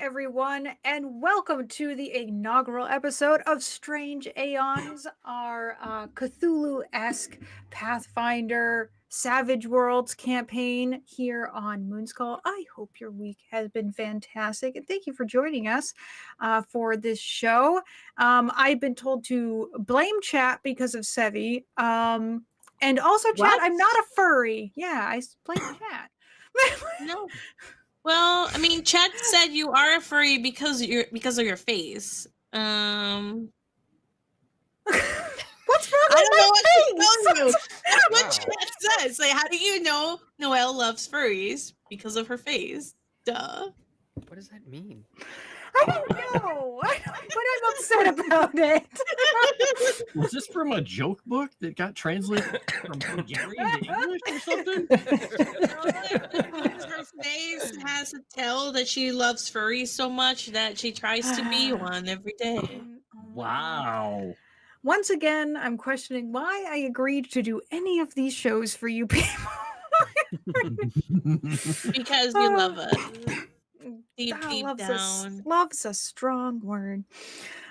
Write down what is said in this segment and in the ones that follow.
everyone, and welcome to the inaugural episode of Strange Aeons, our Cthulhu-esque Pathfinder Savage Worlds campaign here on Moonskull. I hope your week has been fantastic, and thank you for joining us for this show. I've been told to blame chat because of Sevi, and also chat, What? I'm not a furry. Yeah, I blame chat. No. Well, I mean, Chat said you are a furry because of your face. What's wrong I with don't know what to my tell you. face? That's what Chat says. Like, how do you know Noelle loves furries? Because of her face. Duh. What does that mean? I don't know. But I'm upset about it. Was this from a joke book that got translated from Bulgarian to English or something? Her face has to tell that she loves furries so much that she tries to be one every day. Wow. Once again, I'm questioning why I agreed to do any of these shows for you people. Because you love us. Deep love's down. Love's a strong word.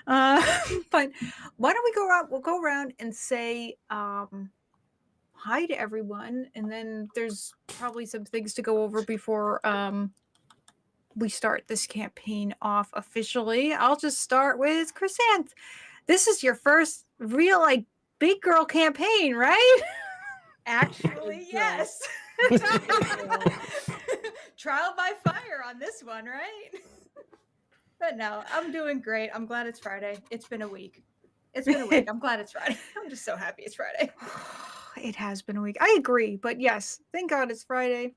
But why don't we go around? We'll go around and say hi to everyone, and then there's probably some things to go over before we start this campaign off officially. I'll just start with Chrysanth. This is your first real big girl campaign, right? Actually, yes. Trial by fire on this one, right? But no, I'm doing great. I'm glad it's Friday. It's been a week. I'm glad it's Friday. I'm just so happy it's Friday. It has been a week. I agree, but yes, thank God it's Friday.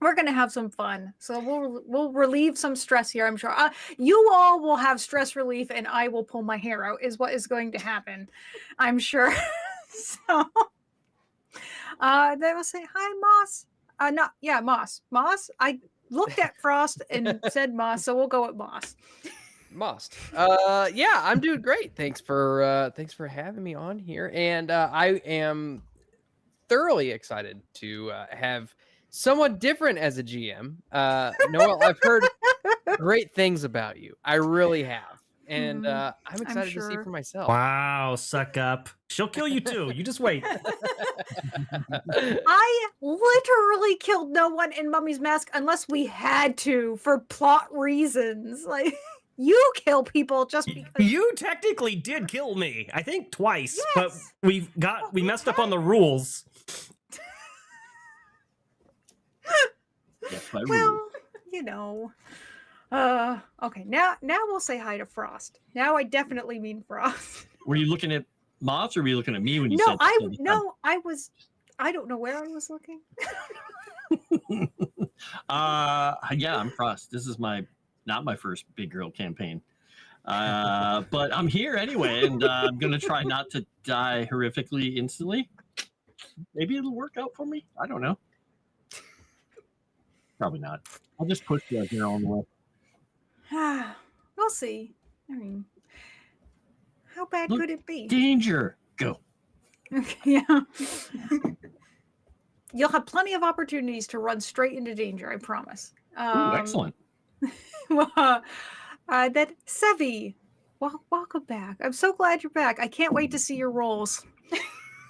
We're gonna have some fun, so we'll relieve some stress here. I'm sure you all will have stress relief, and I will pull my hair out. Is what is going to happen, I'm sure. So, they will say hi, Moss. Moss. I looked at Frost and said Moss, so we'll go with Moss. Most. Yeah, I'm doing great. Thanks for having me on here, and I am thoroughly excited to have someone different as a GM. Noelle, I've heard great things about you. I really have, and I'm excited to see for myself. Wow, suck up. She'll kill you too. You just wait. I literally killed no one in Mummy's Mask unless we had to for plot reasons. Like, you kill people just because you technically did kill me. I think twice, Yes. but we messed up on the rules. Yes, my rule. well, you know. Okay, now we'll say hi to Frost. Now I definitely mean Frost. Were you looking at Moss or were you looking at me when you said I don't know where I was looking. Yeah, I'm Frost. This is not my first big girl campaign. But I'm here anyway, and I'm gonna try not to die horrifically instantly. Maybe it'll work out for me. I don't know. Probably not. I'll just push you here on the way. We'll see. I mean, how bad Look, could it be? Danger. Go. Yeah. You'll have plenty of opportunities to run straight into danger, I promise. Ooh, excellent. That Sevi, welcome back. I'm so glad you're back. I can't wait to see your rolls.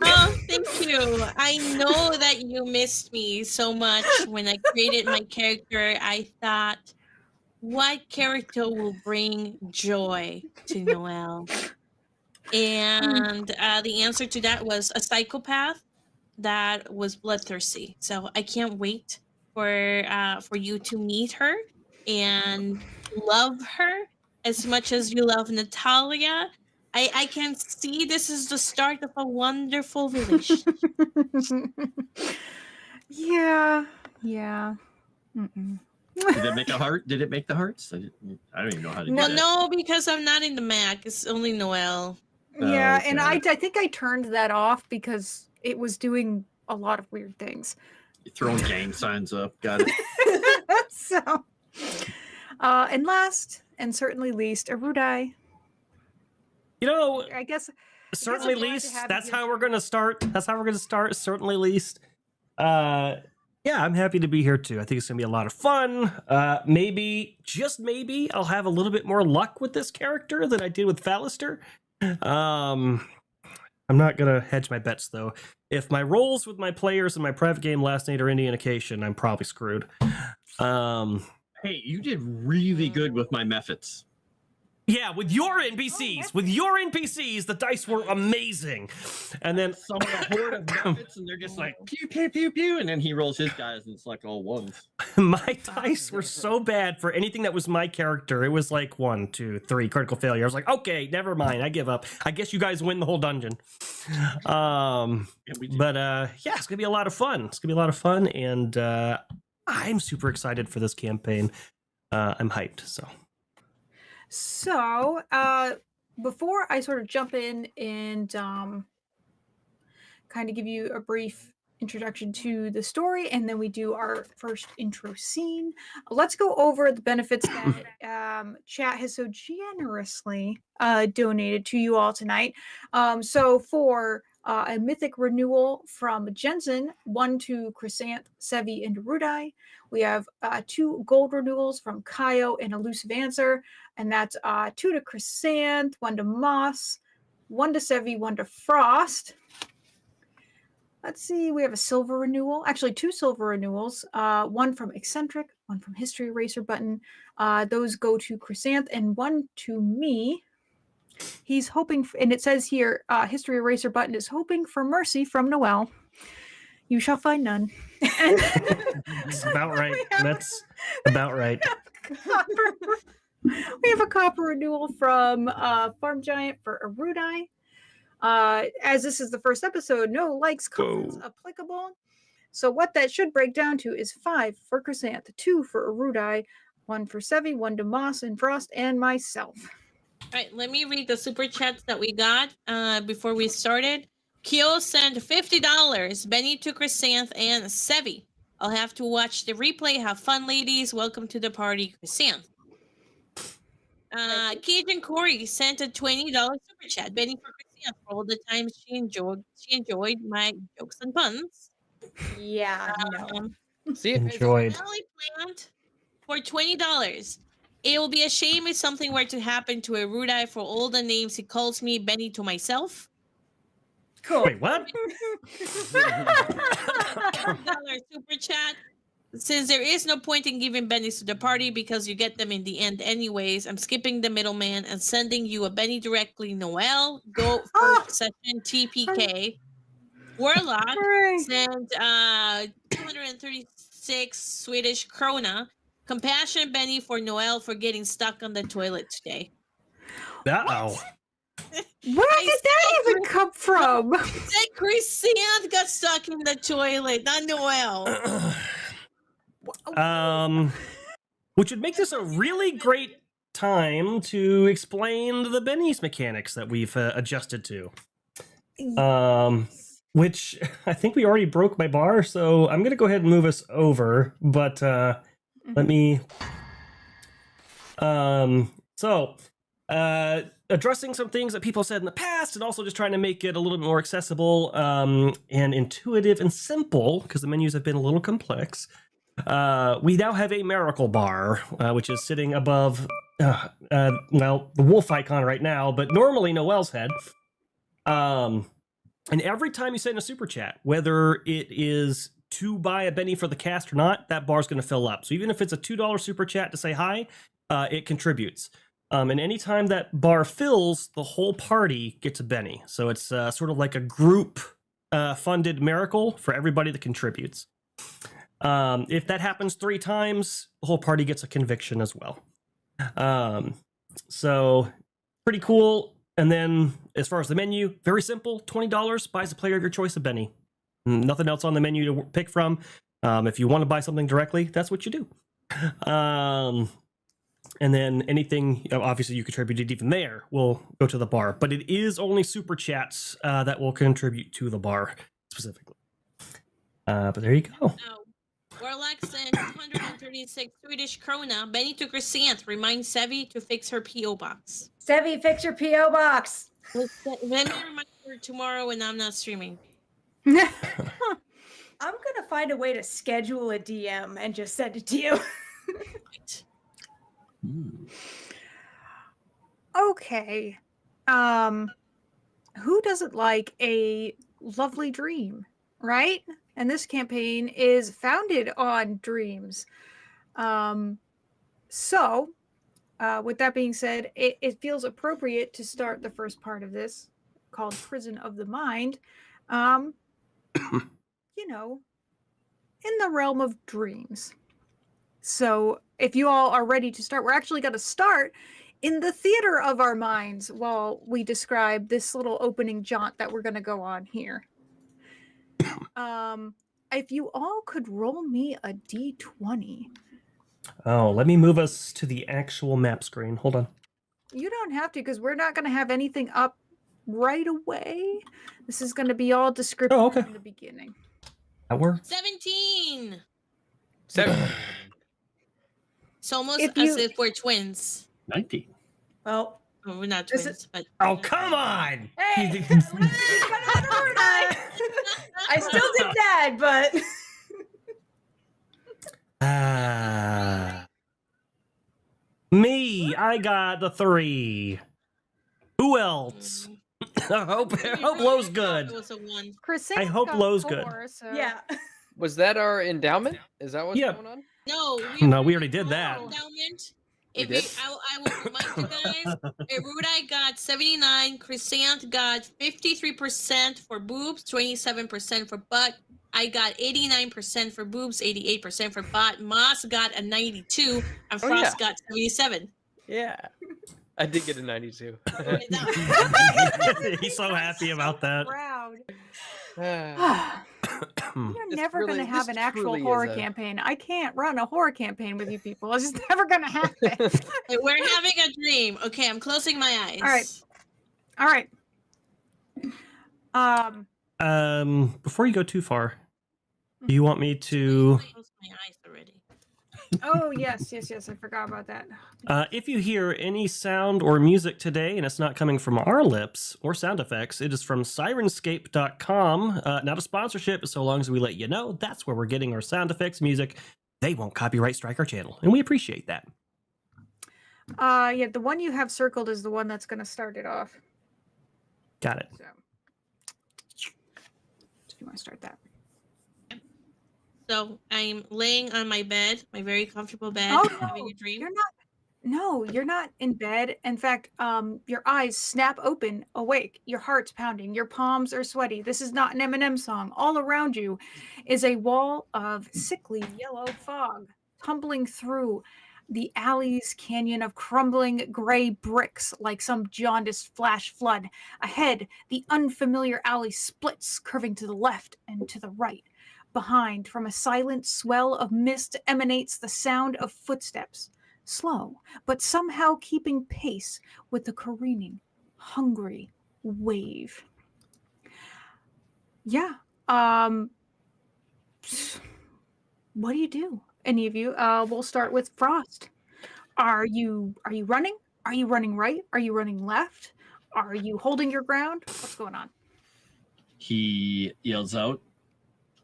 Oh, thank you. I know that you missed me so much when I created my character. I thought, what character will bring joy to Noelle? And the answer to that was a psychopath that was bloodthirsty. So I can't wait for you to meet her and love her as much as you love Natalia. I can see this is the start of a wonderful relationship. Yeah. Mm-mm. Did it make a heart? Did it make the hearts? I don't even know how to do Well, that. no, because I'm not in the Mac. It's only Noelle. Yeah, Okay. and I think I turned that off because it was doing a lot of weird things. You're throwing gang signs up. Got it. So, and last and certainly least, Erudai. You know, I guess certainly I'm glad to least. have That's you how here. we're gonna start. Certainly least. Yeah, I'm happy to be here too. I think it's gonna be a lot of fun. Maybe, just maybe, I'll have a little bit more luck with this character than I did with Fallister. I'm not gonna hedge my bets though. If my rolls with my players in my private game last night are any indication, I'm probably screwed. Hey, you did really good with my methods. Yeah, with your NPCs, the dice were amazing. And then Some of the horde of methods, and they're just like pew pew pew pew, and then he rolls his guys, and it's like all ones. my dice were so bad for anything that was my character. It was like 1, 2, 3 critical failure. I was like, okay, never mind. I give up. I guess you guys win the whole dungeon. Yeah, it's gonna be a lot of fun. It's gonna be a lot of fun, and I'm super excited for this campaign. I'm hyped. So, before I sort of jump in and kind of give you a brief introduction to the story, and then we do our first intro scene, let's go over the benefits that chat has so generously donated to you all tonight. So for a mythic renewal from Jensen, 1 to Chrysanth, Sevi, and Rudai. We have 2 gold renewals from Kaio and Elusive Answer, and that's 2 to Chrysanth, 1 to Moss, 1 to Sevi, 1 to Frost. Let's see, we have a silver renewal, actually 2 silver renewals, 1 from Eccentric, 1 from History Eraser Button. Those go to Chrysanth and 1 to me. He's hoping, and it says here, History Eraser Button is hoping for mercy from Noelle. You shall find none. That's about right. That's about right. We have a copper renewal from Farm Giant for Arudai. As this is the first episode, no likes, comments applicable. So what that should break down to is 5 for Chrysanth, 2 for Arudai, 1 for Sevi, 1 to Moss and Frost, and myself. All right, let me read the super chats that we got before we started. Kyo sent $50. Benny to Chrysanth and Sevi. I'll have to watch the replay. Have fun, ladies. Welcome to the party, Chrysanth. Cajun Corey sent a $20 super chat. Benny for Chrysanth for all the times she enjoyed my jokes and puns. Yeah, See, Enjoyed. Valley Plant for $20. It will be a shame if something were to happen to Arudai for all the names he calls me, Benny to myself. cool. Wait, what? $1 super chat. Since there is no point in giving bennies to the party because you get them in the end anyways, I'm skipping the middleman and sending you a Benny directly. Noelle, go for session TPK. Warlock sent 236 Swedish krona. Compassion Benny for Noelle for getting stuck on the toilet today. Uh-oh. Where did that even come from? That Chrysanth got stuck in the toilet, not Noelle. Which would make this a really great time to explain the Benny's mechanics that we've adjusted to. Which I think we already broke my bar, so I'm going to go ahead and move us over, but let me... addressing some things that people said in the past and also just trying to make it a little bit more accessible and intuitive and simple, because the menus have been a little complex. We now have a miracle bar, which is sitting above, the wolf icon right now, but normally Noelle's head. And every time you send a super chat, whether it is to buy a Benny for the cast or not, that bar's going to fill up. So even if it's a $2 super chat to say hi, it contributes. And anytime that bar fills, the whole party gets a Benny. So it's sort of like a group funded miracle for everybody that contributes. If that happens 3 times, the whole party gets a conviction as well. So pretty cool. And then as far as the menu, very simple. $20 buys a player of your choice a Benny. Nothing else on the menu to pick from. If you want to buy something directly, that's what you do. And then anything, obviously you contributed even there, will go to the bar. But it is only super chats that will contribute to the bar specifically. But there you go. Warlock sent 236 Swedish krona. Benny to Chrysanth. Remind Sevi to fix her P.O. box. Sevi, fix your P.O. box. Let me remind her tomorrow when I'm not streaming. I'm gonna find a way to schedule a DM and just send it to you. Okay. Who doesn't like a lovely dream, right? And this campaign is founded on dreams. So, with that being said, it feels appropriate to start the first part of this, called Prison of the Mind, in the realm of dreams. So if you all are ready to start, we're actually going to start in the theater of our minds while we describe this little opening jaunt that we're going to go on here. If you all could roll me a d20. Oh, let me move us to the actual map screen. Hold on. You don't have to, because we're not going to have anything up right away. This is going to be all descriptive okay. in the beginning. That works. 17. 7. It's almost If as you- if we're twins. 19. Well, Well, we're not This twins, but Oh, come on! hey, I still did that, but Me, I got the 3. Who else? I hope Lowe's good. It was a 1. Chrysanthemum I hope got Lowe's 4, good. So. yeah. Was that our endowment? Is that what's Yeah. going on? No, No, we already did rolled that. Endowment. We If did? I will remind you guys, Erudite got 79, Chrysanth got 53% for boobs, 27% for butt. I got 89% for boobs, 88% for butt. Moss got a 92, and Oh, Frost yeah. got 77. Yeah. I did get a 92. He's so happy about that. Proud. Ah, You're This never going to really- have this an actual truly is horror a- campaign. I can't run a horror campaign with you people. It's just never going to happen. We're having a dream. Okay, I'm closing my eyes. All right. All right. Before you go too far, do you want me to? I closed my eyes already. Oh, yes. I forgot about that. If you hear any sound or music today and it's not coming from our lips or sound effects, it is from Sirenscape.com. Not a sponsorship, but so long as we let you know, that's where we're getting our sound effects, music. They won't copyright strike our channel, and we appreciate that. Yeah, the one you have circled is the one that's going to start it off. Got it. So you want to start that? So I'm laying on my bed, my very comfortable bed, Oh, having no, a dream. You're not. No, you're not in bed. In fact, your eyes snap open, awake. Your heart's pounding. Your palms are sweaty. This is not an Eminem song. All around you is a wall of sickly yellow fog tumbling through the alley's canyon of crumbling gray bricks like some jaundiced flash flood. Ahead, the unfamiliar alley splits, curving to the left and to the right. Behind, from a silent swell of mist, emanates the sound of footsteps. Slow, but somehow keeping pace with the careening, hungry wave. Yeah. What do you do? Any of you? We'll start with Frost. Are you running? Are you running right? Are you running left? Are you holding your ground? What's going on? He yells out,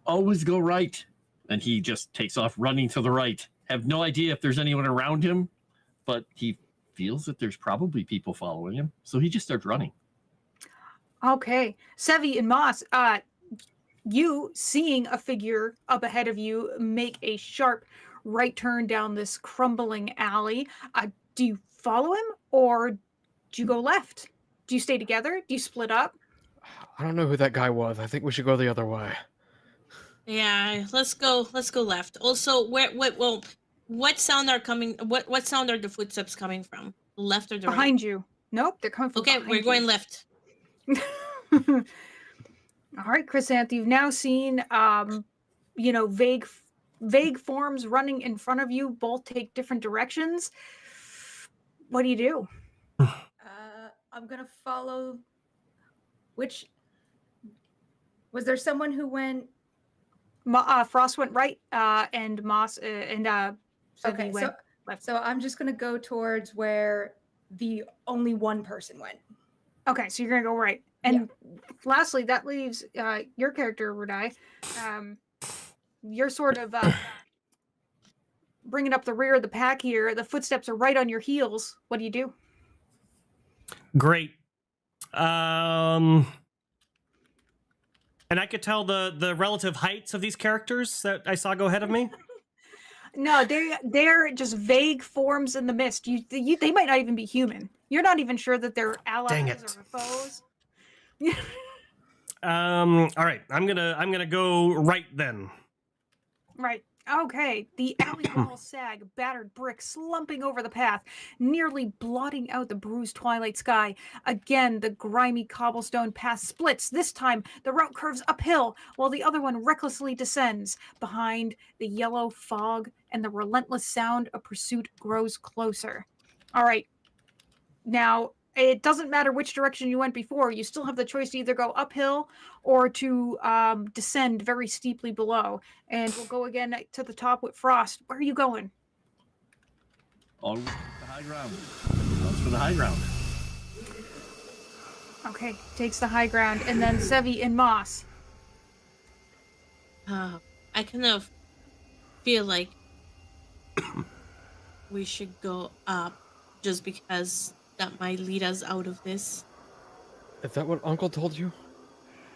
"Always go right." And he just takes off running to the right. Have no idea if there's anyone around him, but he feels that there's probably people following him. So he just starts running. Okay. Sevi and Moss, you seeing a figure up ahead of you make a sharp right turn down this crumbling alley. Do you follow him or do you go left? Do you stay together? Do you split up? I don't know who that guy was. I think we should go the other way. Yeah, let's go left. Also, what sound are coming? What sound are the footsteps coming from? Left or the right? Behind you. Nope, they're coming from Okay, behind we're you. going left. All right, Chrysanth, you've now seen vague forms running in front of you, both take different directions. What do you do? I'm gonna follow. Which was there someone who went? Frost went right, and Moss and Okay, went so left. so I'm just gonna go towards where the only one person went. Okay, so you're gonna go right. And lastly, that leaves your character, Rudai. you're sort of bringing up the rear of the pack here. The footsteps are right on your heels. What do you do? Great. And I could tell the relative heights of these characters that I saw go ahead of me. No, they're just vague forms in the mist. They might not even be human. You're not even sure that they're Dang allies it. or foes. All right, I'm gonna go right then. Right. Okay. The alley walls sag, battered bricks slumping over the path, nearly blotting out the bruised twilight sky. Again, the grimy cobblestone path splits. This time, the route curves uphill, while the other one recklessly descends. Behind, the yellow fog and the relentless sound of pursuit grows closer. All right. Now, it doesn't matter which direction you went before. You still have the choice to either go uphill or to descend very steeply below. And we'll go again to the top with Frost. Where are you going? Always the high ground. Goes for the high ground. Okay, takes the high ground. And then Sevi and Moss. I kind of feel like we should go up just because that might lead us out of this. Is that what Uncle told you?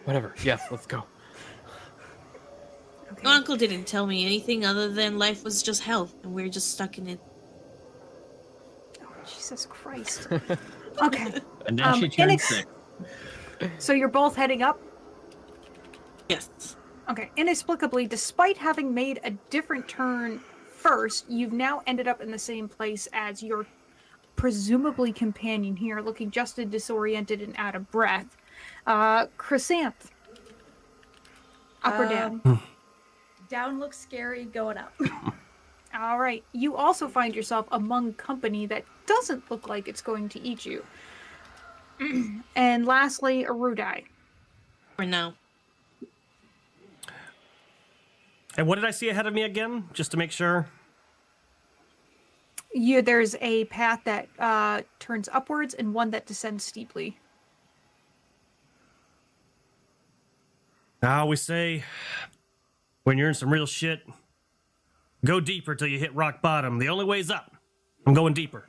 Whatever. Yes, let's go. Okay. My uncle didn't tell me anything other than life was just hell and we're just stuck in it. Oh, Jesus Christ. Okay. And then she turned Inex- sick. So you're both heading up? Yes. Okay. Inexplicably, despite having made a different turn first, you've now ended up in the same place as your presumably companion here, looking just as disoriented and out of breath. Chrysanth. Up or down? Down looks scary, going up. All right. You also find yourself among company that doesn't look like it's going to eat you. And lastly, Arudai. For now. And what did I see ahead of me again, just to make sure? There's a path that turns upwards and one that descends steeply. I always say, when you're in some real shit, go deeper till you hit rock bottom. The only way's up. I'm going deeper.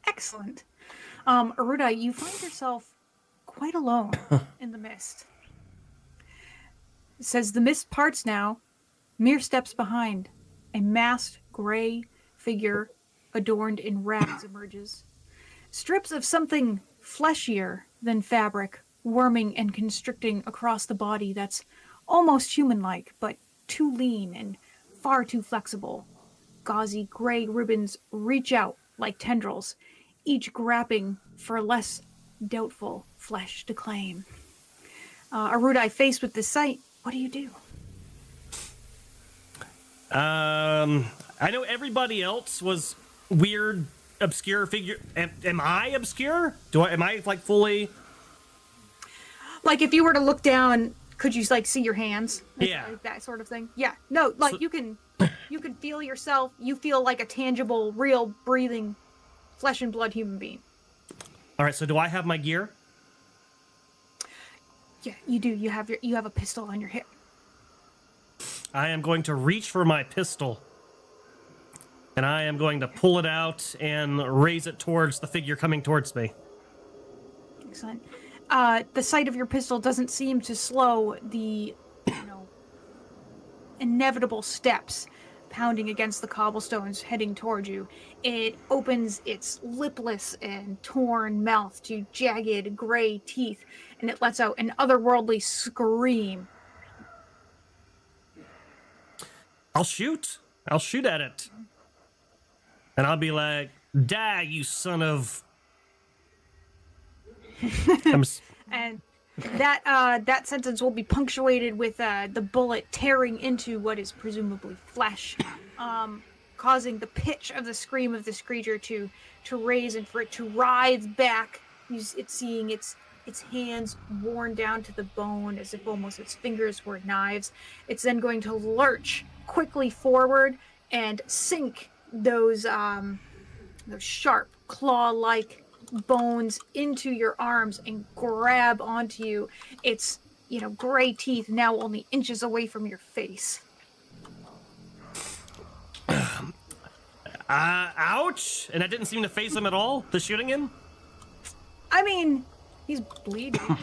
Excellent. Arudai, you find yourself quite alone in the mist. It says the mist parts now, mere steps behind. A masked gray figure adorned in rags emerges. Strips of something fleshier than fabric, worming and constricting across the body that's almost human-like, but too lean and far too flexible. Gauzy gray ribbons reach out like tendrils, each grabbing for less doubtful flesh to claim. Arudai, faced with this sight, what do you do? I know everybody else was weird, obscure figure. Am I obscure? Am I like fully? Like if you were to look down, could you like see your hands? Yeah. Like that sort of thing. Yeah. No, like So- you can feel yourself. You feel like a tangible, real, breathing, flesh and blood human being. All right. So do I have my gear? Yeah, you do. You have a pistol on your hip. I am going to reach for my pistol. And I am going to pull it out and raise it towards the figure coming towards me. Excellent. The sight of your pistol doesn't seem to slow the, inevitable steps pounding against the cobblestones heading towards you. It opens its lipless and torn mouth to jagged gray teeth, and it lets out an otherworldly scream. I'll shoot at it. And I'll be like, die, you son of... And that sentence will be punctuated with the bullet tearing into what is presumably flesh, causing the pitch of the scream of this creature to raise and for it to writhe back. It's seeing its hands worn down to the bone as if almost its fingers were knives. It's then going to lurch quickly forward and sink those sharp claw-like bones into your arms and grab onto you. Its gray teeth now only inches away from your face. Ouch! And that didn't seem to faze him at all, the shooting him? I mean, he's bleeding.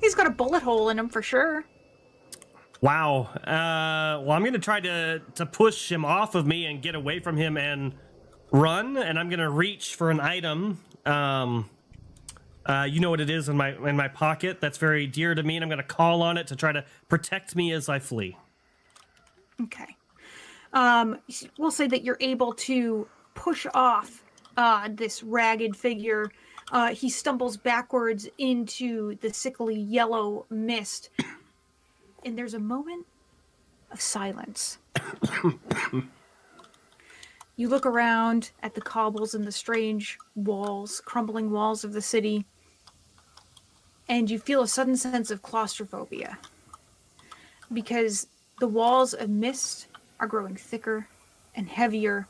He's got a bullet hole in him for sure. Wow. Well, I'm going to try to push him off of me and get away from him and run, and I'm going to reach for an item. You know what it is in my pocket that's very dear to me, and I'm going to call on it to try to protect me as I flee. Okay. We'll say that you're able to push off this ragged figure. He stumbles backwards into the sickly yellow mist, and there's a moment of silence. You look around at the cobbles and the strange walls, crumbling walls of the city, and you feel a sudden sense of claustrophobia, because the walls of mist are growing thicker and heavier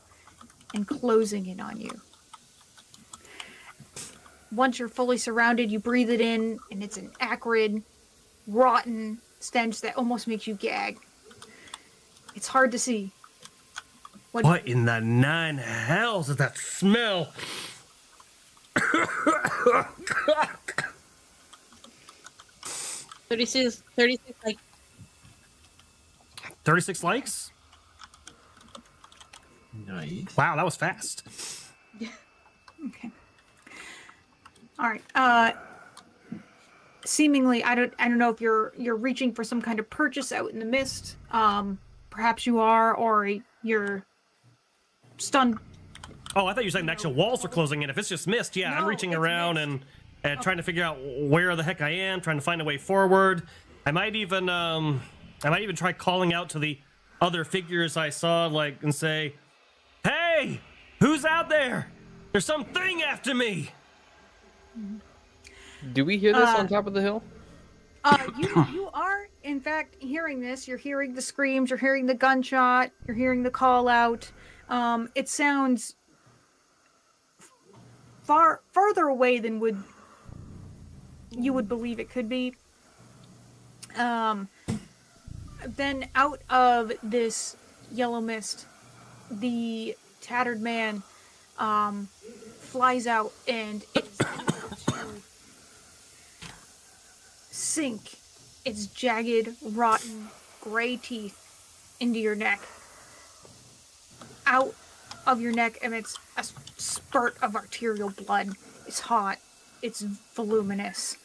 and closing in on you. Once you're fully surrounded, you breathe it in, and it's an acrid, rotten stench that almost makes you gag. It's hard to see. What in the nine hells is that smell? 36 like 36 likes? Nice. Wow, that was fast. Okay. All right. Seemingly, I don't know if you're reaching for some kind of purchase out in the mist. Perhaps you are, or you're stunned. Oh, I thought you were saying the actual walls were closing in. If it's just mist, yeah, I'm No, reaching it's around mist. and trying to figure out where the heck I am, trying to find a way forward. I might even try calling out to the other figures I saw, like, and say, "Hey, who's out there? There's something after me." Do we hear this on top of the hill? You are in fact hearing this. You're hearing the screams. You're hearing the gunshot. You're hearing the call out. It sounds farther away than you would believe it could be. Then out of this yellow mist, the tattered man flies out, and it's able to sink its jagged, rotten, gray teeth into your neck. Out of your neck emits a spurt of arterial blood. It's hot. It's voluminous.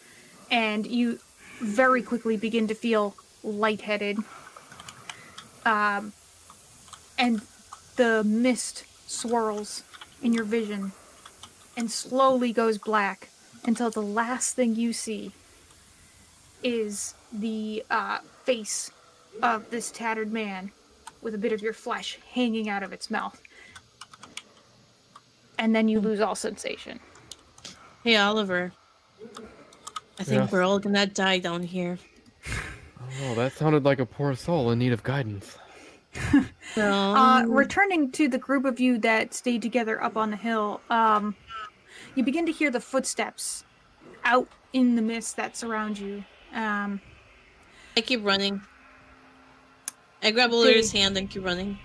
And you very quickly begin to feel lightheaded. And the mist swirls in your vision and slowly goes black until the last thing you see is the face of this tattered man with a bit of your flesh hanging out of its mouth. And then you lose all sensation. Hey, Oliver. I think Yes. we're all gonna die down here. Oh, that sounded like a poor soul in need of guidance. So, Returning to the group of you that stayed together up on the hill, you begin to hear the footsteps out in the mist that surround you. I keep running. I grab Oliver's hand and keep running.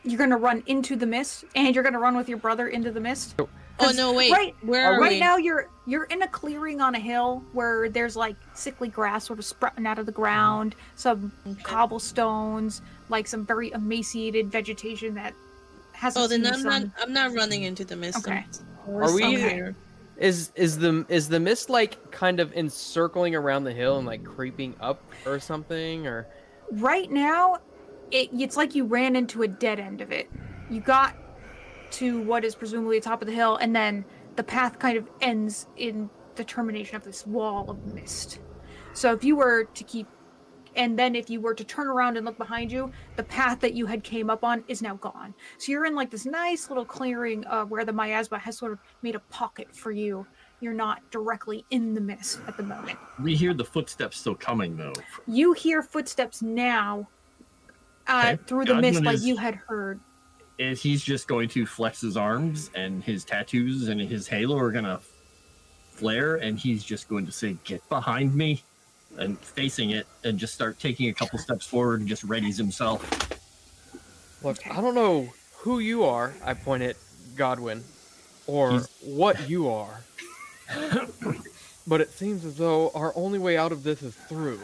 You're going to run into the mist, and you're going to run with your brother into the mist. Oh no, wait. Where are Right we? now, you're in a clearing on a hill where there's like sickly grass sort of sprouting out of the ground, some cobblestones, like some very emaciated vegetation that hasn't. Oh, then seen the sun. I'm not running into the mist. Okay. Are we? somewhere. Is the mist like kind of encircling around the hill and like creeping up or something, or? Right now, it's like you ran into a dead end of it. You got to what is presumably the top of the hill, and then the path kind of ends in the termination of this wall of mist. So if you were to keep, and then if you were to turn around and look behind you, the path that you had came up on is now gone. So you're in like this nice little clearing where the miasma has sort of made a pocket for you. You're not directly in the mist at the moment. We hear the footsteps still coming, though. You hear footsteps now Okay. through the Godwin mist like is- you had heard. And he's just going to flex his arms, and his tattoos and his halo are going to flare, and he's just going to say, "Get behind me," and facing it, and just start taking a couple steps forward and just readies himself. Look, I don't know who you are, I point at Godwin, or what you are, but it seems as though our only way out of this is through.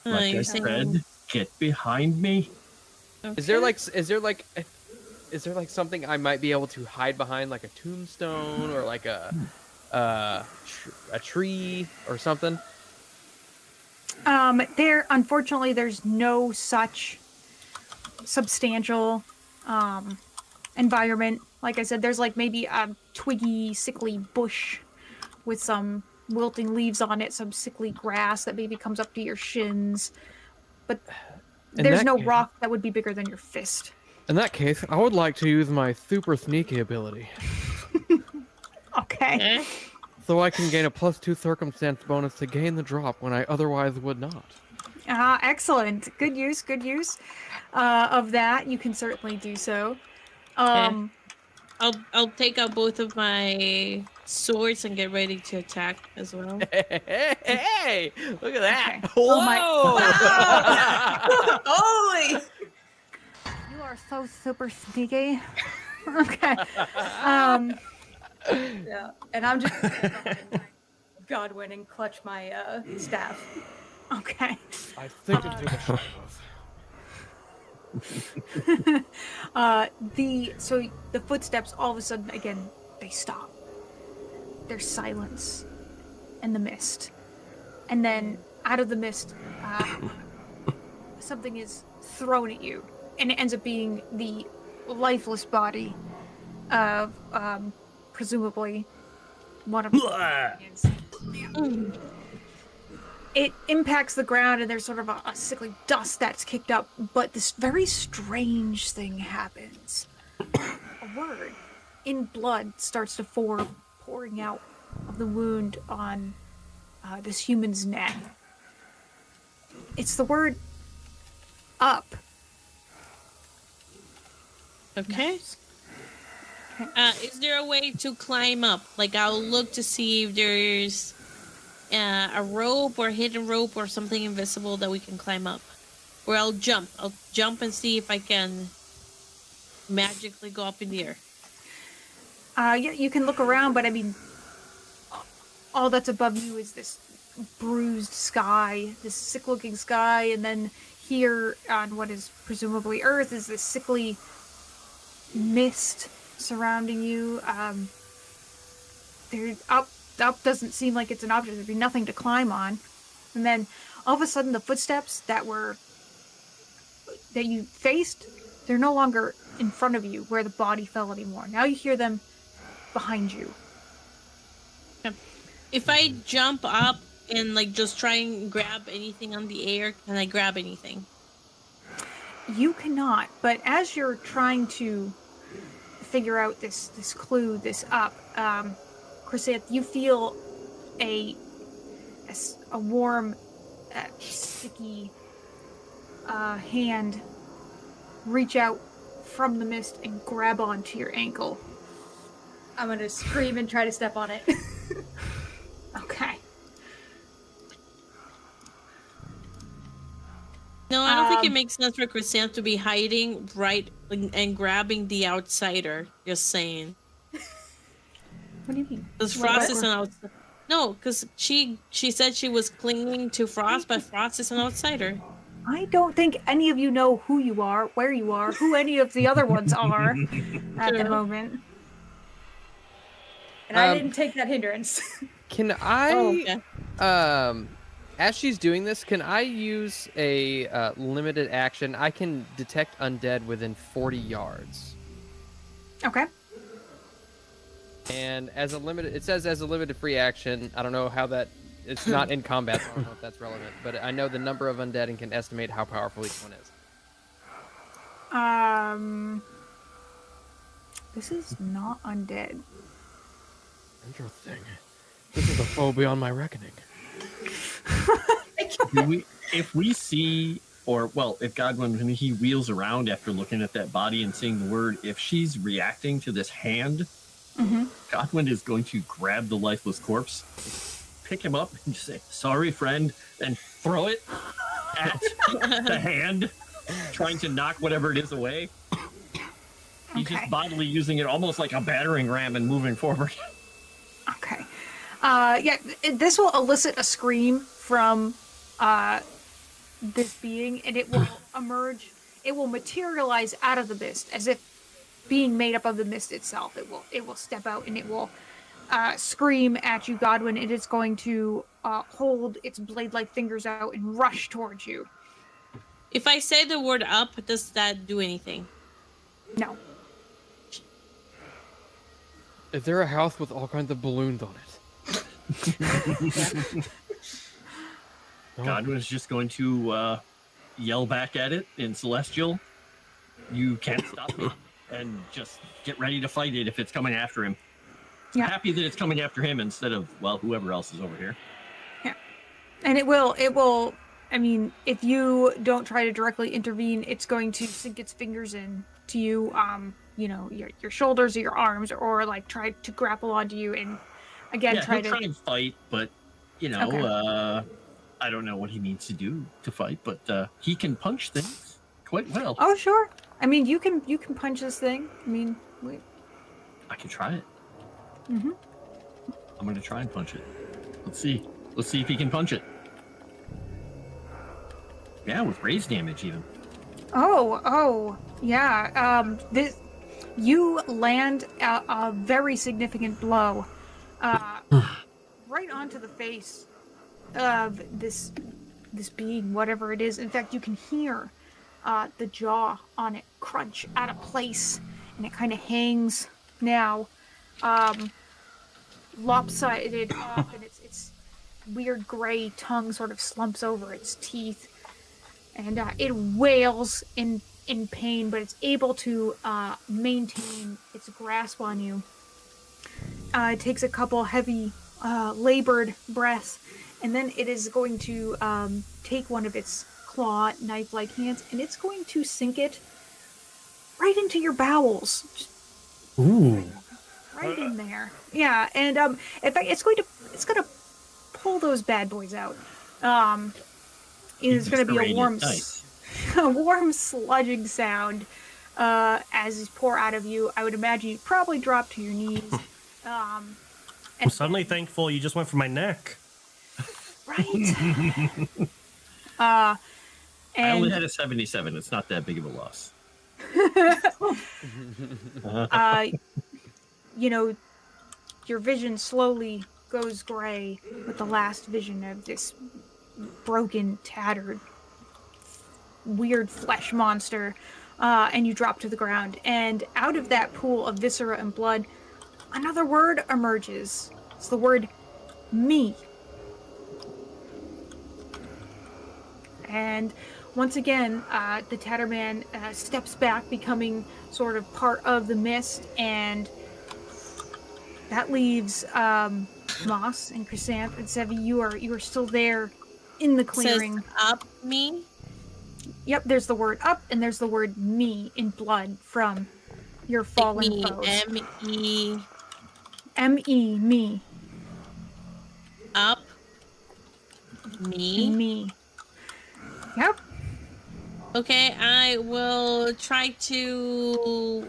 Like I you're said, saying- get behind me. Is there like something I might be able to hide behind, like a tombstone or like a tree or something? Unfortunately, there's no such substantial environment. Like I said, there's like maybe a twiggy, sickly bush with some wilting leaves on it, some sickly grass that maybe comes up to your shins, but there's no rock that would be bigger than your fist. In that case, I would like to use my super sneaky ability, Okay. Okay. so I can gain a +2 circumstance bonus to gain the drop when I otherwise would not. Excellent. Good use of that. You can certainly do so. I'll take out both of my swords and get ready to attack as well. Hey, look at that! Okay. Whoa! Oh my- Holy! You are so super sneaky. Okay. Yeah, and I'm just Godwin and clutch my staff. Okay. I think into the shadows. The footsteps all of a sudden again they stop. There's silence in the mist, and then out of the mist, something is thrown at you, and it ends up being the lifeless body of presumably one of the companions. It impacts the ground, and there's sort of a sickly dust that's kicked up, but this very strange thing happens. A word in blood starts to pouring out of the wound on this human's neck. It's the word up. Okay. Is there a way to climb up? Like, I'll look to see if there's a rope or hidden rope or something invisible that we can climb up. Or I'll jump. I'll jump and see if I can magically go up in the air. Yeah, you can look around, but I mean, all that's above you is this bruised sky, this sick-looking sky, and then here on what is presumably Earth is this sickly mist surrounding you. Up doesn't seem like it's an option. There'd be nothing to climb on, and then all of a sudden, the footsteps that you faced, they're no longer in front of you where the body fell anymore. Now you hear them behind you. If I jump up and like just try and grab anything on the air, can I grab anything? You cannot, but as you're trying to figure out this clue, this up, Chrysanth, you feel a warm, sticky hand reach out from the mist and grab onto your ankle. I'm gonna scream and try to step on it. Okay. No, I don't think it makes sense for Chrysanth to be hiding right and grabbing the outsider. Just saying. What do you mean? Because Frost is an outsider. No, because she said she was clinging to Frost, but Frost is an outsider. I don't think any of you know who you are, where you are, who any of the other ones are at the moment. And I didn't take that hindrance. Can I, okay. as she's doing this, can I use a limited action? I can detect undead within 40 yards. Okay. And as a limited, it says as a limited free action. I don't know how that, it's not in combat, so I don't know if that's relevant. But I know the number of undead and can estimate how powerful each one is. This is not undead. Interesting. This is a foe beyond my reckoning. If we see, or well, if Godwin, when he wheels around after looking at that body and seeing the word, if she's reacting to this hand, Godwin is going to grab the lifeless corpse, pick him up, and just say, "Sorry, friend," and throw it at the hand, trying to knock whatever it is away. He's just bodily using it almost like a battering ram and moving forward. Okay. This will elicit a scream from this being, and it will emerge. It will materialize out of the mist as if being made up of the mist itself. It will step out and it will scream at you, Godwin. It is going to hold its blade-like fingers out and rush towards you. If I say the word up, does that do anything? No. Is there a house with all kinds of balloons on it? Godwin is just going to yell back at it in Celestial. "You can't stop me," and just get ready to fight it if it's coming after him. Yeah. Happy that it's coming after him instead of, well, whoever else is over here. Yeah. And it will, I mean, if you don't try to directly intervene, it's going to sink its fingers in to you, your shoulders or your arms, or like try to grapple onto you and again He'll try and fight, but I don't know what he needs to do to fight, but he can punch things quite well. Oh, sure. I mean, you can punch this thing. I mean, I can try it. Mm-hmm. I'm going to try and punch it. Let's see if he can punch it. Yeah, with raise damage even. Oh, yeah. You land a very significant blow, right onto the face of this being, whatever it is. In fact, you can hear the jaw on it crunch out of place, and it kind of hangs now, lopsided off, and its weird gray tongue sort of slumps over its teeth, and it wails in pain, but it's able to maintain its grasp on you. It takes a couple heavy, labored breaths, and then it is going to take one of its claw, knife-like hands, and it's going to sink it right into your bowels. Just Ooh. right in there. Yeah, and in fact, it's gonna pull those bad boys out. It's going to be a warm, sludging sound as these pour out of you. I would imagine you probably drop to your knees. I'm suddenly thankful you just went for my neck. Right. I And only had a 77. It's not that big of a loss. Your vision slowly goes gray with the last vision of this broken, tattered, weird flesh monster, and you drop to the ground. And out of that pool of viscera and blood, another word emerges. It's the word me. And once again, the Tatterman steps back, becoming sort of part of the mist, and that leaves Moss and Chrysanth and Sevi. You are still there in the clearing. Says up me. Yep, there's the word up, and there's the word me in blood from your fallen foes. M-E. M-E, me. Up me. Me. Yep. Okay, I will try to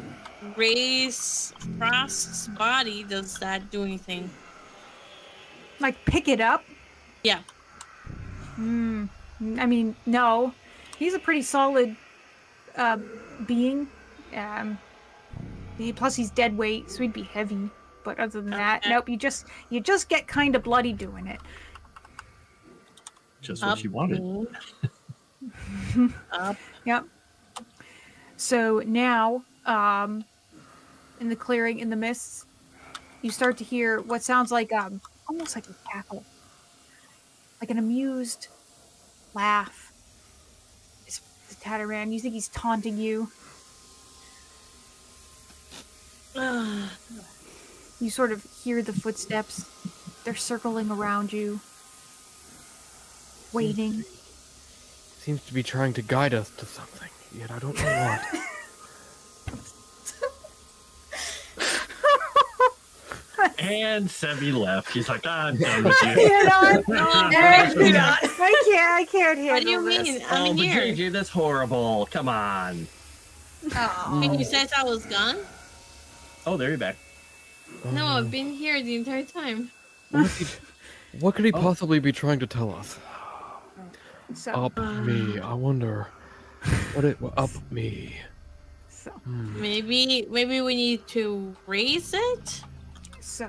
raise Frost's body. Does that do anything? Like, pick it up? Yeah. I mean, no. He's a pretty solid being. Plus he's dead weight, so he'd be heavy. But other than that, nope, you just get kind of bloody doing it. Just what you wanted. Up. Yep. So now, in the clearing, in the mists, you start to hear what sounds like almost like a cackle, like an amused laugh. It's the Tatterman. You think he's taunting you. You sort of hear the footsteps. They're circling around you, waiting. Seems to be trying to guide us to something, yet I don't know what. And Sevi left. He's like, I'm done with you. You know, Oh, I can't handle What do you this. mean? Oh, I'm but here. JJ, that's horrible. Come on. And you said I was gone? Oh, there you're back. No, I've been here the entire time. What could he Oh. possibly be trying to tell us? So, Up me. I wonder. Up me. so, Maybe we need to raise it? so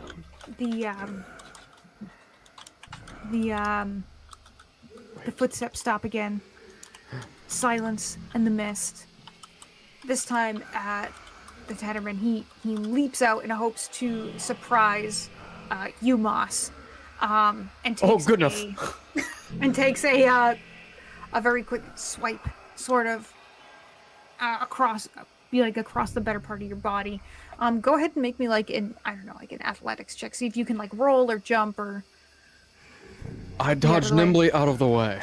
the footsteps stop again. Silence and the mist. This time at the Tatterman, he leaps out in hopes to surprise you, Moss. And takes Oh, goodness. takes a very quick swipe, sort of across the better part of your body. Go ahead and make me like an athletics check. See if you can like roll or jump or. I dodged nimbly out of the way.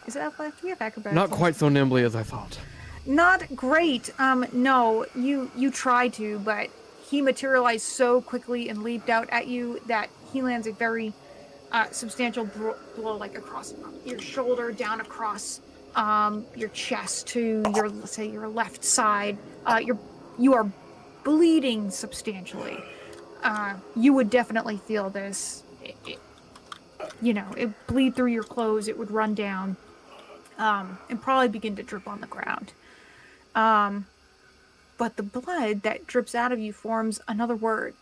Is it athletics? Do we have acrobatics? Not quite so nimbly as I thought. Not great. No, you tried to, but he materialized so quickly and leaped out at you that he lands a very substantial blow, like across your shoulder, down across your chest to your left side. You are bleeding substantially. You would definitely feel this. It bleed through your clothes. It would run down, and probably begin to drip on the ground. But the blood that drips out of you forms another word.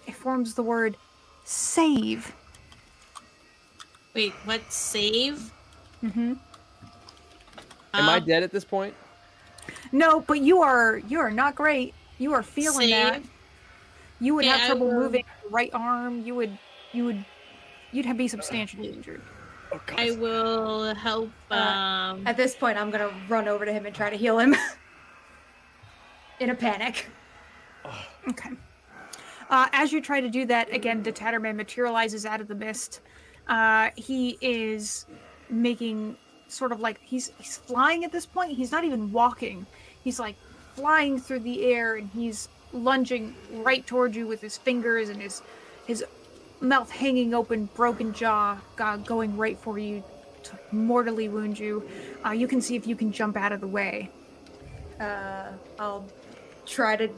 It forms the word save. Wait, what? Save? Mm-hmm. Am I dead at this point? No, but you are not great. You are feeling Save? that. You would Okay, have trouble I will- moving your right arm. You'd be substantially injured. Oh, God. I will help. At this point, I'm gonna run over to him and try to heal him. In a panic. Okay. As you try to do that, again, the Tatterman materializes out of the mist. He is making sort of like he's flying at this point. He's not even walking. He's like flying through the air, and he's lunging right towards you with his fingers and his mouth hanging open, broken jaw, going right for you to mortally wound you. You can see if you can jump out of the way. I'll try to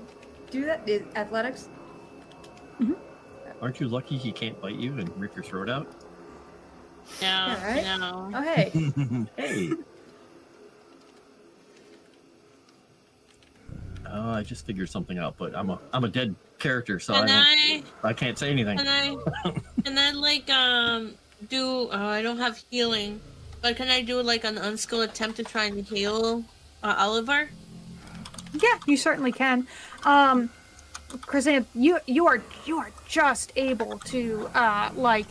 do that. Athletics? Aren't you lucky he can't bite you and rip your throat out? No, Alright. no. Oh, hey. Hey. Oh, I just figured something out, but I'm a dead character, so I can't say anything. Can I like do? I don't have healing, but can I do like an unskilled attempt to try and heal Oliver? Yeah, you certainly can. Chrysanth, you are just able to like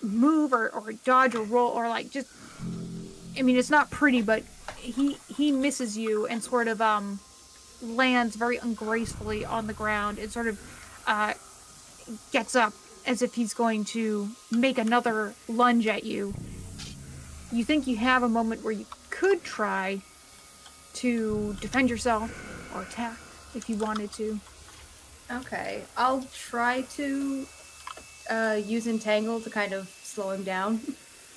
move or dodge or roll or like just. I mean, it's not pretty, but he misses you and sort of lands very ungracefully on the ground and sort of gets up as if he's going to make another lunge at you. You think you have a moment where you could try to defend yourself or attack if you wanted to. Okay. I'll try to use Entangle to kind of slow him down.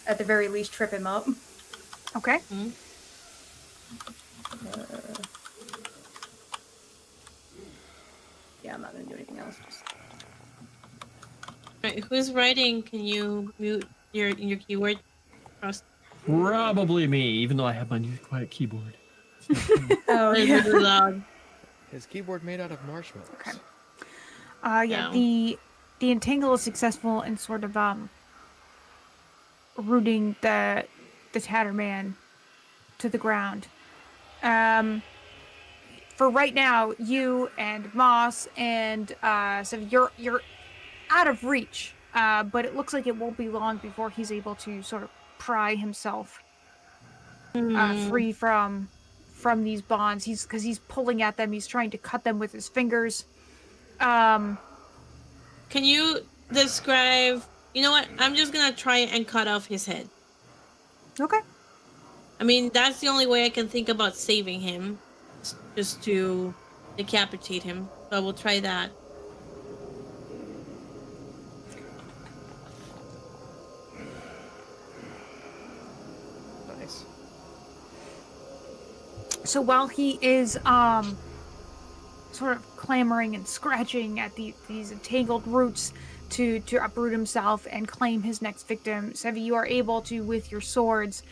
At the very least, trip him up. Okay. Hmm? Yeah, I'm not gonna do anything else. Just... Right, who's writing? Can you mute your keyboard? Probably me, even though I have my new quiet keyboard. Oh, It's yeah. really loud. His keyboard made out of marshmallows. Okay. No. The entangle is successful in sort of rooting the Tatterman to the ground. For right now, you and Moss and so you're out of reach. But it looks like it won't be long before he's able to sort of pry himself free from these bonds. Because he's pulling at them. He's trying to cut them with his fingers. Can you describe? You know what? I'm just gonna try and cut off his head. Okay. I mean, that's the only way I can think about saving him, just to decapitate him. So we'll try that. So while he is sort of clamoring and scratching at these entangled roots to uproot himself and claim his next victim, Sevi, you are able to, with your swords,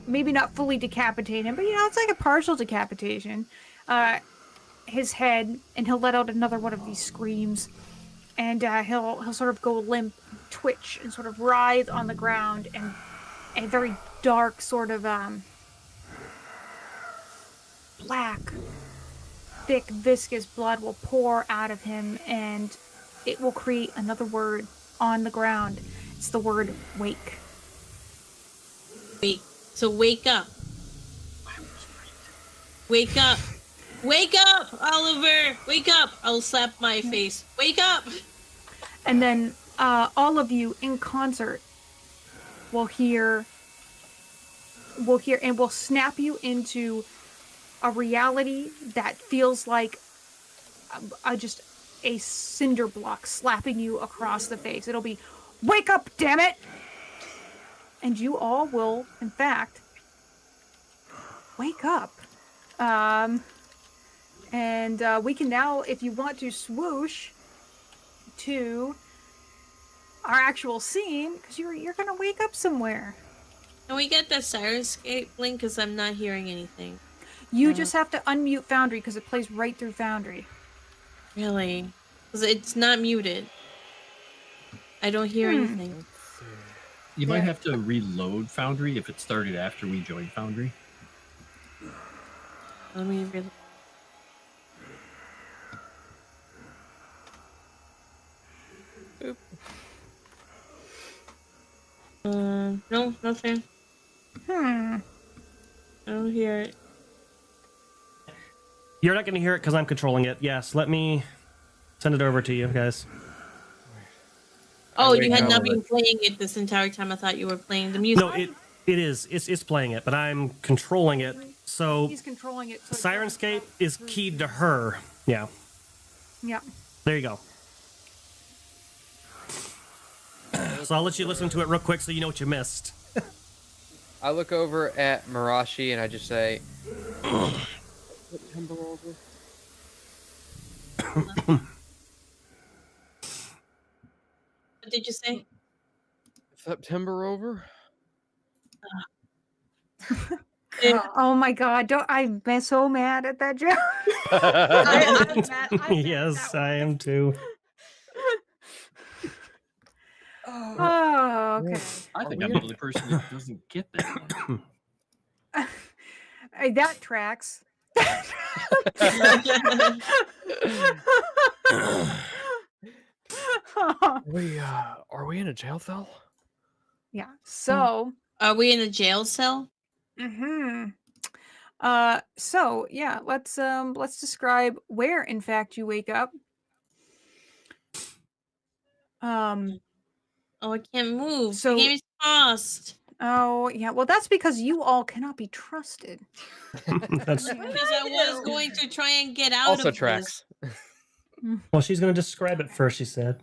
maybe not fully decapitate him, but it's like a partial decapitation. His head, and he'll let out another one of these screams, and he'll sort of go limp, twitch, and sort of writhe on the ground, and a very dark sort of black, thick, viscous blood will pour out of him, and it will create another word on the ground. It's the word wake. Wait. So wake up. Wake up. Wake up, Oliver. Wake up. I'll slap my face. Wake up. And then all of you in concert will hear and will snap you into a reality that feels like just a cinder block slapping you across the face. It'll be, wake up, damn it! And you all will, in fact, wake up. And we can now, if you want to swoosh to our actual scene, because you're going to wake up somewhere. Can we get that Sirenscape link? Because I'm not hearing anything. You just have to unmute Foundry because it plays right through Foundry. Really? Because it's not muted. I don't hear anything. You might have to reload Foundry if it started after we joined Foundry. Let me really. No, nothing. I don't hear it. You're not going to hear it because I'm controlling it. Yes, let me send it over to you guys. Oh, you had not been playing it this entire time. I thought you were playing the music. No, it is. It's playing it, but I'm controlling it. So He's controlling it. So Sirenscape is keyed to her. Yeah. Yeah. There you go. So I'll let you listen to it real quick so you know what you missed. I look over at Mirashi and I just say, September over. What did you say? September over? Oh my God! I'm so mad at that joke. I'm mad at Yes, that I one. am too. Oh, okay. I think I'm the only person that doesn't get that one. That tracks. Are we in a jail cell? Yeah. So. Are we in a jail cell? So yeah, let's describe where in fact you wake up. Oh, I can't move. So- the game is paused. Oh yeah, well that's because you all cannot be trusted. That's, Because I was going to try and get out Also of tracks. well, she's going to describe it first, she said.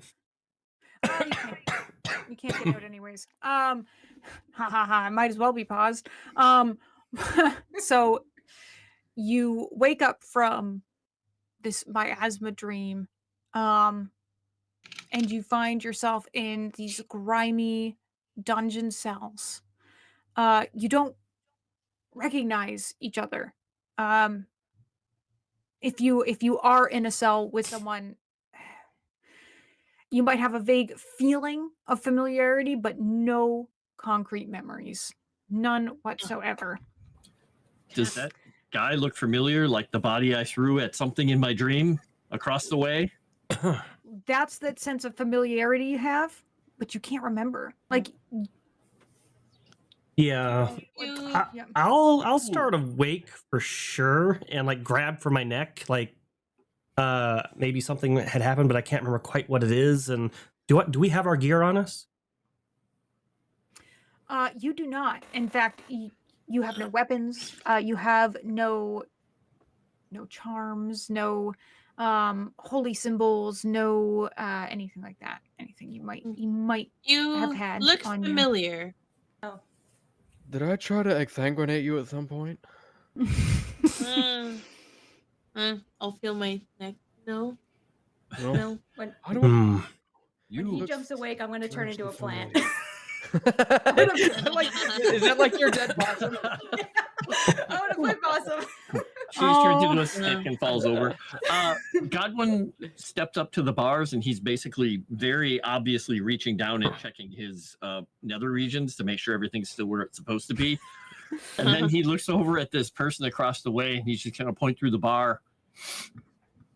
You can't get out anyways. Ha ha ha, might as well be paused. So you wake up from this miasma dream, and you find yourself in these grimy dungeon cells. You don't recognize each other. If you are in a cell with someone, you might have a vague feeling of familiarity, but no concrete memories. None whatsoever. Does that guy look familiar, like the body I threw at something in my dream across the way? That's that sense of familiarity you have, but you can't remember. Like, Yeah. yeah. I'll start awake for sure and like grab for my neck, like maybe something had happened, but I can't remember quite what it is. And do we have our gear on us? You do not. In fact, you have no weapons. You have no charms, no holy symbols, no anything like that. Anything you might You have had look on you. familiar. Did I try to exsanguinate you at some point? I'll feel my neck. No, No. no. When How do Hmm. he You jumps awake, I'm gonna turn into a plant. I... Is that like your dead possum? I want to play possum. She's turned into Oh. a stick and falls over. Godwin steps up to the bars and he's basically very obviously reaching down and checking his nether regions to make sure everything's still where it's supposed to be. And then he looks over at this person across the way and he's just going to point through the bar,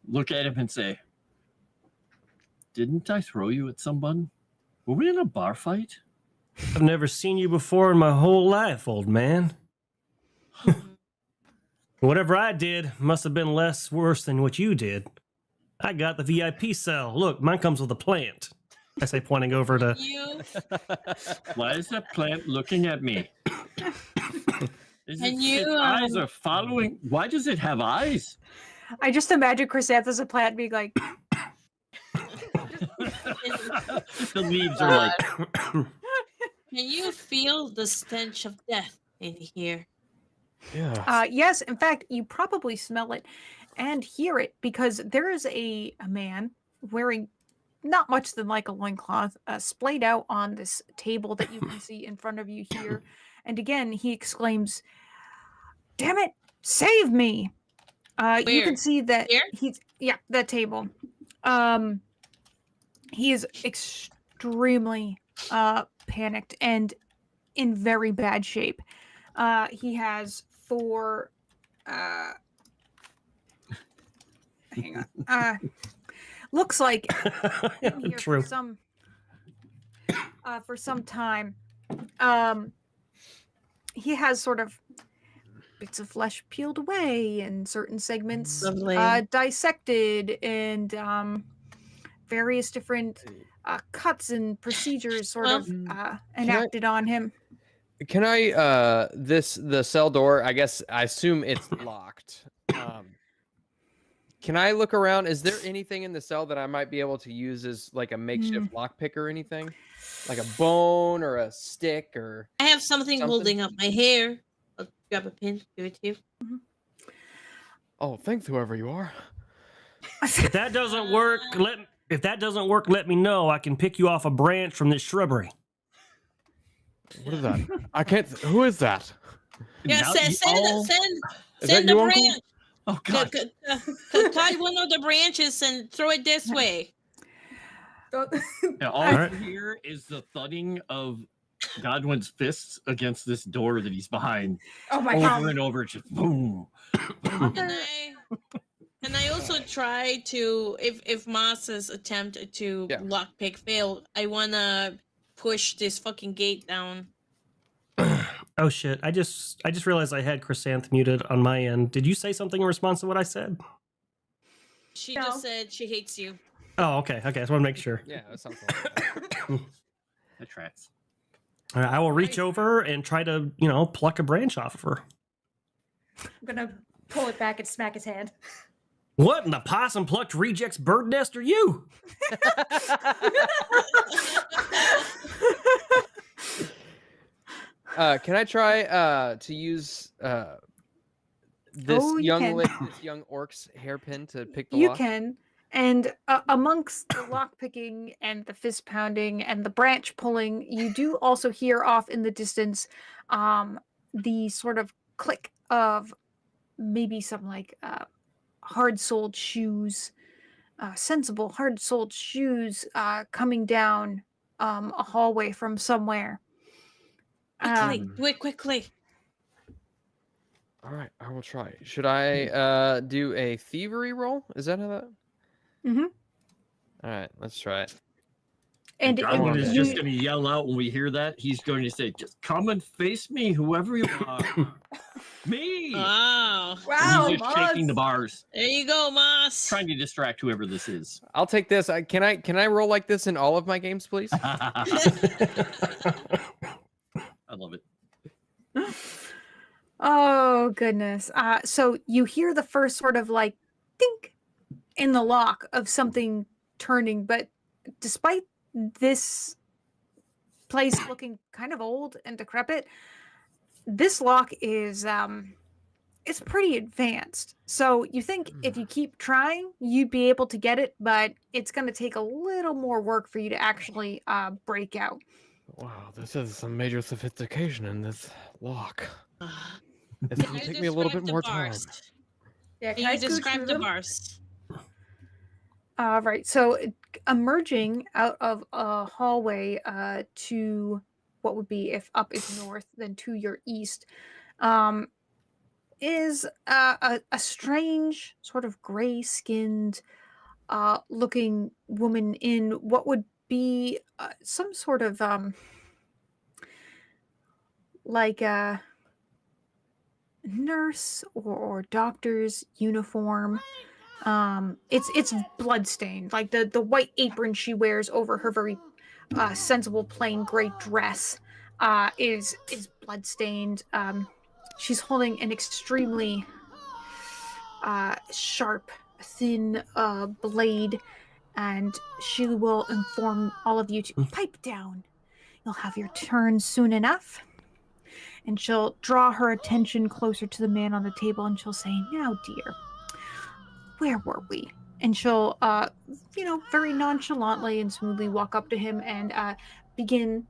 look at him and say, "Didn't I throw you at someone? Were we in a bar fight?" I've never seen you before in my whole life, old man. Whatever I did must have been less worse than what you did. I got the VIP cell. Look, mine comes with a plant. I say, pointing over to... You Why is that plant looking at me? Is And its eyes are following? Why does it have eyes? I just imagine Chrysanthus a plant being like, The leaves are like, can you feel the stench of death in here? Yeah. yes, in fact, you probably smell it and hear it because there is a man wearing not much than like a loincloth splayed out on this table that you can see in front of you here. And again, he exclaims, "Damn it, save me!" You Where? can see that Here? he's, yeah, that table. He is extremely panicked and in very bad shape. He has 4 hang on. Looks like been here True. for some time. He has sort of bits of flesh peeled away and certain segments Lovely. dissected and various different cuts and procedures sort of enacted on him. Can I the cell door, I guess I assume it's locked. Can I look around? Is there anything in the cell that I might be able to use as like a makeshift lockpick or anything? Like a bone or a stick or I have something holding up my hair. I'll grab a pin, give it to you. Oh, thanks whoever you are. If that doesn't work, let me know. I can pick you off a branch from this shrubbery. What is that? I can't who is that? Yeah, now send Is that the you, Uncle? branch. Oh God! Cut one of the branches and throw it this way. Yeah, all I hear is the thudding of Godwin's fists against this door that he's behind. Oh my over god. and over, just boom. And I also try to, if Moss's attempt to lockpick failed, I wanna push this fucking gate down. Oh shit! I just realized I had Chrysanth muted on my end. Did you say something in response to what I said? She No. just said she hates you. Oh, okay. I just want to make sure. Yeah, that sounds like That tracks. All right, I will reach over and try to, pluck a branch off of her. I'm gonna pull it back and smack his hand. What in the possum plucked rejects bird nest are you? Can I try to use this young orc's hairpin to pick the You lock? can. And amongst the lock picking and the fist pounding and the branch pulling, you do also hear off in the distance the sort of click of maybe some like hard-soled shoes, sensible hard-soled shoes coming down a hallway from somewhere. Quickly, do it quickly. All right, I will try. Should I do a thievery roll? Is that how that? Mm-hmm. All right, let's try it. And Godwin is you- just going to yell out when we hear that. He's going to say, "Just come and face me, whoever you are." Me. Wow. Wow, He's just shaking the bars, There you go, Moss. trying to distract whoever this is. I'll take this. Can I roll like this in all of my games, please? I love it. Oh goodness. So you hear the first sort of like dink in the lock of something turning, but despite this place looking kind of old and decrepit, this lock is it's pretty advanced. So you think if you keep trying, you'd be able to get it, but it's going to take a little more work for you to actually break out. Wow, this is some major sophistication in this lock. It's Can gonna you take me a little bit describe the more time. bars? Yeah, Can can I you scooch describe through the them? bars? Right. So emerging out of a hallway to what would be, if up is north, then to your east, is a strange sort of gray-skinned looking woman in what would be some sort of like a nurse or doctor's uniform. It's bloodstained, like the white apron she wears over her very sensible plain gray dress is bloodstained. She's holding an extremely sharp, thin blade, and she will inform all of you to pipe down. You'll have your turn soon enough. And she'll draw her attention closer to the man on the table, and she'll say, "Now, dear, where were we?" And she'll, very nonchalantly and smoothly walk up to him and begin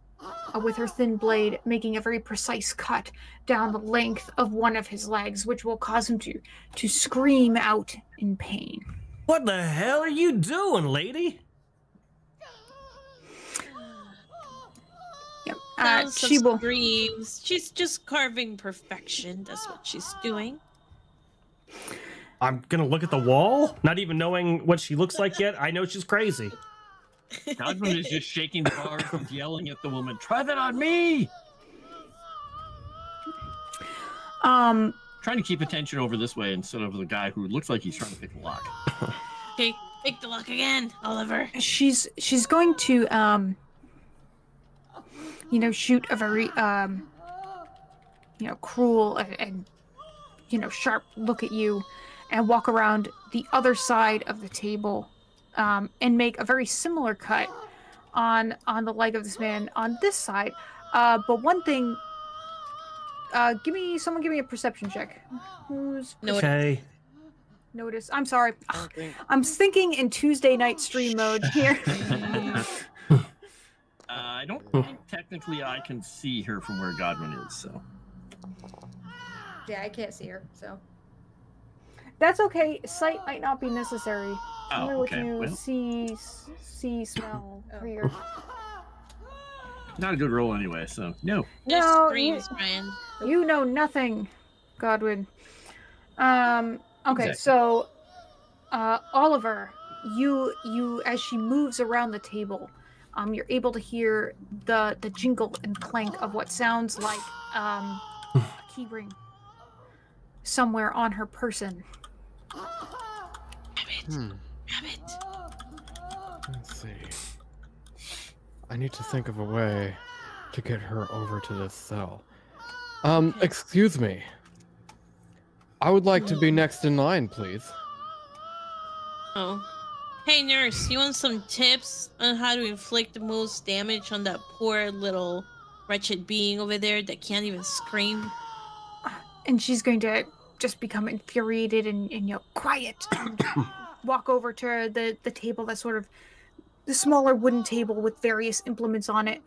with her thin blade, making a very precise cut down the length of one of his legs, which will cause him to scream out in pain. What the hell are you doing, lady? Yep. Thousands She of will. screams. She's just carving perfection. That's what she's doing. I'm gonna look at the wall, not even knowing what she looks like yet. I know she's crazy. Godwin is just shaking the bars and yelling at the woman, "Try that on me!" Trying to keep attention over this way instead of the guy who looks like he's trying to pick the lock. Okay, pick the lock again, Oliver. She's going to shoot a very cruel and sharp look at you, and walk around the other side of the table and make a very similar cut on the leg of this man on this side. But one thing, give me a perception check. Who's Okay. notice? I'm sorry. I'm thinking in Tuesday night stream mode here. I don't think technically I can see her from where Godwin is, so. Yeah, I can't see her, so. That's okay. Sight might not be necessary. Only Oh, what okay. you Well, see, smell, hear. not a good roll anyway, so no. Just No, screams, Brian. You know nothing, Godwin. Okay, Exactly. so Oliver, you as she moves around the table, you're able to hear the jingle and clank of what sounds like a key ring somewhere on her person. Rabbit. Let's see. I need to think of a way to get her over to this cell. Excuse me. I would like to be next in line, please. Oh. Hey, nurse, you want some tips on how to inflict the most damage on that poor little wretched being over there that can't even scream? And she's going to just become infuriated and quiet and walk over to the table that's sort of the smaller wooden table with various implements on it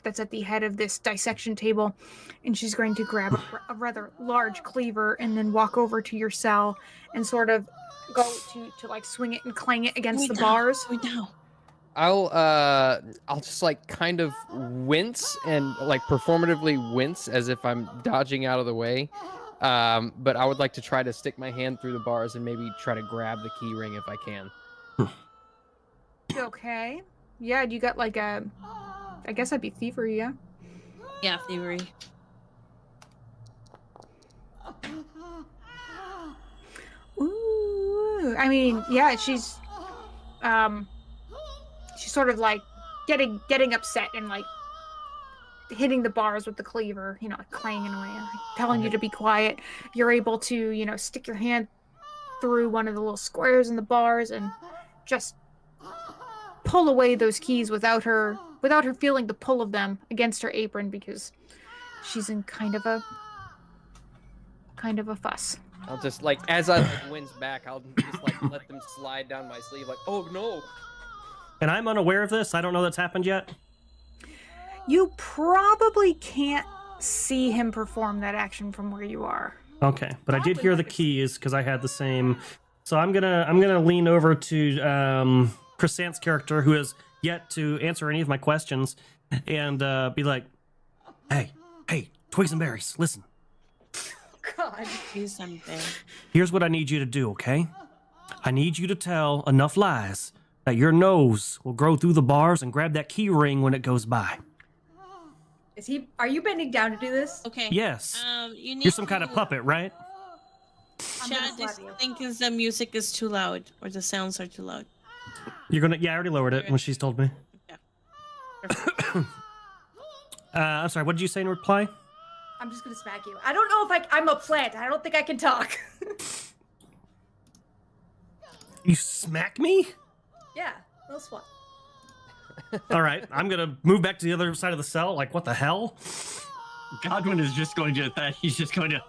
that's at the head of this dissection table, and she's going to grab a rather large cleaver and then walk over to your cell and sort of go to like swing it and clang it against the bars. I'll just like kind of wince and like performatively wince as if I'm dodging out of the way. But I would like to try to stick my hand through the bars and maybe try to grab the key ring if I can. Okay. Yeah, you got like I guess that'd be thievery, yeah? Yeah, thievery. Ooh. I mean, yeah, she's sort of like getting upset and like hitting the bars with the cleaver, like clanging away, like telling you to be quiet. You're able to, stick your hand through one of the little squares in the bars and just pull away those keys without her feeling the pull of them against her apron, because she's in kind of a fuss. I'll just like as I like winds back, I'll just like let them slide down my sleeve. Like, oh no. And I'm unaware of this. I don't know that's happened yet. You probably can't see him perform that action from where you are. Okay, but I did hear the keys because I had the same. So I'm gonna lean over to Chrysant's character, who has yet to answer any of my questions, and be like, "Hey, twigs and berries, listen. God. Do something. Here's what I need you to do, okay? I need you to tell enough lies that your nose will grow through the bars and grab that key ring when it goes by." Are you bending down to do this? Okay. Yes. You need You're some kind of to- puppet, right? I'm gonna Chad is slap you. thinking the music is too loud or the sounds are too loud. You're gonna. Yeah, I already lowered it when she's told me. Yeah. I'm sorry. What did you say in reply? I'm just gonna smack you. I don't know if I'm a plant. I don't think I can talk. You smack me? Yeah, little swat. All right. I'm gonna move back to the other side of the cell. Like, what the hell? Godwin is just going to that. He's just going to.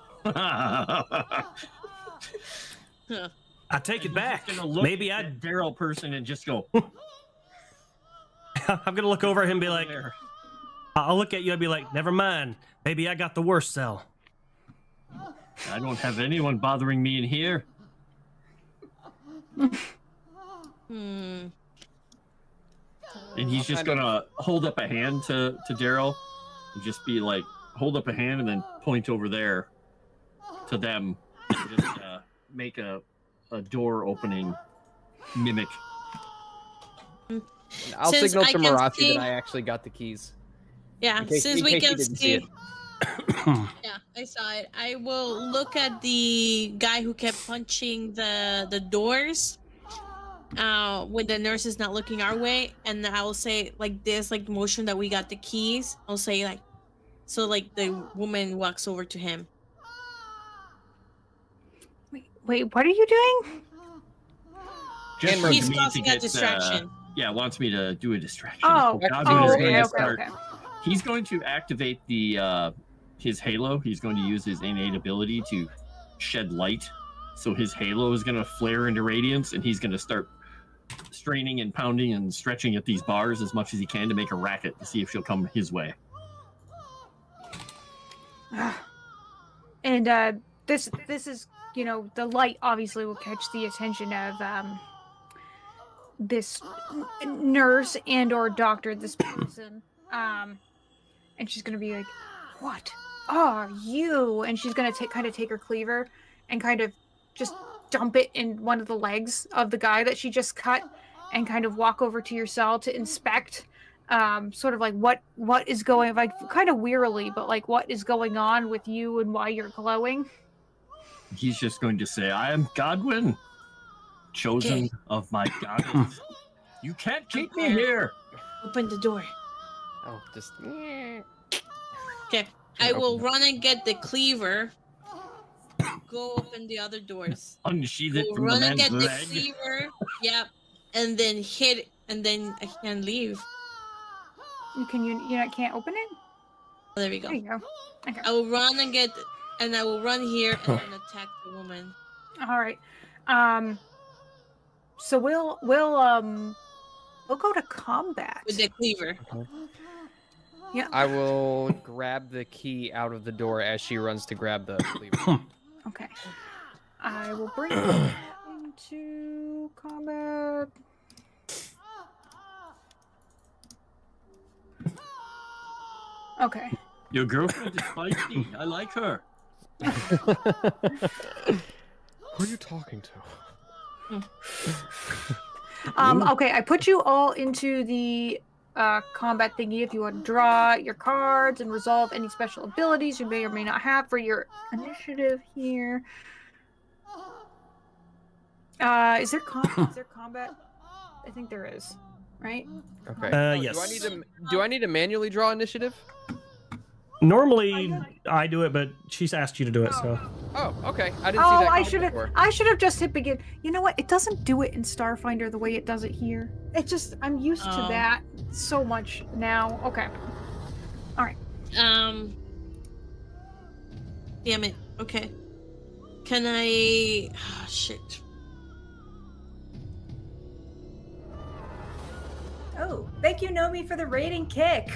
I take it back. He's gonna look Maybe at I. that Daryl person and just go. I'm gonna look over at him and be like, there. I'll look at you and be like, never mind. Maybe I got the worst cell. I don't have anyone bothering me in here. Hmm. And he's just gonna hold up a hand to Daryl and just be like, hold up a hand and then point over there to them. And just make a door opening mimic. I'll Since signal I to can Mirashi see- that I actually got the keys. Yeah, In case since he we can didn't see see. it. Yeah, I saw it. I will look at the guy who kept punching the doors when the nurse is not looking our way, and I will say like this, like motion that we got the keys. I'll say like, so like the woman walks over to him. Wait, what are you doing? Just And for He's me to causing a get, distraction. Yeah, wants me to do a distraction. Oh, Godwin is going to start. okay. He's going to activate the his halo. He's going to use his innate ability to shed light. So his halo is going to flare into radiance, and he's going to start straining and pounding and stretching at these bars as much as he can to make a racket to see if she'll come his way. And this is, you know, the light obviously will catch the attention of this nurse and or doctor, this person, and she's gonna be like, "What are you?" And she's gonna kind of take her cleaver and kind of just dump it in one of the legs of the guy that she just cut, and kind of walk over to your cell to inspect, sort of like what is going, like kind of wearily, but like what is going on with you and why you're glowing. He's just going to say, "I am Godwin, chosen Okay. of my goddess. You can't keep me here." Open the door. Oh, just. Okay, I will run and get the cleaver. Go open the other doors. Unsheath it Go from the run and man's get the leg. cleaver. Yep, and then hit it, and then I can leave. You can't open it. There we go. There you go. Okay. I will run and get, and I will run here and then attack the woman. All right. So we'll go to combat. With the cleaver. Yeah. I will grab the key out of the door as she runs to grab the cleaver. Okay. I will bring it into combat. Okay. Your girlfriend is feisty. I like her. Who are you talking to? Okay, I put you all into the combat thingy if you want to draw your cards and resolve any special abilities you may or may not have for your initiative here. Is there combat? I think there is, right? Okay. Yes. Do I need to manually draw initiative? Normally, I do it, but she's asked you to do it, so. Oh, okay. I didn't see Oh, that. I comment should have. before. I should have just hit begin. You know what? It doesn't do it in Starfinder the way it does it here. It just I'm used to Oh. that so much now. Okay. Damn it. Okay. Can I... Oh, shit. Oh, thank you, Nomi, for the rating kick.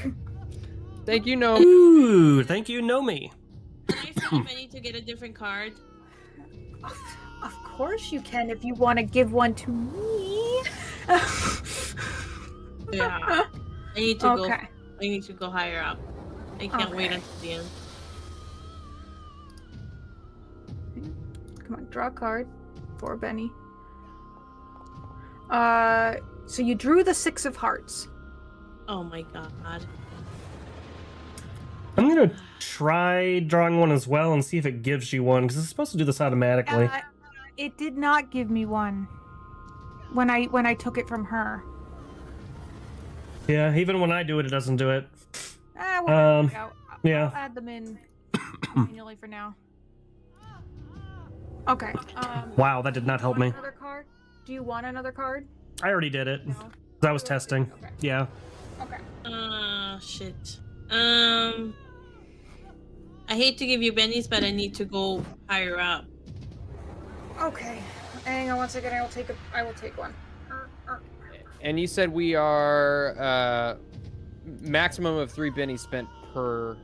Thank you, no. Ooh, thank you, Nomi. Can I send Benny to get a different card? Of course you can if you want to give one to me. Yeah. I need to go. Okay. I need to go higher up. I can't wait Okay. until the end. Come on, draw a card for Benny. So you drew the 6 of hearts. Oh my god. I'm gonna try drawing one as well and see if it gives you one because it's supposed to do this automatically. It did not give me one when I took it from her. Yeah, even when I do it, it doesn't do it. We'll figure it out. yeah. I'll add them in manually for now. Okay. Wow, that did not help me. Another card? Do you want another card? I already did it. No. 'Cause I was testing. Okay. Yeah. Okay. Shit. I hate to give you Benny's, but I need to go higher up. Okay. Hang on one second. I will take one. And you said we are maximum of 3 bennies spent per.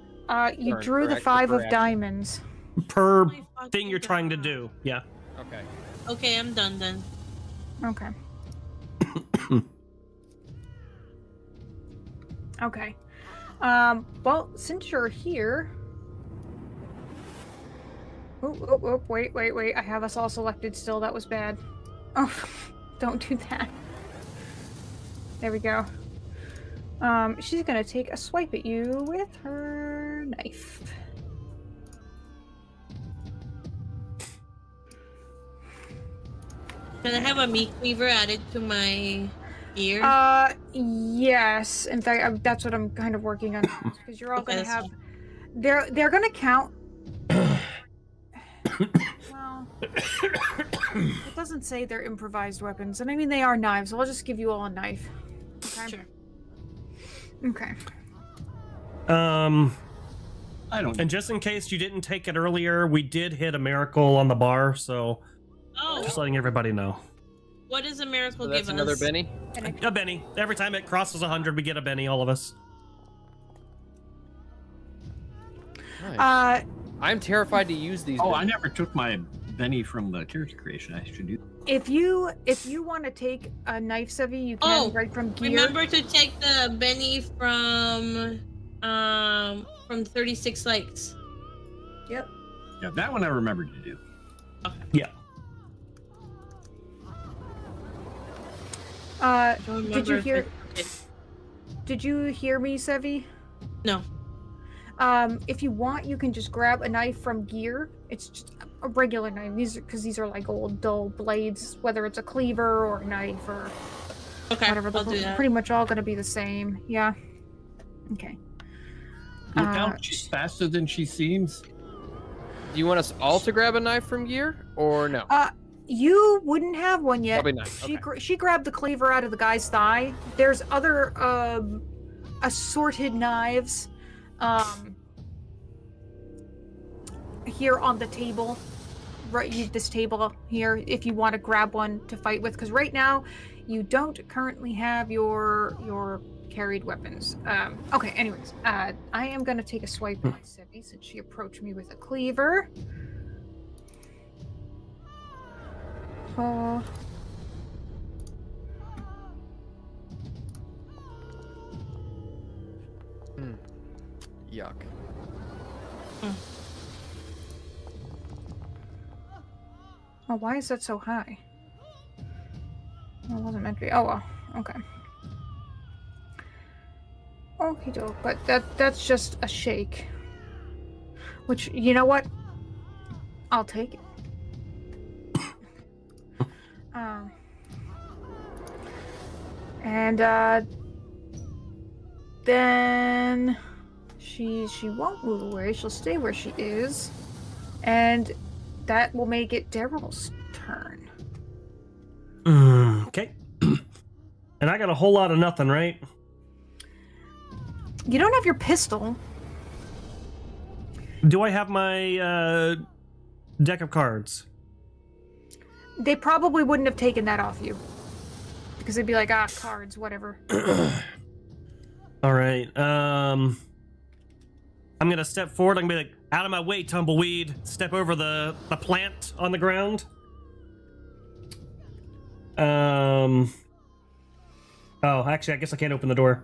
You turn, drew the correct? 5 Per of action. diamonds. Per My fucking thing you're trying to God. do. Yeah. Okay. Okay, I'm done then. Okay. Okay. Well, since you're here. Oh, wait. I have us all selected still. That was bad. Oh, don't do that. There we go. She's gonna take a swipe at you with her knife. Can I have a meat cleaver added to my gear? Yes. In fact, that's what I'm kind of working on because you're all Okay, gonna that's have. They're gonna count. Well, it doesn't say they're improvised weapons, and I mean they are knives. So I'll just give you all a knife. Okay. Sure. Okay. I don't. And just in case you didn't take it earlier, we did hit a miracle on the bar, so Oh, just letting everybody know. what does a miracle So give that's another us? benny. A Benny. Every time it crosses 100, we get a Benny, all of us. Nice. I'm terrified to use these. Oh, I bennies. never took my Benny from the character creation. I should do. If you want to take a knife, Sevi, you can Oh, right from gear. Remember to take the Benny from 36 Likes. Yep. Yeah, that one I remembered to do. Yeah. I don't Did you remember if hear? I took it. Did you hear me, Sevi? No. If you want, you can just grab a knife from gear. It's just a regular knife. These are like old dull blades, whether it's a cleaver or a knife or Okay, whatever. I'll do They're that. pretty much all going to be the same. Yeah. Okay. Look out, she's faster than she seems. Do you want us all to grab a knife from gear or no? You wouldn't have one yet. Probably not. Okay. She grabbed the cleaver out of the guy's thigh. There's other assorted knives here on the table. Right, this table here, if you want to grab one to fight with, because right now you don't currently have your carried weapons. Okay, anyways, I am gonna take a swipe at Sevi since she approached me with a cleaver. Oh. Yuck. Oh, why is that so high? Well, it wasn't meant to be. Oh well. Okay. Okie doke, but that's just a shake. Which, you know what? I'll take it. And then she won't move away. She'll stay where she is, and that will make it Daryl's turn. Okay. And I got a whole lot of nothing, right? You don't have your pistol. Do I have my deck of cards? They probably wouldn't have taken that off you. Because they'd be like, cards, whatever. All right. I'm gonna step forward. I'm gonna be like, out of my way, tumbleweed. Step over the plant on the ground. Oh, actually, I guess I can't open the door.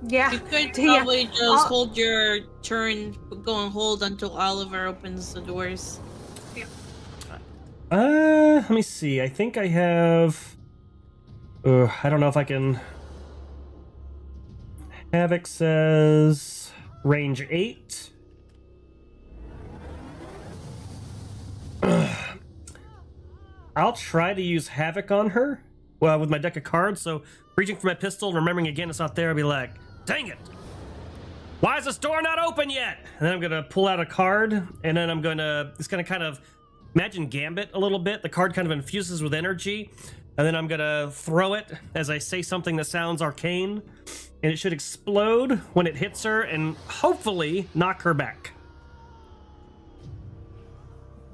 Yeah. You could Yeah. probably just hold your turn, go on hold until Oliver opens the doors. Let me see. I think I have. I don't know if I can. Havoc says range 8. I'll try to use Havoc on her. Well, with my deck of cards. So, reaching for my pistol, remembering again it's not there, I'll be like, dang it! Why is this door not open yet? And then I'm gonna pull out a card, and then it's gonna kind of imagine Gambit a little bit. The card kind of infuses with energy, and then I'm gonna throw it as I say something that sounds arcane, and it should explode when it hits her and hopefully knock her back.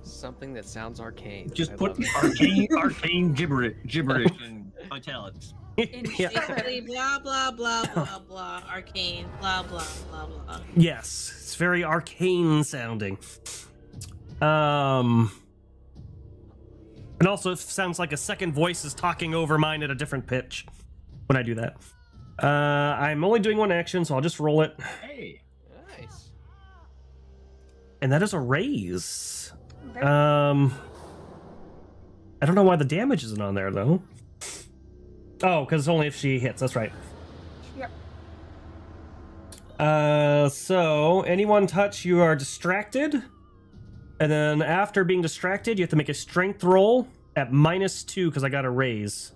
Something that sounds arcane. Just I put love it. arcane gibberish in italics. Yeah. Basically, blah, blah, blah, blah, blah, arcane, blah, blah, blah, blah. Yes, it's very arcane sounding. And also it sounds like a second voice is talking over mine at a different pitch when I do that. I'm only doing one action, so I'll just roll it. Hey. Nice. And that is a raise. Okay. I don't know why the damage isn't on there, though. Oh, because it's only if she hits. That's right. Yep. So, anyone touch, you are distracted. And then after being distracted, you have to make a strength roll at -2, because I got a raise.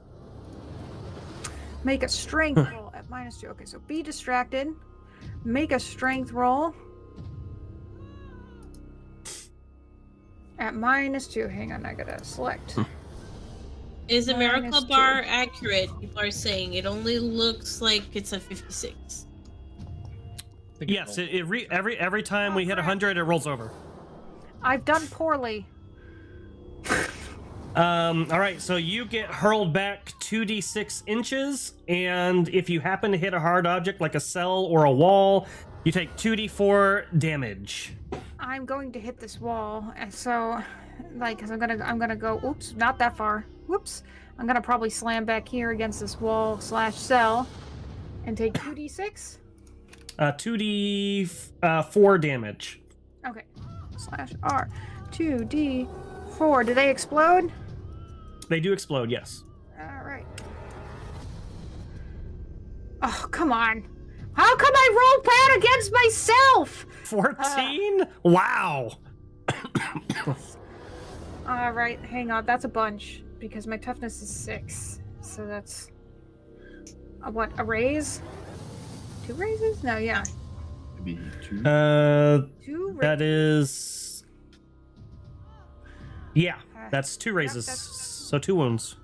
Make a strength roll at -2. Okay, so be distracted. Make a strength roll at -2. Hang on, I gotta select. Is the miracle -2. bar accurate? People are saying it only looks like it's a 56. Yes, every time we hit 100, it rolls over. I've done poorly. All right, so you get hurled back 2d6 inches, and if you happen to hit a hard object like a cell or a wall, you take 2d4 damage. I'm going to hit this wall, and so, cause I'm gonna go. Oops, not that far. Whoops. I'm gonna probably slam back here against this wall / cell, and take 2d6. 2d4 damage. Okay. /R. 2d4. Do they explode? They do explode, yes. All right. Oh, come on. How come I roll bad against myself? 14? Wow. All right, hang on. That's a bunch because my toughness is 6. So that's a raise? 2 raises? No, yeah. Maybe 2. 2 raises. That is... Yeah, that's 2 raises. that's- So 2 wounds.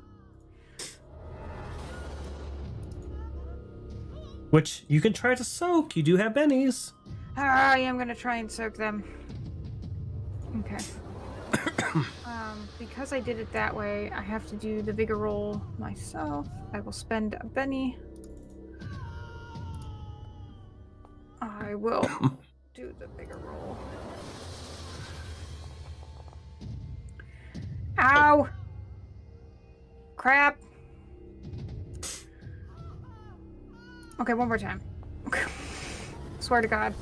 Which you can try to soak. You do have bennies. I am gonna try and soak them. Okay. Because I did it that way, I have to do the bigger roll myself. I will spend a Benny. I will do the bigger roll. Ow! Crap! Okay, one more time. Swear to God.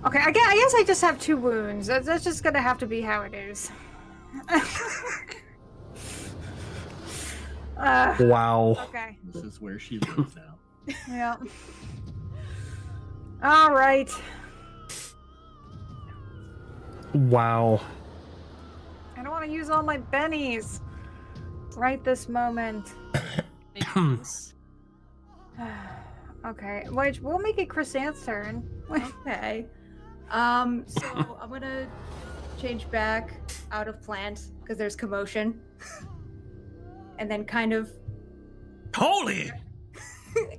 Okay, I guess I just have 2 wounds. That's just gonna have to be how it is. Wow. Okay. This is where she lives now. Yeah. All right. Wow. I don't want to use all my bennies right this moment. Okay, wait, we'll make it Chrysanth's turn. Okay. So I'm gonna change back out of plant because there's commotion, and then kind of Holy!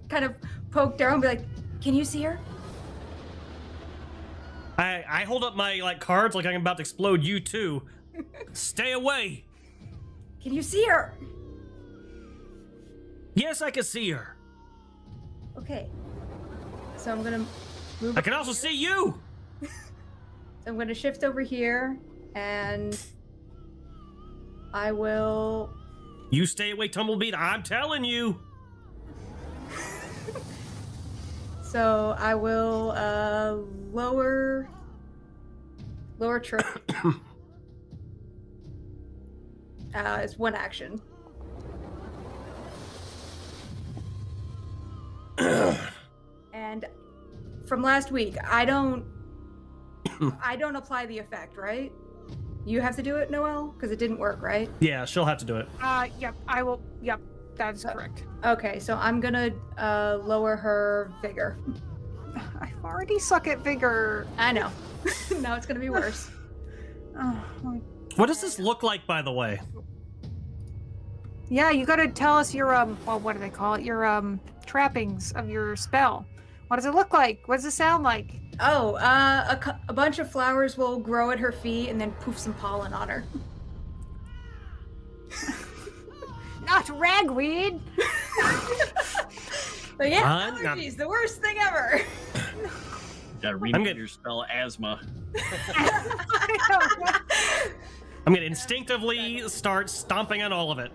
kind of poke Daryl and be like, "Can you see her?" I hold up my like cards like I'm about to explode you too. Stay away. Can you see her? Yes, I can see her. Okay. So I'm gonna move. I can also see you. So I'm gonna shift over here, and I will. You stay away, Tumblebeat. I'm telling you. So I will lower trick. It's one action. And from last week, I don't apply the effect, right? You have to do it, Noelle, because it didn't work, right? Yeah, she'll have to do it. Yep, I will. Yep, that is correct. Okay, so I'm gonna lower her vigor. I already suck at vigor. I know. Now it's gonna be worse. Oh, What does this look like, by the way? yeah, you gotta tell us your well, what do they call it? Your trappings of your spell. What does it look like? What does it sound like? Oh, a bunch of flowers will grow at her feet and then poof some pollen on her. Not ragweed. But yeah, I'm not- allergies, the worst thing ever. Gotta rename your spell asthma. I'm gonna instinctively start stomping on all of it.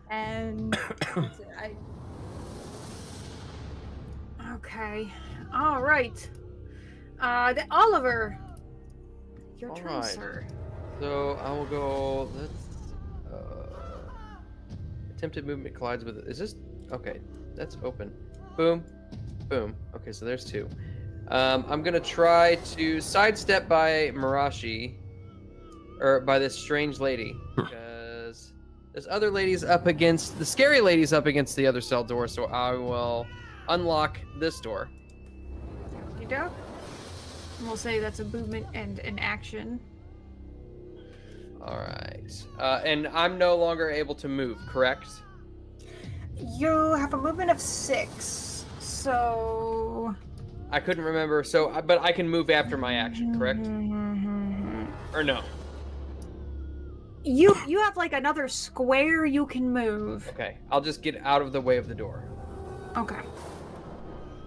And that's it. Okay. All right. Oliver, your All turn, right. sir. So I will go. Let's. Attempted movement collides with. Is this okay? That's open. Boom, boom. Okay, so there's two. I'm gonna try to sidestep by Mirashi, or by this strange lady, because there's other ladies up against the scary ladies up against the other cell door. So I will unlock this door. You do? And we'll say that's a movement and an action. All right. And I'm no longer able to move, correct? You have a movement of 6, so. I couldn't remember. So, but I can move after my action, correct? Or no? You have like another square you can move. Okay. I'll just get out of the way of the door. Okay.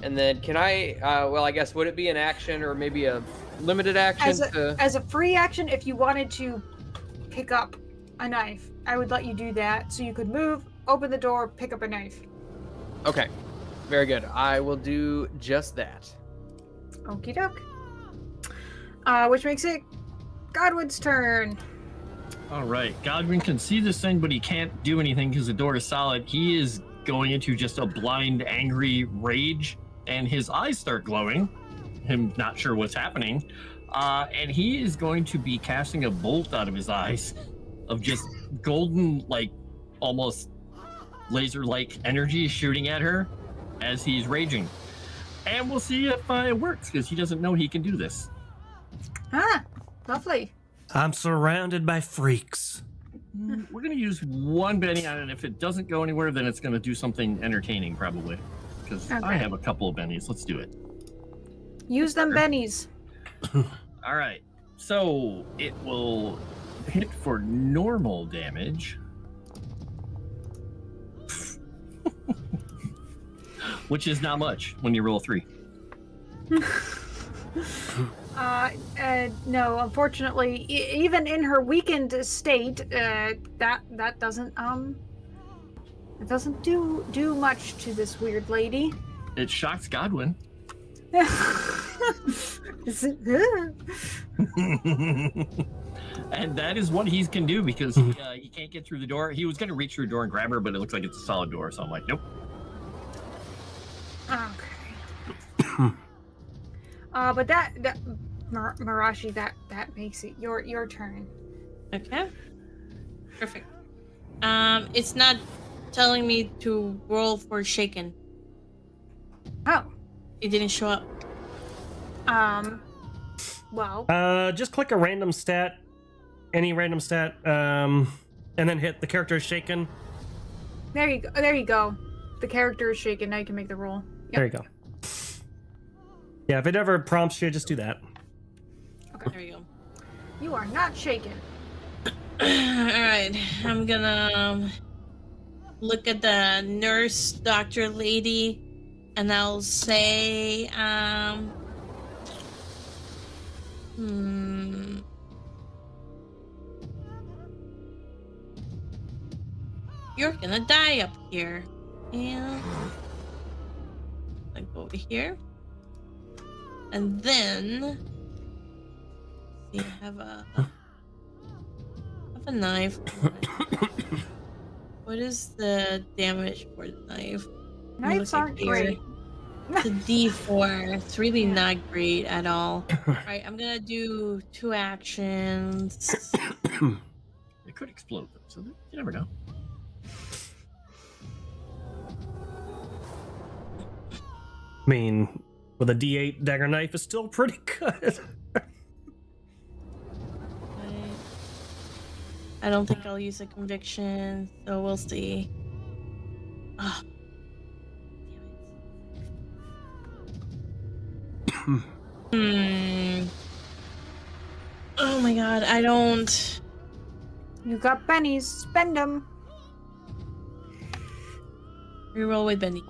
And then can I? Well, I guess would it be an action or maybe a limited action? As a free action, if you wanted to pick up a knife, I would let you do that. So you could move, open the door, pick up a knife. Okay. Very good. I will do just that. Okie doke. Which makes it Godwin's turn. All right, Godwin can see this thing, but he can't do anything because the door is solid. He is going into just a blind, angry rage, and his eyes start glowing. Him not sure what's happening. And he is going to be casting a bolt out of his eyes of just golden, like almost laser-like energy shooting at her as he's raging. And we'll see if it works, because he doesn't know he can do this. Ah, lovely. I'm surrounded by freaks. We're going to use one Benny on it. If it doesn't go anywhere, then it's going to do something entertaining, probably. Because I Okay. have a couple of bennies. Let's do it. Use them bennies. All right. So it will hit for normal damage. Which is not much when you roll 3. No, unfortunately, even in her weakened state, that doesn't it doesn't do much to this weird lady. It shocks Godwin. And that is what he can do because he can't get through the door. He was going to reach through the door and grab her, but it looks like it's a solid door. So I'm like, nope. Okay. But that Mirashi, that makes it your turn. Okay. Perfect. It's not telling me to roll for shaken. Oh. It didn't show up. Well. Just click a random stat. Any random stat. and then hit the character is shaken. There you go. There you go. The character is shaken. Now you can make the roll. Yep. There you go. Yeah, if it ever prompts you, just do that. There you go. You are not shaken. All right, I'm gonna look at the nurse, doctor lady, and I'll say, you're gonna die up here. And I go over here. And then see, I have a knife. What is the damage for the knife? Knives aren't great. It's a D4. It's really not great at all. Alright, I'm gonna do 2 actions. It could explode, though, so you never know. I mean, with a D8 dagger knife, it's still pretty good. I don't think I'll use a conviction, so we'll see. Oh. Oh my god, I don't. You got pennies. Spend them. Reroll with Benny.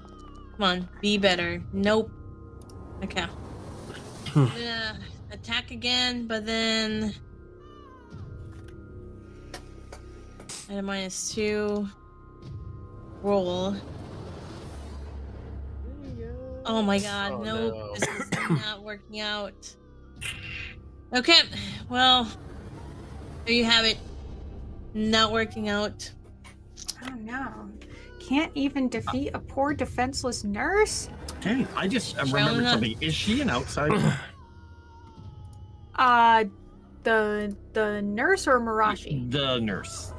Come on, be better. Nope. Okay. I'm gonna attack again, but then at a -2. Roll. Oh my god, Oh, nope. no. This is not working out. Okay, well, there you have it. Not working out. Oh no. Can't even defeat a poor defenseless nurse? Dang, I just remembered something. Is she an outsider? The nurse or Mirashi? The nurse.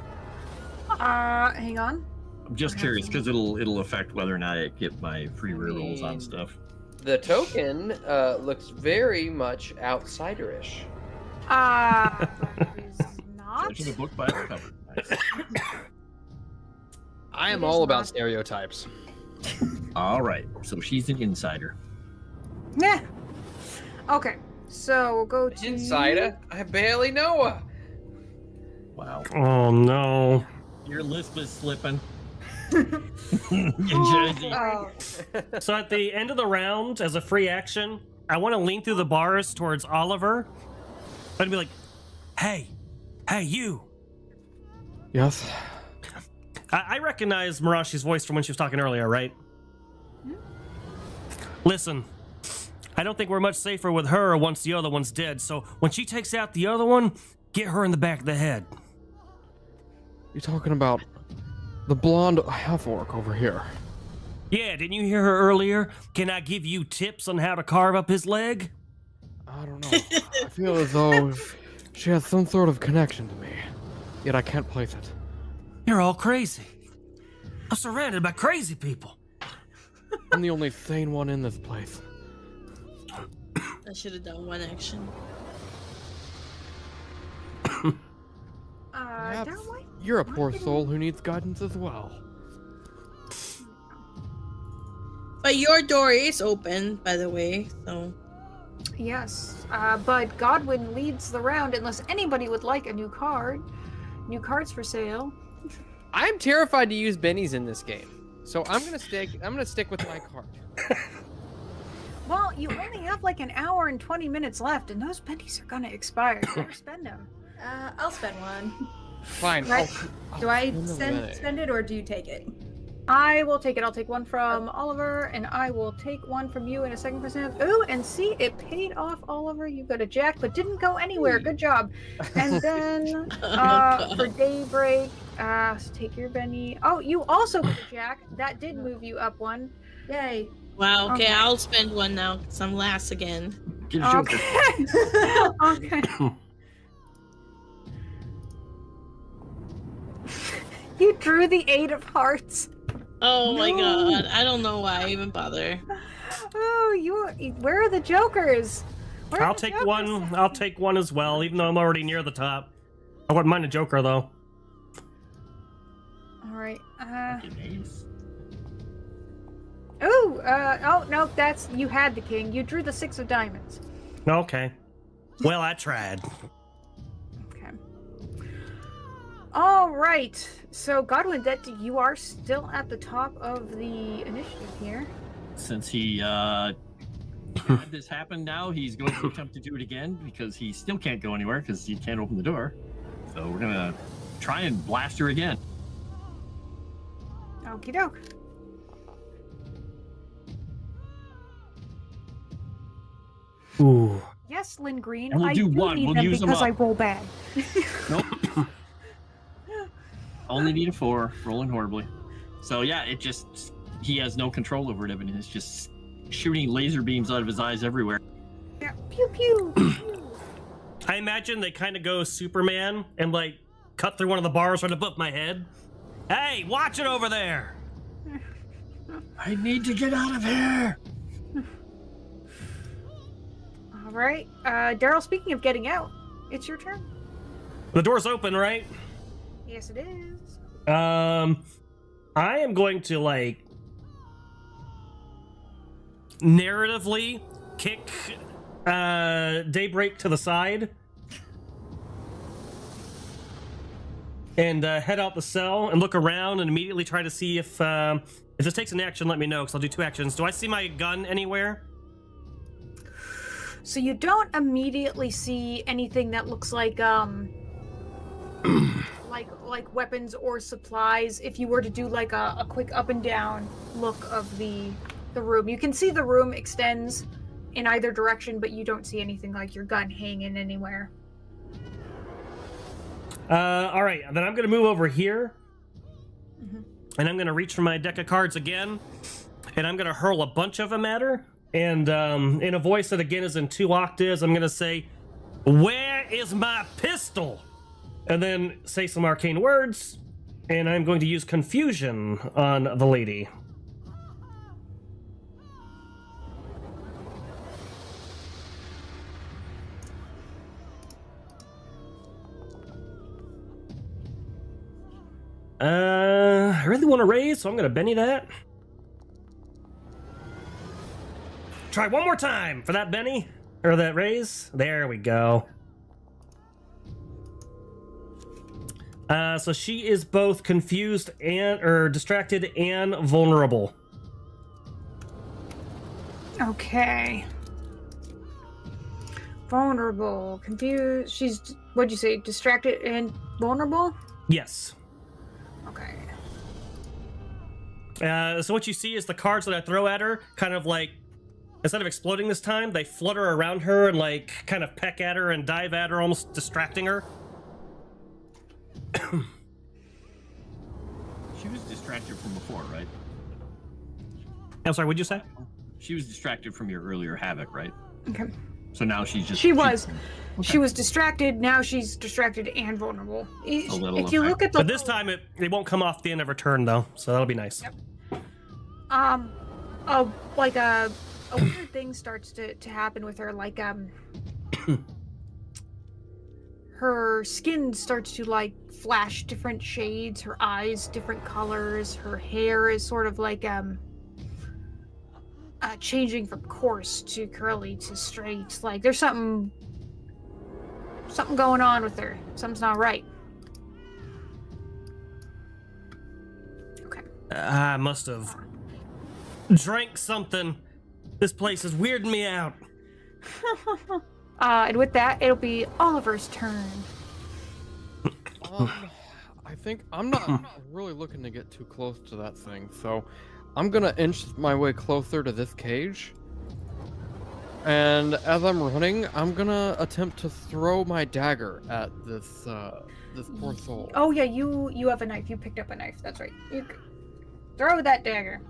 Hang on. I'm just curious because it'll affect whether or not I get my free rerolls on stuff. The token looks very much outsiderish. Is not. Judging a book by its cover. Nice. I am It is all about not. stereotypes. All right, so she's an insider. Nah. Okay, so we'll go to Insider? I barely know her. Wow, Oh no. your lisp is slipping. In Jersey. Oh, So at the end of the round, as a free action, I want to lean through the bars towards Oliver. I'd be like, hey, you. Yes. I recognize Mirashi's voice from when she was talking earlier, right? Listen, I don't think we're much safer with her once the other one's dead, so when she takes out the other one, get her in the back of the head. You're talking about the blonde half-orc over here. Yeah, didn't you hear her earlier? Can I give you tips on how to carve up his leg? I don't know. I feel as though she has some sort of connection to me, yet I can't place it. You're all crazy. I'm surrounded by crazy people. I'm the only sane one in this place. I should have done 1 action. Perhaps Daryl, why- you're a poor soul who needs guidance as well. But your door is open, by the way, so. Yes, but Godwin leads the round unless anybody would like a new card. New cards for sale. I'm terrified to use bennies in this game, so I'm gonna stick with my card. Well, you only have like an hour and 20 minutes left, and those pennies are gonna expire. Better spend them. I'll spend one. Fine. Right. I'll Do I spend away. spend it or do you take it? I will take it. I'll take one from Oliver, and I will take one from you in a second percent. Ooh, and see, it paid off, Oliver. You got a jack, but didn't go anywhere. Good job. And then for Daybreak, take your Benny. Oh, you also got a jack. That did move you up one. Yay. Wow, okay, Okay. I'll spend 1 now, because I'm last again. Get a joker. Okay. Okay. You drew the 8 of hearts. Oh my No. god, I don't know why I even bother. Oh, where are the jokers? Where are I'll the take jokers? one. I'll take one as well, even though I'm already near the top. I wouldn't mind a joker though. All right. Fucking ace. Oh no, that's you had the king. You drew the 6 of diamonds. Okay. Well, I tried. Okay. All right. So Godwin, that you are still at the top of the initiative here. Since he had this happen now, he's going to attempt to do it again because he still can't go anywhere because he can't open the door. So we're gonna try and blast her again. Okie doke. Ooh. Yes, Lynn Green. And we'll I do do one. need We'll them use them because up. I roll bad. Nope. Only need a 4. Rolling horribly. So yeah, he has no control over it. I mean, it's just shooting laser beams out of his eyes everywhere. Yeah. Pew pew. pew. I imagine they kind of go Superman and like cut through one of the bars right above my head. Hey, watch it over there! I need to get out of here. All right. Daryl, speaking of getting out, it's your turn. The door's open, right? Yes, it is. I am going to like narratively kick Dae'Breik to the side and head out the cell and look around and immediately try to see if this takes an action, let me know, because I'll do 2 actions. Do I see my gun anywhere? So you don't immediately see anything that looks like like weapons or supplies. If you were to do like a quick up and down look of the room, you can see the room extends in either direction, but you don't see anything like your gun hanging anywhere. All right, then I'm going to move over here. Mhm. And I'm going to reach for my deck of cards again. And I'm going to hurl a bunch of them at her. And in a voice that, again, is in 2 octaves, I'm going to say, "Where is my pistol?" And then say some arcane words. And I'm going to use confusion on the lady. I really want to raise, so I'm going to Benny that. Try one more time for that Benny, or that raise. There we go. So she is both confused or distracted and vulnerable. Okay. Vulnerable, confused. She's, what'd you say, distracted and vulnerable? Yes. Okay. So what you see is the cards that I throw at her kind of like, instead of exploding this time, they flutter around her and like kind of peck at her and dive at her, almost distracting her. She was distracted from before, right? I'm sorry, what'd you say? She was distracted from your earlier havoc, right? Okay. So now she's just... She was. Okay. She was distracted. Now she's distracted and vulnerable. A little If you look at the But this time it won't come off the end of her turn though, so that'll be nice. Yep. Like a weird thing starts to happen with her. Like her skin starts to like flash different shades. Her eyes different colors. Her hair is sort of like changing from coarse to curly to straight. Like there's something going on with her. Something's not right. Okay. I must have drank something. This place is weirding me out. And with that, it'll be Oliver's turn. I think I'm not really looking to get too close to that thing, so I'm gonna inch my way closer to this cage. And as I'm running, I'm gonna attempt to throw my dagger at this poor soul. Oh yeah, you have a knife. You picked up a knife. That's right. You throw that dagger.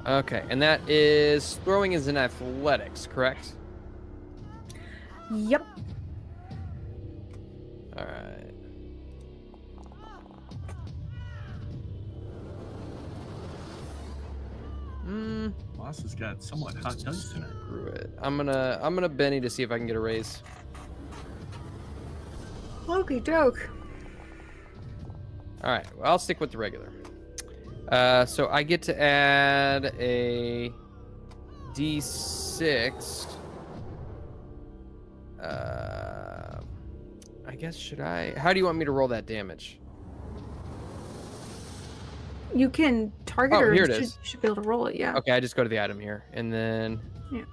Okay, and that is throwing is in athletics, correct? Yep. All right. Boss has got somewhat hot dice tonight. Screw it. I'm gonna Benny to see if I can get a raise. Okey doke. All right, well, I'll stick with the regular. So I get to add a D6. I guess, should I? How do you want me to roll that damage? You can target Oh, her. here it You is. should be able to roll it. Yeah. Okay, I just go to the item here, and then Yeah.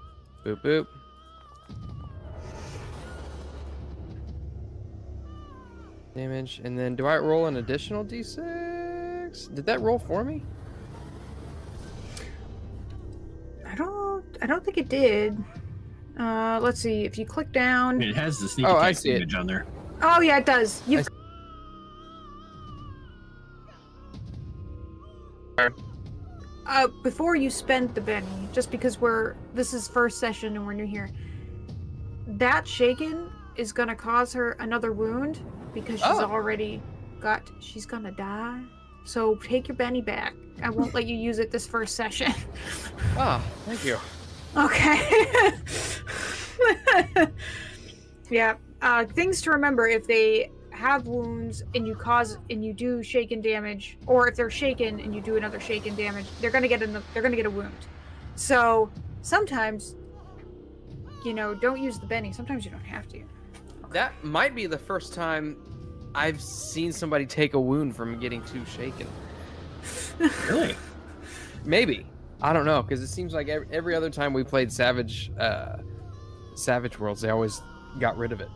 boop boop. Damage, and then do I roll an additional D6? Did that roll for me? I don't think it did. Let's see. If you click I down. mean, it has the sneak Oh, I attack see it. image on there. Oh yeah, it does. You. Before you spend the Benny, just because this is first session and we're new here, that shaken is gonna cause her another wound because she's gonna die. So take your Benny back. I won't let you use it this first session. Ah, thank you. Okay. Yeah. Things to remember: if they have wounds and you do shaken damage, or if they're shaken and you do another shaken damage, they're gonna get a wound. So sometimes, don't use the Benny. Sometimes you don't have to. That might be the first time I've seen somebody take a wound from getting too shaken. Really? Maybe. I don't know, because it seems like every other time we played Savage Worlds, they always got rid of it.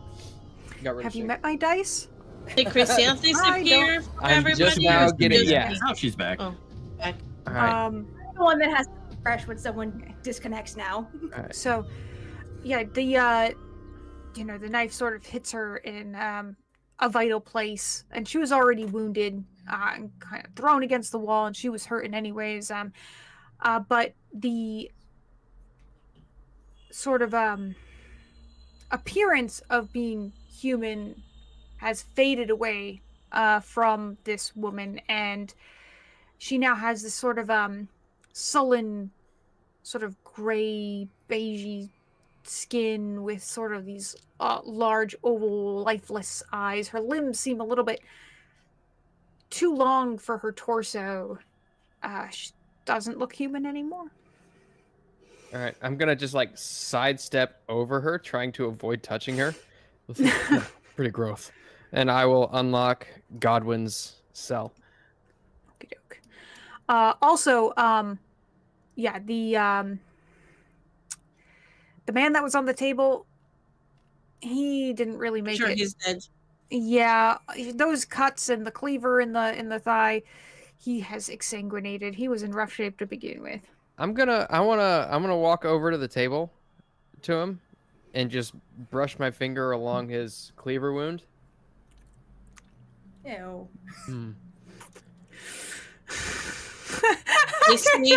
Have you met my dice? Hey, Christian, disappear from I'm everybody. just now or getting- just yeah. me? Now she's back. Oh, back. All right. The one that has to refresh when someone disconnects now. All right. So, yeah, the knife sort of hits her in a vital place, and she was already wounded and kind of thrown against the wall, and she was hurting anyways. But the sort of appearance of being human has faded away from this woman, and she now has this sort of sullen, sort of gray, beigey skin with sort of these large, oval, lifeless eyes. Her limbs seem a little bit too long for her torso. She doesn't look human anymore. All right. I'm going to just like sidestep over her, trying to avoid touching her. This is pretty gross. And I will unlock Godwin's cell. Okey-doke. Also, yeah, the man that was on the table, he didn't really make Sure, it. he's dead. Yeah, those cuts and the cleaver in the thigh, he has exsanguinated. He was in rough shape to begin with. I'm gonna walk over to the table to him and just brush my finger along his cleaver wound. Ew. Hmm. Basically,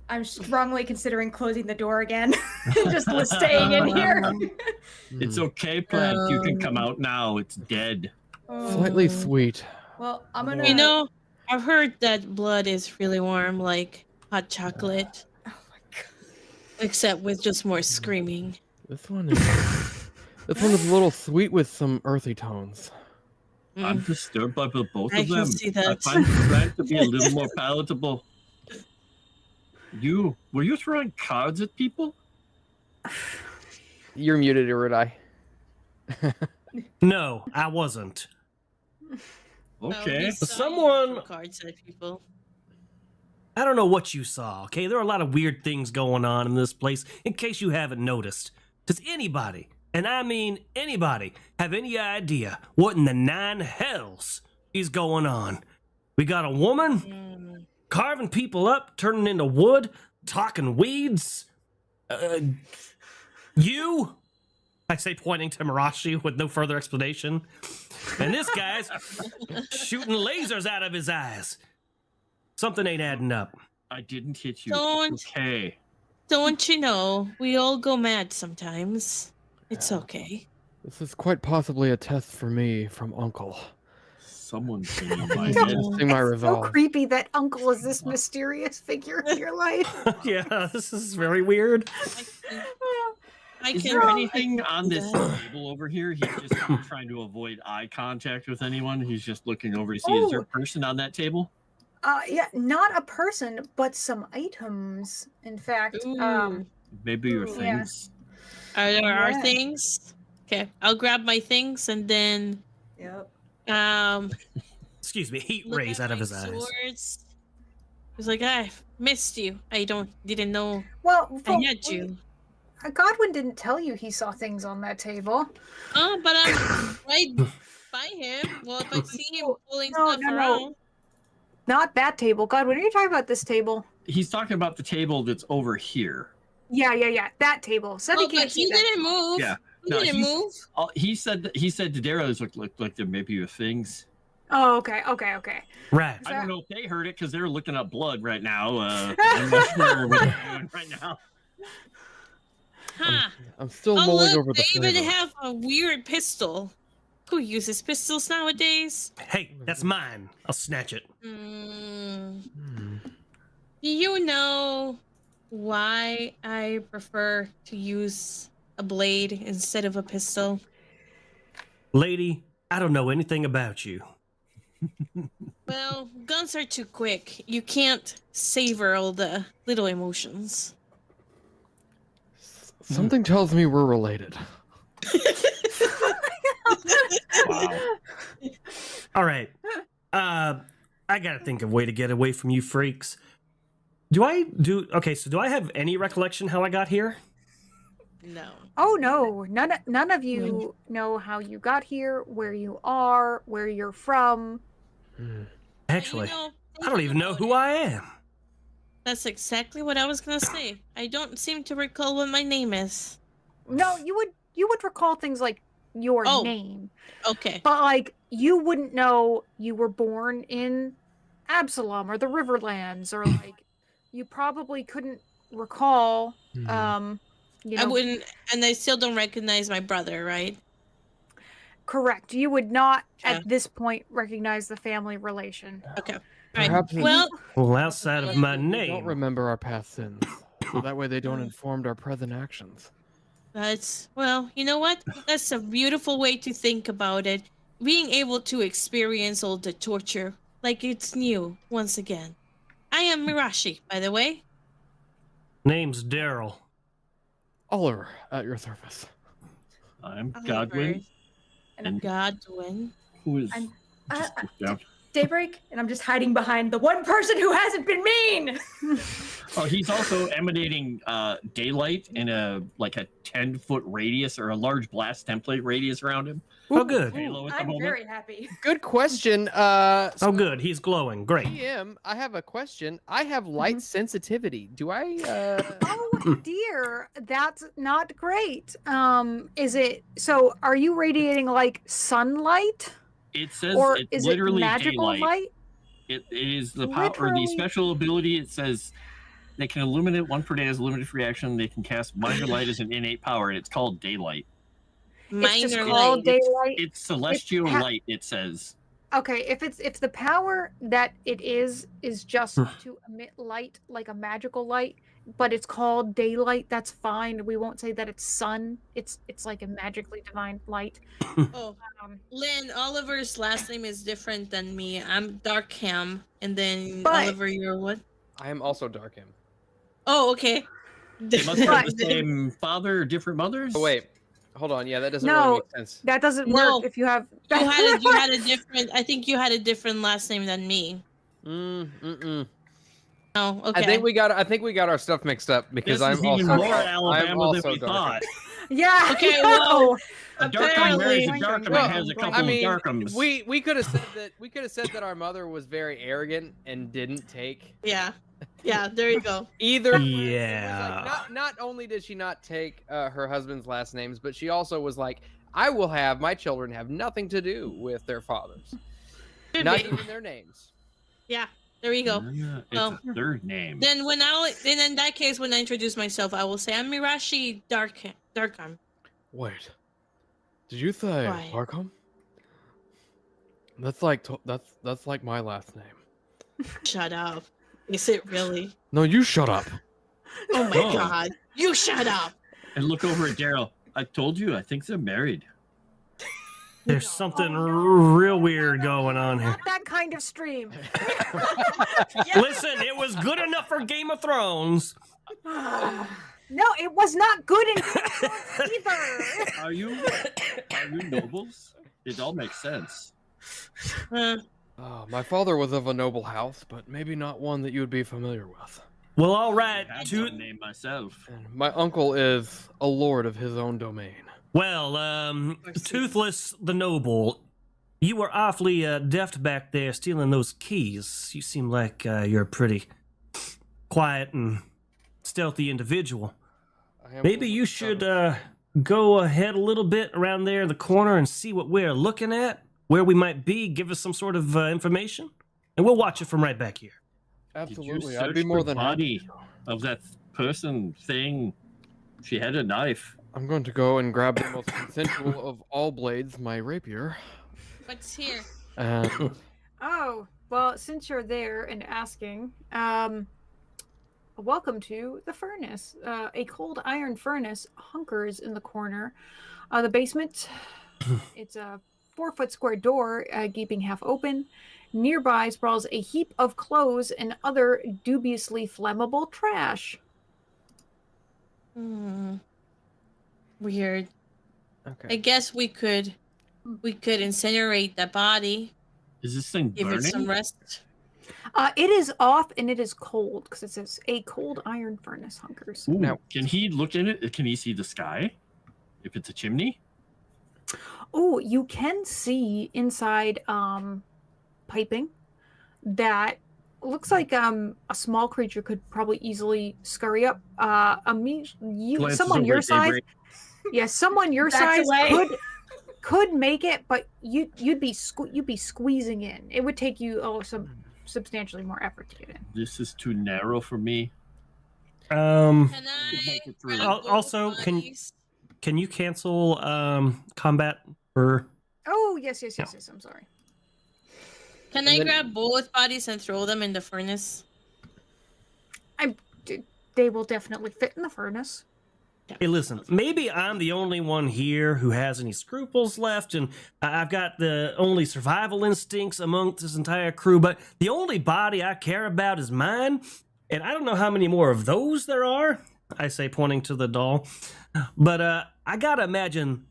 I'm strongly considering closing the door again. Just staying in here. It's okay, Plant. You can come out now. It's dead. Slightly sweet. Well, I'm gonna. you know, I've heard that blood is really warm, like hot chocolate. Oh my god. Except with just more screaming. This one is a little sweet with some earthy tones. I'm disturbed by both I of can them. see I that. find Plant to be a little more palatable. Were you throwing cards at people? You're muted, Iridai. No, I wasn't. Okay. Someone- cards at people. I don't know what you saw, okay? There are a lot of weird things going on in this place, in case you haven't noticed. Does anybody, and I mean anybody, have any idea what in the nine hells is going on? We got a woman carving people up, turning into wood, talking weeds. You, I say, pointing to Mirashi with no further explanation. And this guy's shooting lasers out of his eyes. Something ain't adding up. I didn't hit you. Don't. Okay. Don't you know, we all go mad sometimes. It's okay. This is quite possibly a test for me from Uncle. Someone's singing my Don't- head. Testing my So resolve. creepy that Uncle is this mysterious figure in your life. Yeah, this is very weird. Is there anything on this table over here? He's just kind of trying to avoid eye contact with anyone. He's just looking over to see, is there a person on that table? Yeah, not a person, but some items. In fact, Ooh. Maybe your yeah. things. Are there our Yeah. things? Okay, I'll grab my things and then Yep. Excuse me, heat look rays at out of my his eyes. swords. He's like, I missed you. I didn't know well, I had you. Godwin didn't tell you he saw things on that table. Oh, but I'm right by him. Well, if I see him pulling stuff no. around. Not that table. Godwin, are you talking about this table? He's talking about the table that's over here. Yeah. That table. Said he Oh, can't but see he that. didn't move. Yeah. He No, didn't move. He said to Daryl, look like there may be your things. Oh, okay. Right. I don't know if they heard it because they're looking up blood right now. I'm not sure what they're doing right now. Huh. I'm still Oh, mulling look, over the they even flavor. have a weird pistol. Who uses pistols nowadays? Hey, that's mine. I'll snatch it. Hmm. Do you know why I prefer to use a blade instead of a pistol? Lady, I don't know anything about you. Well, guns are too quick. You can't savor all the little emotions. Something tells me we're related. Wow. All right. I gotta think of a way to get away from you freaks. Do I have any recollection how I got here? No. Oh no, none of you know how you got here, where you are, where you're from. Actually, You know, I don't even know thinking who about I it, am. That's exactly what I was gonna say. I don't seem to recall what my name is. No, you would recall things like your Oh. name, Okay. but like you wouldn't know you were born in Absalom or the Riverlands, or like you probably couldn't recall. You I know, wouldn't, and I still don't recognize my brother, right? correct. You would not Yeah. at this point recognize the family relation. Okay. Right. Perhaps Well, Well, outside of my we don't name. remember our past sins, so that way they don't inform our present actions. you know what? That's a beautiful way to think about it. Being able to experience all the torture like it's new once again. I am Mirashi, by the way. Name's Daryl. Oliver, at your service. I'm Oliver. Godwin. And Godwin. Who is I'm- just down. Daybreak, and I'm just hiding behind the one person who hasn't been mean. Oh, he's also emanating daylight in a 10-foot radius or a large blast template radius around him. Oh, good. Halo at the I'm moment. very happy. Good question. Oh, good. He's glowing. Great. GM, I have a question. I have light sensitivity. Do I? Oh dear, that's not great. Is it so? Are you radiating like sunlight, It says or it's is it literally magical daylight. light? It is the power or the Literally. special ability. It says they can illuminate one per day as a limited reaction. They can cast minor light as an innate power, and it's called daylight. It's just Minor called light. daylight. It's celestial ha- light. It says. Okay, if the power that it is just to emit light like a magical light, but it's called daylight, that's fine. We won't say that it's sun. It's like a magically divine light. Oh, Um, Lynn, Oliver's last name is different than me. I'm Darkham, and then But- Oliver, you're what? I am also Darkham. Oh, okay. They must have Right. the same father, or different mothers. Oh wait, hold on. Yeah, that doesn't No. really make sense. that doesn't No. work if you have. You had a different. I think you had a different last name than me. Oh, okay. I think we got our stuff mixed up because This I'm is even also more I'm Alabama also than we Darkham. thought. Yeah. Okay, I well, know. A Darkham Apparently- marries a Darkham Well, and has a couple I mean, of Darkhams. we could have said that our mother was very arrogant and didn't take Yeah. Yeah, there you go. either. Yeah. Not only did she not take her husband's last names, but she also was like, I will have my children have nothing to do with their fathers, Could not be. even their names. Yeah, there you go. Yeah, it's Well, a third name. Then in that case, when I introduce myself, I will say I'm Mirashi Darkham. Wait, did you say Why? Arkham? That's like my last name. Shut up. Is it really? No, you shut up. Oh my Oh. god. You shut up. and look over at Daryl. I told you, I think they're married. There's something Oh, no. real weird going on here. Not that kind of stream. Listen, it was good enough for Game of Thrones. No, it was not good in either. Are you nobles? It all makes sense. My father was of a noble house, but maybe not one that you would be familiar with. Well, all right. I have one name myself. And my uncle is a lord of his own domain. Well, Toothless the Noble, you were awfully deft back there stealing those keys. You seem like you're a pretty quiet and stealthy individual. Maybe you should go ahead a little bit around there in the corner and see what we're looking at, where we might be, give us some sort of information, and we'll watch it from right back here. Absolutely, Did you I'd be search more the than body happy. of that person saying she had a knife? I'm going to go and grab the most consensual of all blades, my rapier. What's here? And Oh, well, since you're there and asking, welcome to the furnace. A cold iron furnace hunkers in the corner of the basement. It's a 4-foot square door, gaping half open. Nearby sprawls a heap of clothes and other dubiously flammable trash. Weird. okay. I guess we could incinerate the body, Is this thing give it some burning? rest. It is off and it is cold because it says a cold iron furnace hunkers. Ooh, Now- can he look in it? Can he see the sky? If it's a chimney? Oh, you can see inside piping that looks like a small creature could probably easily scurry up. Glances Someone over your at size, Dae'Breik. yeah, someone your Backs size away. could make it, but you'd be squeezing in. It would take you some substantially more effort to get in. This is too narrow for me. Can I make it through. grab both Also, bodies? can you cancel combat for? Oh yes, I'm sorry. Can And I then- grab both bodies and throw them in the furnace? They will definitely fit in the furnace. Hey, listen, maybe I'm the only one here who has any scruples left, and I've got the only survival instincts amongst this entire crew, but the only body I care about is mine, and I don't know how many more of those there are, I say, pointing to the doll, but I gotta imagine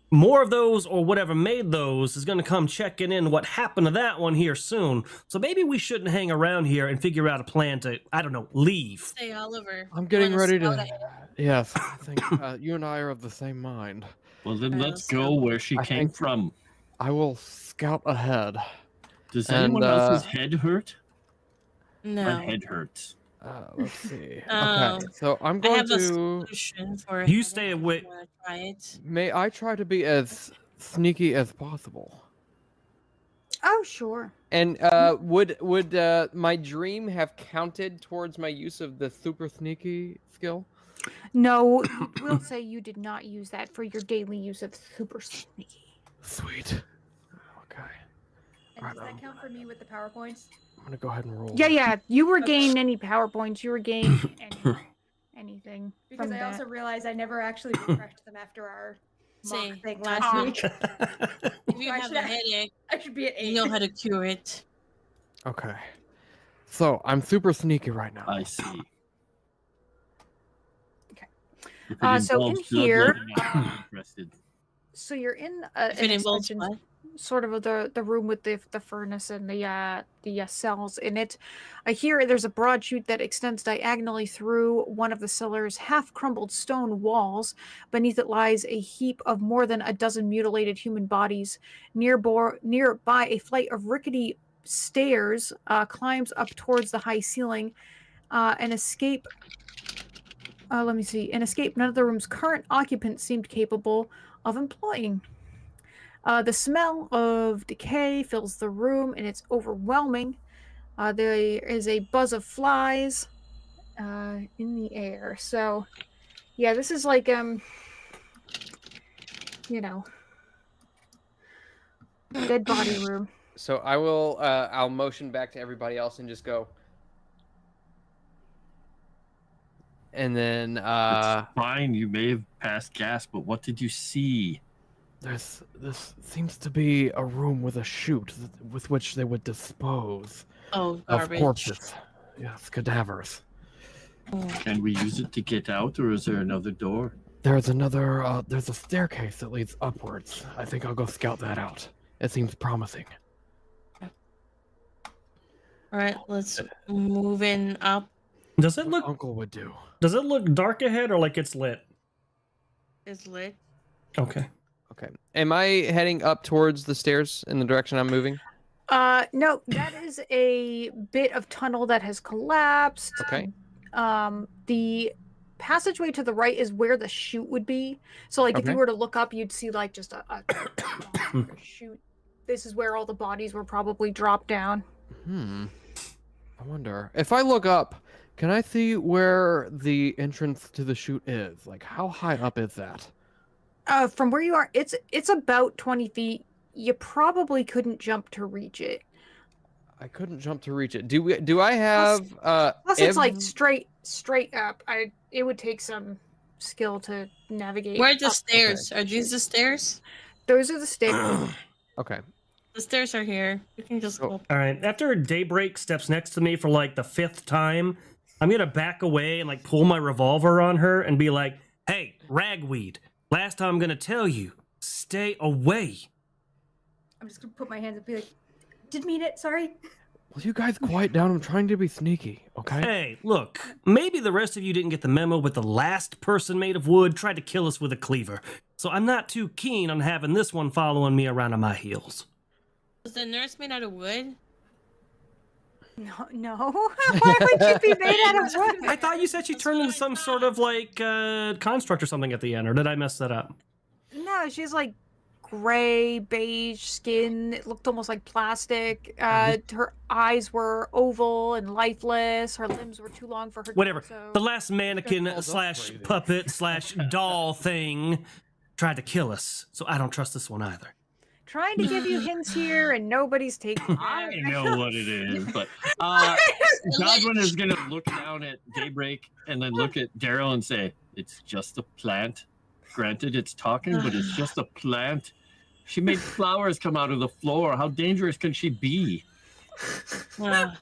more of those or whatever made those is gonna come checking in what happened to that one here soon, so maybe we shouldn't hang around here and figure out a plan to, I don't know, leave. Say, Oliver. I'm getting wanna ready scout to. ahead? Yes, I think you and I are of the same mind. Well, then I let's also- go where she I came think- from. I will scout ahead. Does And, anyone else's head hurt? My No. head hurts. Let's see. Um, Okay, so I'm I going have a to. solution for You it. stay I don't know away- if you wanna try it. May I try to be as sneaky as possible? Oh sure. And would my dream have counted towards my use of the super sneaky skill? No, we'll say you did not use that for your daily use of super sneaky. Sweet. Okay. And does that count for me with the PowerPoints? I'm gonna go ahead and roll. Yeah. You were gained any PowerPoints. You were gained anything Because from I that. also realized I never actually refreshed them after our Say, mock thing last last week. week. If you I have should a have- headache, I should be at 8. you know how to cure it. Okay. So I'm super sneaky right now. I see. Okay. If it So in involves here, bloodletting, I'm not interested. So you're in If an it involves extension, what? sort of the room with the furnace and the cells in it. Here there's a broad chute that extends diagonally through one of the cellar's half crumbled stone walls. Beneath it lies a heap of more than a dozen mutilated human bodies. Nearby, a flight of rickety stairs climbs up towards the high ceiling. An escape none of the room's current occupants seemed capable of employing. The smell of decay fills the room and it's overwhelming. There is a buzz of flies in the air. So, yeah, this is like, dead body room. So I will. I'll motion back to everybody else and just go. And then It's fine. You may have passed gas, but what did you see? this seems to be a room with a chute with which they would dispose Oh, of garbage. corpses. Yes, cadavers. Can we use it to get out, or is there another door? There's another. There's a staircase that leads upwards. I think I'll go scout that out. It seems promising. All right, let's move in up. Does it What look Uncle would do. does it look dark ahead or like it's lit? Is lit. Okay. Okay. Am I heading up towards the stairs in the direction I'm moving? No, that is a bit of tunnel that has collapsed. Okay. The passageway to the right is where the chute would be. So, like, if Okay. you were to look up, you'd see like just a chute. This is where all the bodies were probably dropped down. I wonder if I look up, can I see where the entrance to the chute is? Like, how high up is that? From where you are, it's about 20 feet. You probably couldn't jump to reach it. I couldn't jump to reach it. Do I have Plus, it's like straight up. It would take some skill to navigate. Where are the up. stairs? Are these the stairs? Those are the stairs. Okay. The stairs are here. You can just go. All right. After Daybreak steps next to me for like the 5th time, I'm gonna back away and like pull my revolver on her and be like, "Hey, ragweed! Last time I'm gonna tell you, stay away." I'm just gonna put my hands up and be like, didn't mean it, sorry. Will you guys quiet down? I'm trying to be sneaky, okay? Hey, look, maybe the rest of you didn't get the memo, but the last person made of wood tried to kill us with a cleaver. So I'm not too keen on having this one following me around on my heels. Was the nurse made out of wood? No. Why would you be made out of wood? I thought you said she turned into some sort of like construct or something at the end, or did I mess that up? No, she's like gray, beige skin. It looked almost like plastic. Her eyes were oval and lifeless. Her limbs were too long for her Whatever. torso. The last mannequin called us slash crazy. puppet slash doll thing tried to kill us, so I don't trust this one either. Trying to give you hints here, and nobody's taking. I know what it is, but Godwin is gonna look down at Daybreak and then look at Daryl and say, "It's just a plant. Granted, it's talking, but it's just a plant. She made flowers come out of the floor. How dangerous can she be?" Well,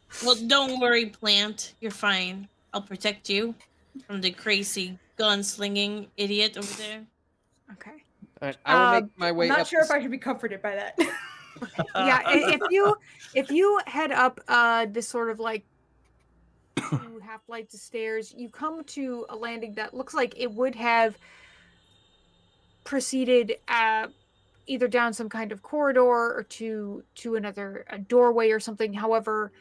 don't worry, plant. You're fine. I'll protect you from the crazy gun-slinging idiot over there. Okay. All right, I will make my way I'm not up. sure if I should be comforted by that. Yeah, if you head up this sort of like 2 half flights of stairs, you come to a landing that looks like it would have proceeded either down some kind of corridor or to another doorway or something. However,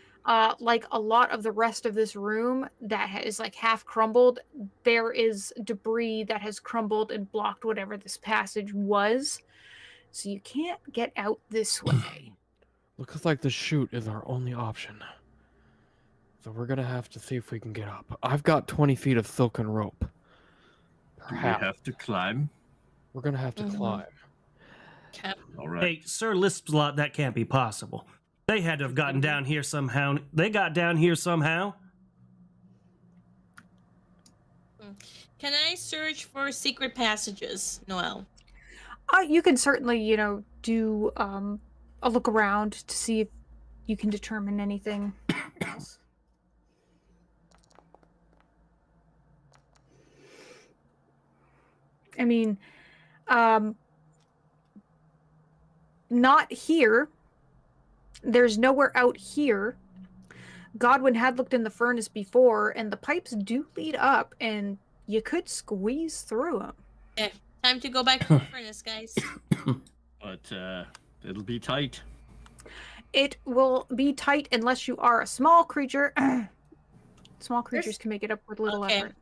like a lot of the rest of this room that is like half crumbled, there is debris that has crumbled and blocked whatever this passage was. So you can't get out this way. Looks like the chute is our only option. So we're gonna have to see if we can get up. I've got 20 feet of silken rope. Do we Perhaps have to climb? we're gonna have to Mhm. climb. Cap. All right. Hey, Sir Lispslot, that can't be possible. They had to have gotten down here somehow. They got down here somehow. Can I search for secret passages, Noel? You can certainly, do a look around to see if you can determine anything else. I mean, not here. There's nowhere out here. Godwin had looked in the furnace before, and the pipes do lead up, and you could squeeze through them. Okay, time to go back to the furnace, guys. But it'll be tight. It will be tight unless you are a small creature. Small creatures can make it up with little Okay. effort.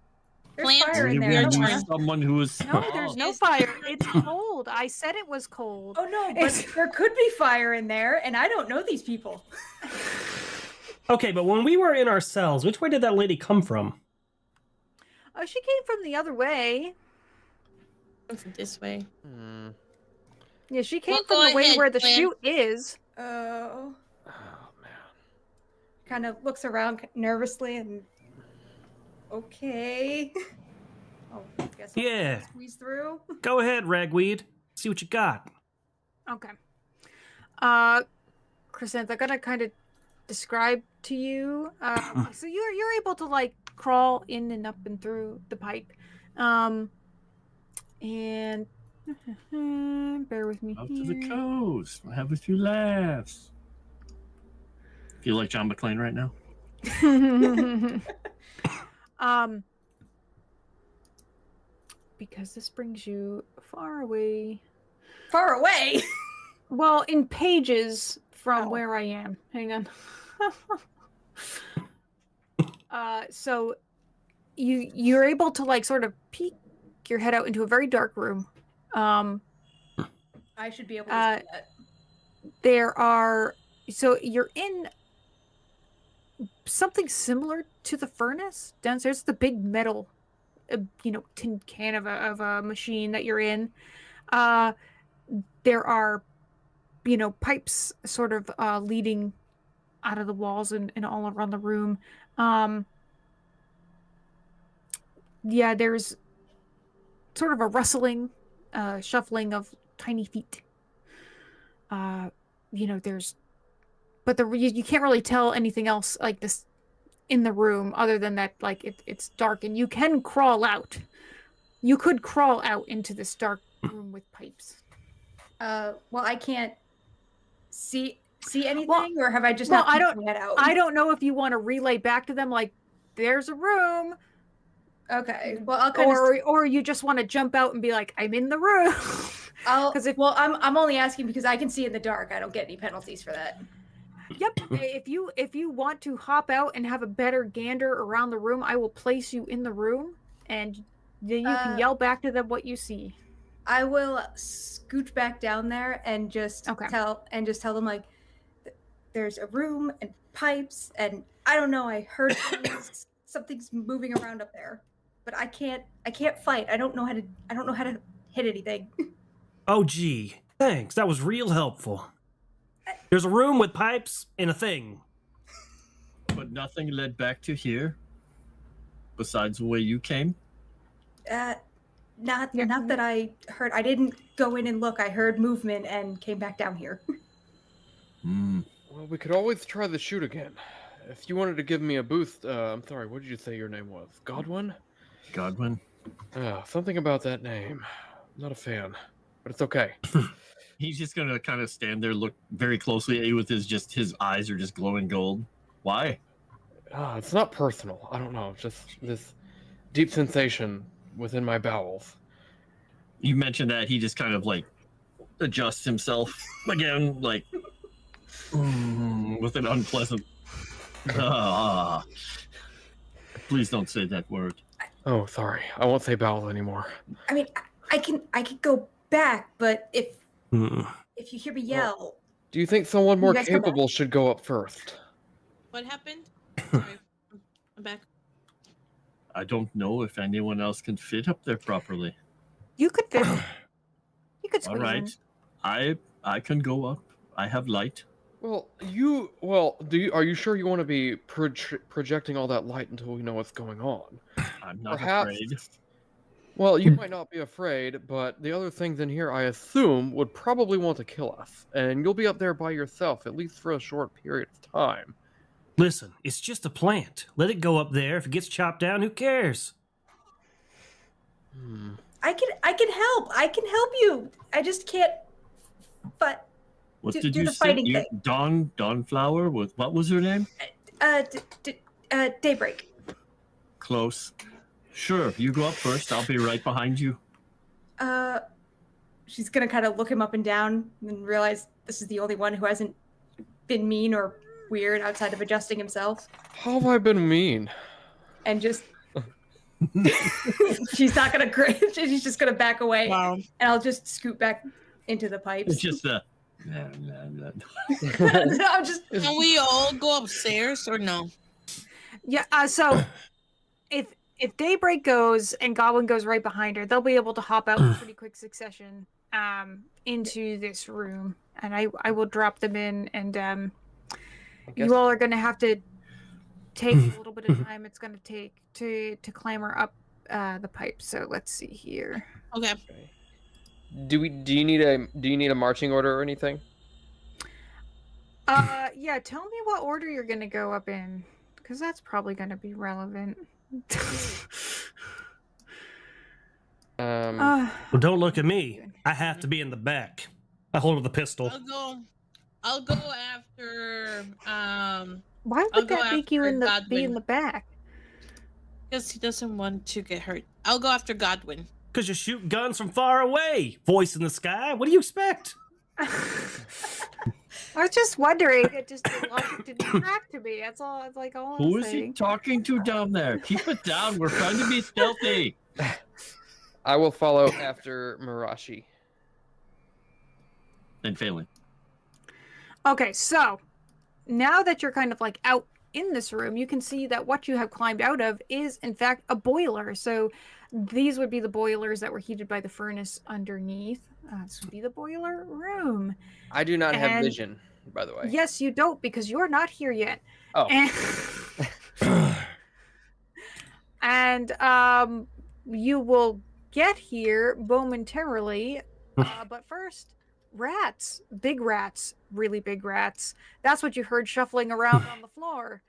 There's Plant. fire in Maybe there. I Your don't turn. wanna- someone who is No, there's no Yes. fire. It's cold. I said it was cold. Oh no, but It's- there could be fire in there, and I don't know these people. Okay, but when we were in our cells, which way did that lady come from? Oh, she came from the other way. This way. Yeah, she came Well, from go the way ahead, where the Glenn. chute is. Oh, Oh man. kind of looks around nervously and Okay. Oh, I guess I'll Yeah. squeeze through. Go ahead, Ragweed. See what you got. Okay. Chrysanth, I'm gonna kind of describe to you. So you're able to like crawl in and up and through the pipe, and bear with me Out here. to the coast. We'll have a few laughs. Feel like John McClane right now? Because this brings you far away. Far away. Well, in pages from Oh. where I am. Hang on. So you're able to like sort of peek your head out into a very dark room. I should be able to see that. There are so you're in something similar to the furnace downstairs. The big metal, tin can of a machine that you're in. There are, pipes sort of leading out of the walls and all around the room. Yeah, there's sort of a rustling, shuffling of tiny feet. But you can't really tell anything else like this in the room other than that, like it's dark and you can crawl out. You could crawl out into this dark room with pipes. Well, I can't see anything, or have I just not I peeked my head out? I don't know if you want to relay back to them like there's a room. Okay. Well, I'll kind of. Or you just want to jump out and be like, I'm in the room. I'm only asking because I can see in the dark. I don't get any penalties for that. Yep. If you want to hop out and have a better gander around the room, I will place you in the room, and then you can yell back to them what you see. I will scooch back down there and just tell them like, there's a room and pipes, and I don't know. I heard something's moving around up there, but I can't fight. I don't know how to hit anything. Oh, gee. Thanks. That was real helpful. There's a room with pipes and a thing. But nothing led back to here besides the way you came? Not that I heard. I didn't go in and look. I heard movement and came back down here. Well, we could always try the shoot again. If you wanted to give me a boost, I'm sorry, what did you say your name was? Godwin? Godwin. Something about that name. I'm not a fan, but it's okay. He's just gonna kind of stand there, look very closely at you with his eyes are just glowing gold. Why? It's not personal. I don't know. Just this deep sensation within my bowels. You mentioned that he just kind of like adjusts himself again, like with an unpleasant. Please don't say that word. Oh, sorry. I won't say bowels anymore. I mean, I can go back, but if you hear me yell, do you think someone more You guys come back? capable should go up first? What happened? Sorry, I'm back. I don't know if anyone else can fit up there properly. You could fit. You could All squeeze right, I can go up. I have light. Well, are you sure you want to be projecting all that light until we know what's going on? I'm not Perhaps. afraid. Well, you might not be afraid, but the other things in here, I assume, would probably want to kill us. And you'll be up there by yourself, at least for a short period of time. Listen, it's just a plant. Let it go up there. If it gets chopped down, who cares? I can help. I can help you. I just can't. But What do did you the say? fighting thing. Dawn Flower with what was her name? Daybreak. Close. Sure, you go up first. I'll be right behind you. She's gonna kind of look him up and down and realize this is the only one who hasn't been mean or weird outside of adjusting himself. How have I been mean? And just she's not gonna she's just gonna back away. Wow. And I'll just scoot back into the pipes. It's just a. I'm just Can we all go upstairs or no? Yeah. So if Daybreak goes and Godwin goes right behind her, they'll be able to hop out in pretty quick succession into this room, and I will drop them in, and you all are going to have to take a little bit of time it's going to take to clamber up the pipe. So let's see here. Okay. Do you need a marching order or anything? Yeah, tell me what order you're going to go up in, because that's probably going to be relevant. Well, don't look at me. I have to be in the back. I hold up the pistol. I'll go after Why would that make you be in the back? Because he doesn't want to get hurt. I'll go after Godwin. Because you shoot guns from far away. Voice in the sky. What do you expect? I was just wondering. It just the logic didn't track to me. That's all. It's like all. Who is he talking to down there? Keep it down. We're trying to be stealthy. I will follow after Mirashi. And failing. Okay, so now that you're kind of like out in this room, you can see that what you have climbed out of is in fact a boiler. So these would be the boilers that were heated by the furnace underneath. This would be the boiler room. I do not have vision, by the way. Yes, you don't, because you're not here yet. Oh. And you will get here momentarily. But first, rats. Big rats. Really big rats. That's what you heard shuffling around on the floor.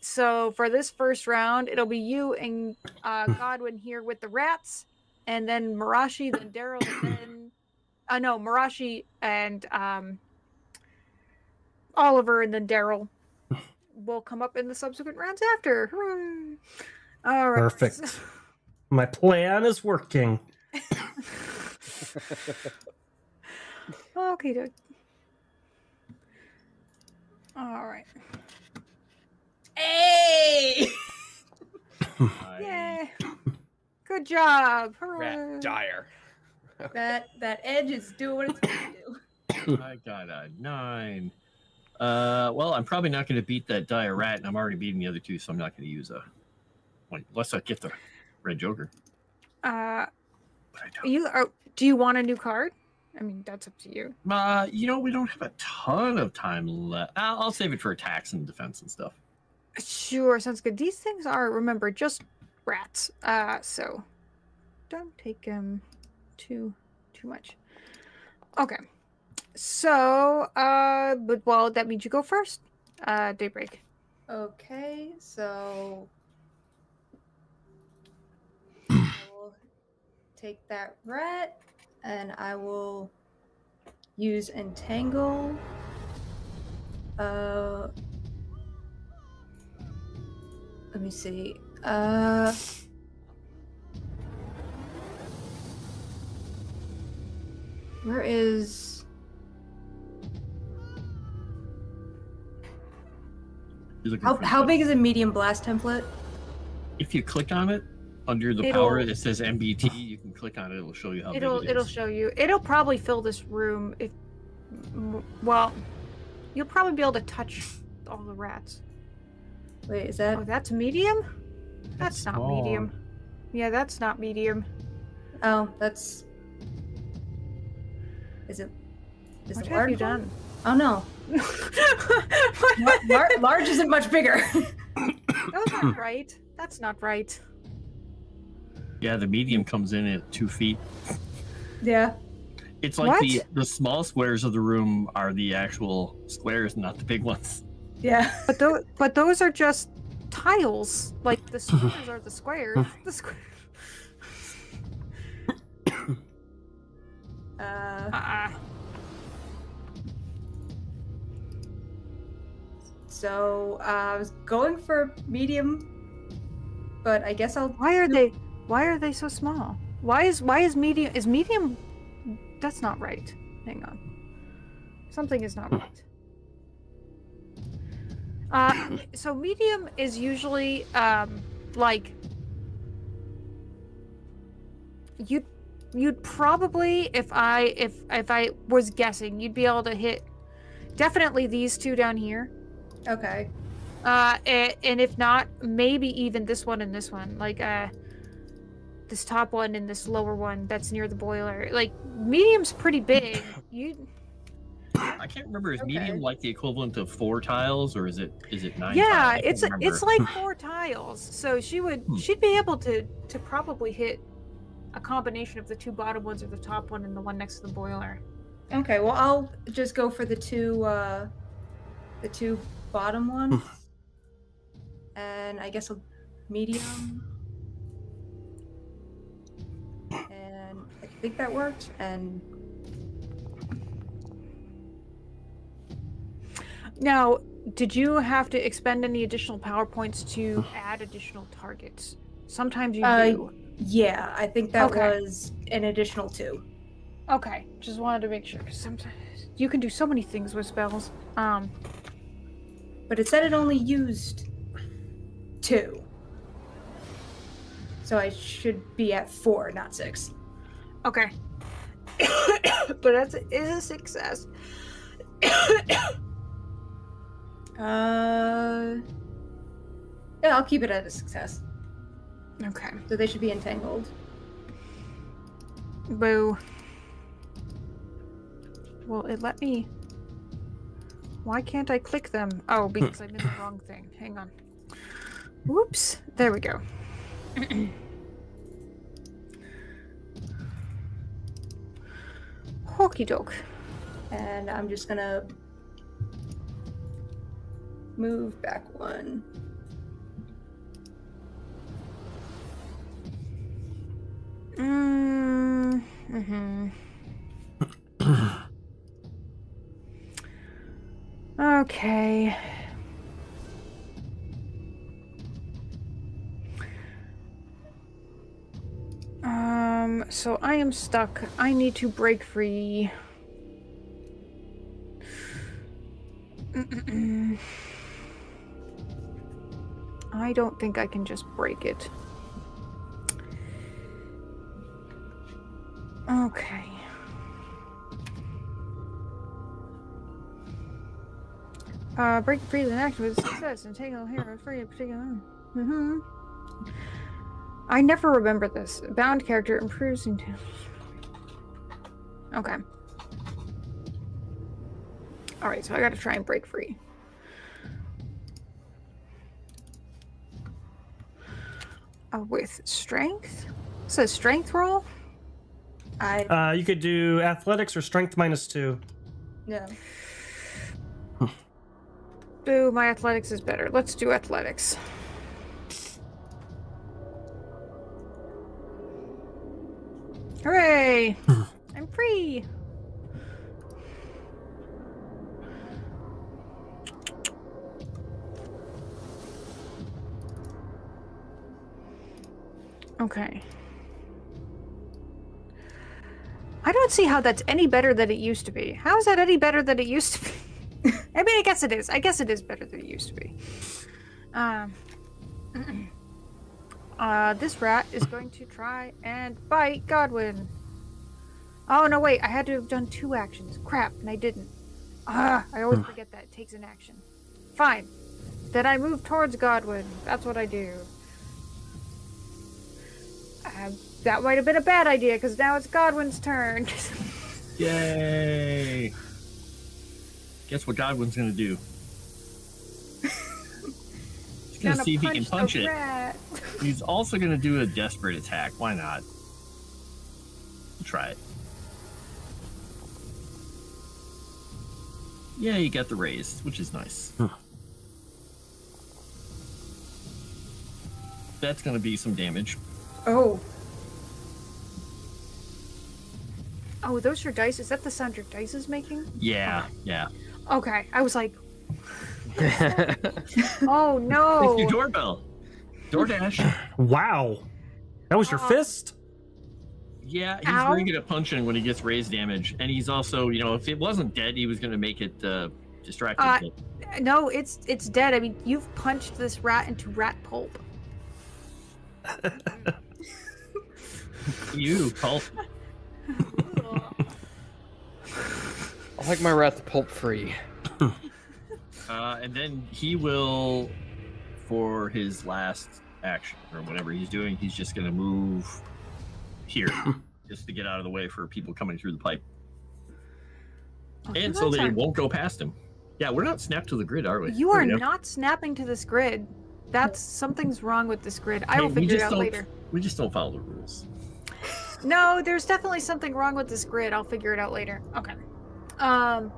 So for this first round, it'll be you and Godwin here with the rats, and then Mirashi, then Daryl, and then Mirashi and Oliver, and then Daryl will come up in the subsequent rounds after. Hooray. All right. Perfect. My plan is working. Okay, dude. All right. Hey! Yay! Good job! Hooray. Rat dire. That edge is doing what it's going to do. I got a 9. Well, I'm probably not going to beat that dire rat, and I'm already beating the other two, so I'm not going to use unless I get the red joker. But I don't. Do you want a new card? I mean, that's up to you. We don't have a ton of time left. I'll save it for attacks and defense and stuff. Sure, sounds good. These things are, remember, just rats. So don't take them too much. Okay. So, but that means you go first. Dae'Breik. Okay, so I will take that rat and I will use entangle. Let me see. Where is... How big is a medium blast template? If you click on it, under the power, it says MBT. You can click on it. It'll show you how big it is. It'll show you. It'll probably fill this room if... Well, you'll probably be able to touch all the rats. Wait, is that... Oh, that's medium? That's not small. medium. Yeah, that's not medium. Oh, that's... Is it What have large you one? done? Oh, no. Large isn't much bigger. That's not right. That's not right. Yeah, the medium comes in at 2 feet. Yeah. It's like What? the small squares of the room are the actual squares, not the big ones. Yeah. But those are just tiles. Like the squares are the squares. The squares. So I was going for medium, but I guess I'll. Why are they so small? Why is medium? Is medium? That's not right. Hang on. Something is not right. So medium is usually like you'd probably, if I was guessing, you'd be able to hit definitely these two down here. Okay. And if not, maybe even this one and this one, like this top one and this lower one that's near the boiler. Like medium's pretty big. You're I can't remember. Is Okay. medium like the equivalent of 4 tiles, or is it 9 Yeah, tiles? I can't it's remember. like 4 tiles. So she'd be able to probably hit a combination of the 2 bottom ones or the top one and the one next to the boiler. Okay, well I'll just go for the two bottom ones. And I guess a medium. And I think that worked. And Now, did you have to expend any additional power points to add additional targets? Sometimes you do. yeah, I think that Okay. was an additional 2. Okay, just wanted to make sure. 'Cause sometimes you can do so many things with spells. But it said it only used 2. So I should be at 4, not 6. Okay. But that is a success. Yeah, I'll keep it at a success. Okay. So they should be entangled. Boo. Well, it let me... Why can't I click them? Oh, because I'm in the wrong thing. Hang on. Whoops. There we go. Hokey doke. And I'm just gonna move back 1. Okay. So I am stuck. I need to break free. I don't think I can just break it. Okay. Break free the action with success and take a hero free a particular. I never remember this. Bound character improves into. Okay. Alright, so I gotta try and break free. With strength? It says strength roll? You could do athletics or strength -2. No. Boo, my athletics is better. Let's do athletics. Hooray! I'm free! Okay. I don't see how that's any better than it used to be. How is that any better than it used to be? I mean, I guess it is. I guess it is better than it used to be. This rat is going to try and bite Godwin. Oh, no, wait. I had to have done 2 actions. Crap, and I didn't. I always forget that. It takes an action. Fine. Then I move towards Godwin. That's what I do. That might have been a bad idea, because now it's Godwin's turn. Yay! Guess what Godwin's gonna do? He's gonna see if he can punch it. Rat. He's also gonna do a desperate attack. Why not? Try it. Yeah, you got the raise, which is nice. That's gonna be some damage. Oh. Oh, those are dice. Is that the sound your dice is making? Yeah, yeah. Okay, I was like, oh no! It's your doorbell. DoorDash. Wow. That was your fist? Yeah, he's Ow. very good at punching when he gets raised damage, and he's also, if it wasn't dead, he was gonna make it distracted. No, it's dead. I mean, you've punched this rat into rat pulp. You pulp. I like my rat pulp free. And then he will, for his last action or whatever he's doing, he's just gonna move here, just to get out of the way for people coming through the pipe. And so they won't go past him. Yeah, we're not snapped to the grid, are we? You are not snapping to this grid. Something's wrong with this grid. I will figure it out later. We just don't follow the rules. No, there's definitely something wrong with this grid. I'll figure it out later. Okay.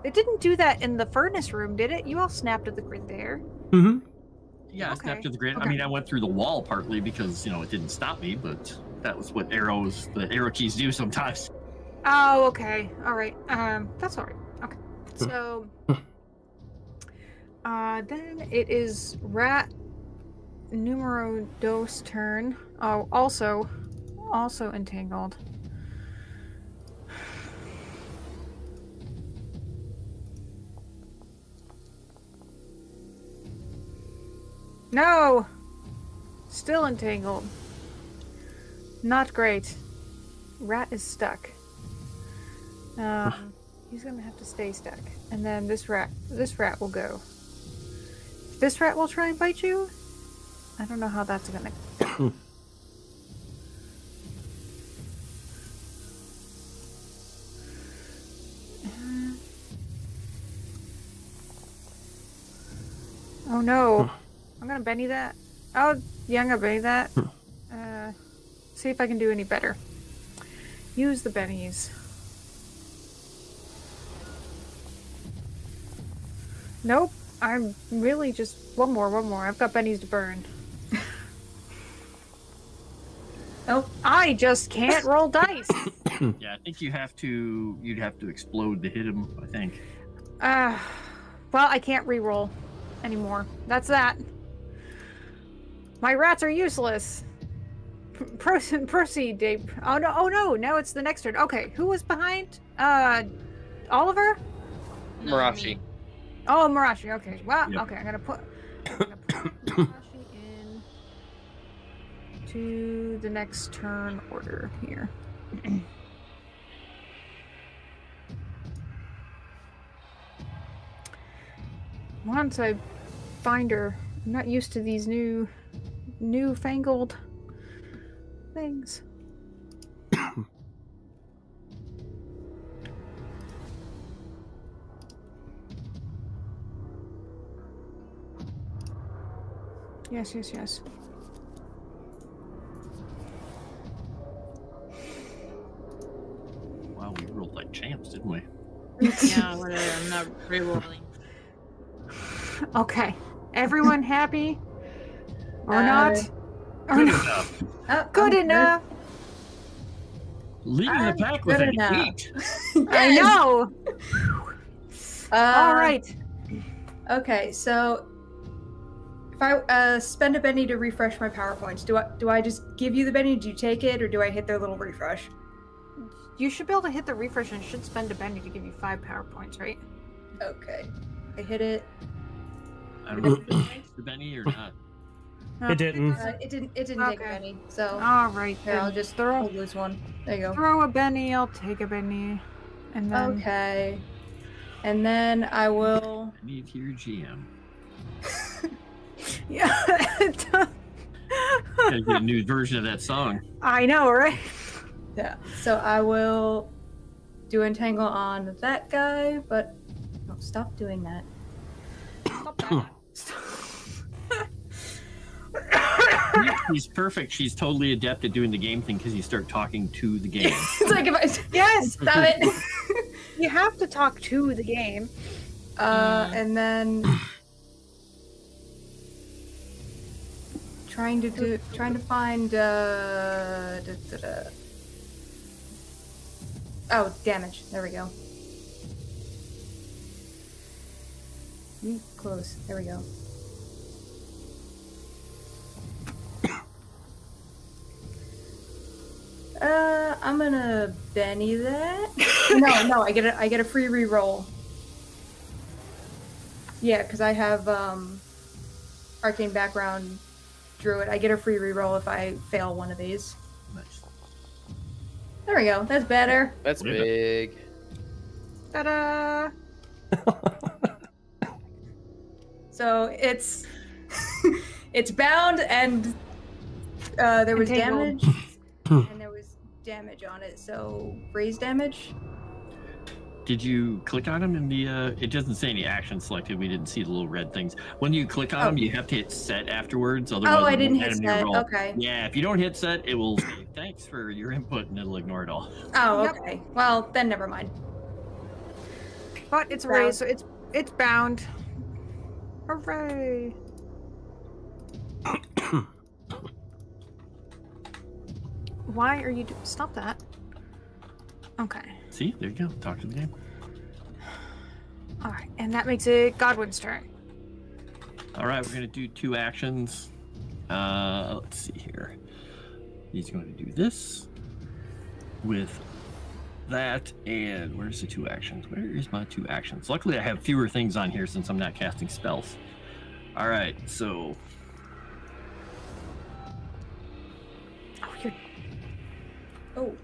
It didn't do that in the furnace room, did it? You all snapped at the grid there. Mm-hmm. Yeah, I snapped to the grid. Okay. I mean, I went through the wall partly because, it didn't stop me, but that was what the arrow keys do sometimes. Oh, okay. All right. That's all right. Okay. So, then it is Rat Numero Dos turn. Oh, also entangled. No! Still entangled. Not great. Rat is stuck. He's gonna have to stay stuck. And then this rat will go. This rat will try and bite you? I don't know how that's gonna go. Oh no. I'm gonna Benny that. Oh, yeah, I'm gonna Benny that. See if I can do any better. Use the Bennies. Nope. I'm really just one more. I've got Bennies to burn. Oh, I just can't roll dice. Yeah, I think you'd have to explode to hit him, I think. Well, I can't re-roll anymore. That's that. My rats are useless. Proceed, Dave. Oh no, now it's the next turn. Okay, who was behind? Oliver? No, Mirashi. me. Oh, Mirashi. Okay. Well, Yep. okay. I'm gonna put Mirashi in to the next turn order here. Once I find her, I'm not used to these newfangled things. Yes. Wow, we rolled like champs, didn't we? Yeah, whatever. I'm not re-rolling. Okay. Everyone happy? Or not? Or Good not? enough. Good enough. Leading the pack with good an enough. 8. I know. All right. Okay, so if I spend a Benny to refresh my PowerPoints, do I just give you the Benny? Do you take it, or do I hit their little refresh? You should be able to hit the refresh and should spend a Benny to give you 5 PowerPoints, right? Okay, I hit it. I don't know if it takes the Benny or not. It didn't. It didn't take a Okay. Benny. So All right. here, then I'll just throw lose one. There you go. a Benny. I'll take a Benny. And then Okay, and then I will. I need your GM. yeah. Gotta get a new version of that song. I know, right? Yeah. So I will do entangle on that guy, but no, stop doing that. Stop that. She's perfect. She's totally adept at doing the game thing because you start talking to the game. It's like if I Yes. stop it. You have to talk to the game. And then trying to find oh, damage. There we go. Close. There we go. I'm gonna Benny that. No, I get a free reroll. Yeah, because I have arcane background druid. I get a free reroll if I fail one of these. Nice. There we go. That's better. That's big. Ta-da! So it's it's bound and there was Entangled. damage and there was damage on it. So raise damage. Did you click on them in the? It doesn't say any action selected. We didn't see the little red things. When you click on them, you have to hit set afterwards. Otherwise, I it didn't won't hit add 'em to your set. roll. Okay. Yeah, if you don't hit set, it will say thanks for your input, and it'll ignore it all. Oh, Yep. okay. Well, then never mind. But it's raised, so it's bound. Hooray! Why are you stop that? Okay. See, there you go. Talk to the game. All right, and that makes it Godwin's turn. All right, we're gonna do 2 actions. Let's see here. He's going to do this with that, and where's the 2 actions? Where is my 2 actions? Luckily, I have fewer things on here since I'm not casting spells. All right, so Oh, you're Oh.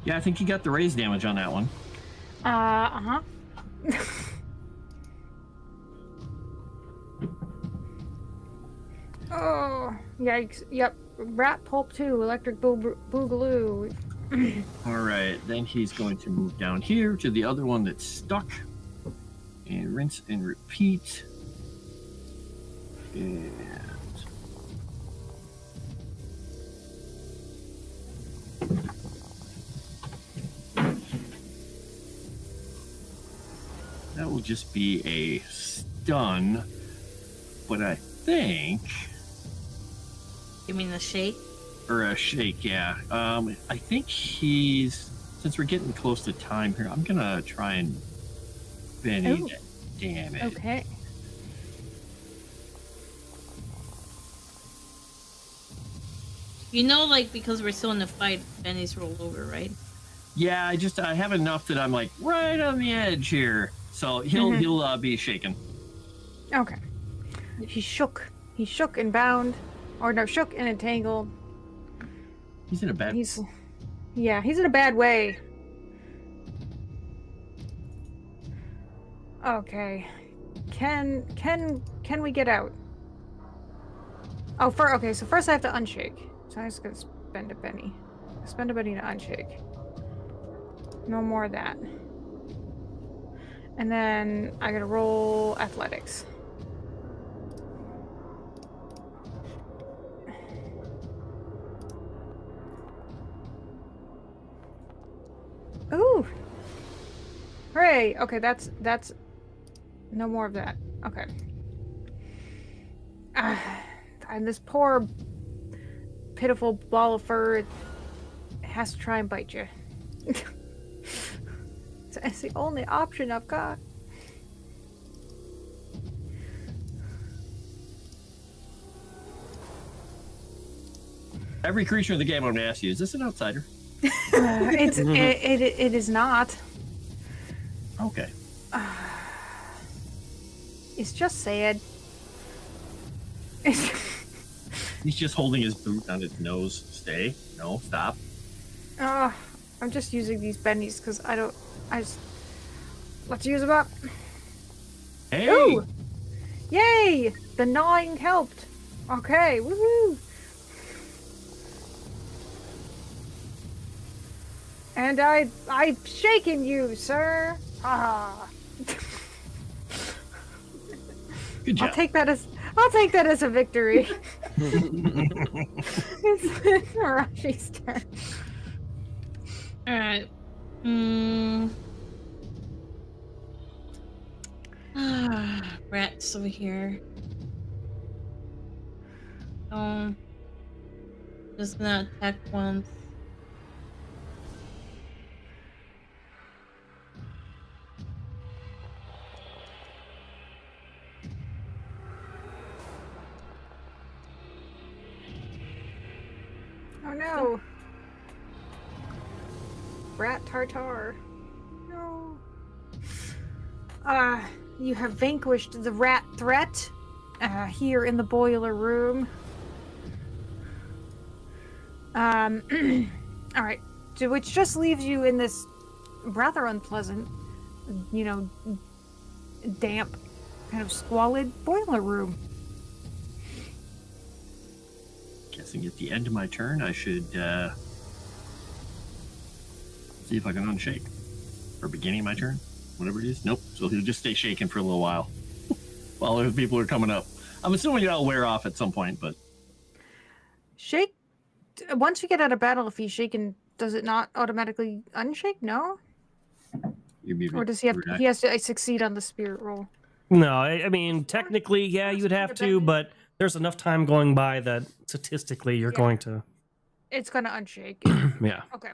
yeah, I think you got the raise damage on that one. uh-huh. Oh, yikes. Yep. Rat pulp 2, electric boogaloo. All right, then he's going to move down here to the other one that's stuck, and rinse and repeat. And that will just be a stun, but I think, You mean the shake? or a shake, yeah. I think he's, since we're getting close to time here, I'm gonna try and Benny Ooh. that damage. Okay. You know, like, because we're still in the fight, Benny's rolled over, right? Yeah, I have enough that I'm like right on the edge here, so he'll be shaken. Okay. He shook. He shook and bound. Or no, shook and entangled. He's in a bad. He's in a bad way. Okay. Can we get out? Oh, okay, so first I have to unshake. So I'm just gonna spend a penny. Spend a penny to unshake. No more of that. And then I gotta roll athletics. Ooh! Hooray! Okay, that's no more of that. Okay. And this poor pitiful ball of fur, it has to try and bite you. It's the only option I've got. Every creature in the game, I'm gonna ask you: is this an outsider? It is not. Okay. It's just sad. He's just holding his boot on his nose. Stay. No. Stop. I'm just using these bennies because let's use them up. Hey. Ooh! Yay! The gnawing helped. Okay, woohoo! And I've shaken you, sir. Ah. Good job. I'll take that as a victory. It's Mirashi's turn. Alright. Rats over here. Just gonna attack once. Oh no. Rat tartar. No. You have vanquished the rat threat here in the boiler room. All right. So which just leaves you in this rather unpleasant, damp, kind of squalid boiler room. Guessing at the end of my turn, I should see if I can unshake. Or beginning my turn? Whatever it is. Nope. So he'll just stay shaking for a little while. While other people are coming up. I'm assuming that'll wear off at some point, but... Shake. Once you get out of battle, if he's shaken, does it not automatically unshake? No? Or does he have to, he has to succeed on the spirit roll? No, I mean, technically, yeah, you would have to, but there's enough time going by that statistically you're going to... It's going to unshake. Yeah. Okay.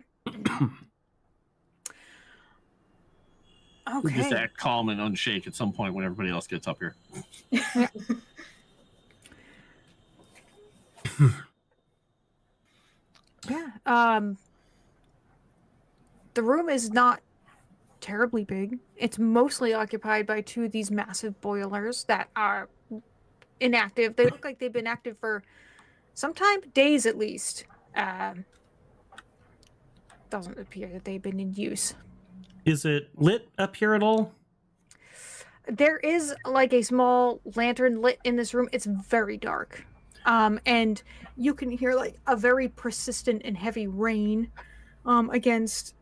We'll just act calm and unshake at some point when everybody else gets up here. Yeah. Yeah. The room is not terribly big. It's mostly occupied by two of these massive boilers that are inactive. They look like they've been active for some time, days at least. Doesn't appear that they've been in use. Is it lit up here at all? There is like a small lantern lit in this room. It's very dark. And you can hear like a very persistent and heavy rain against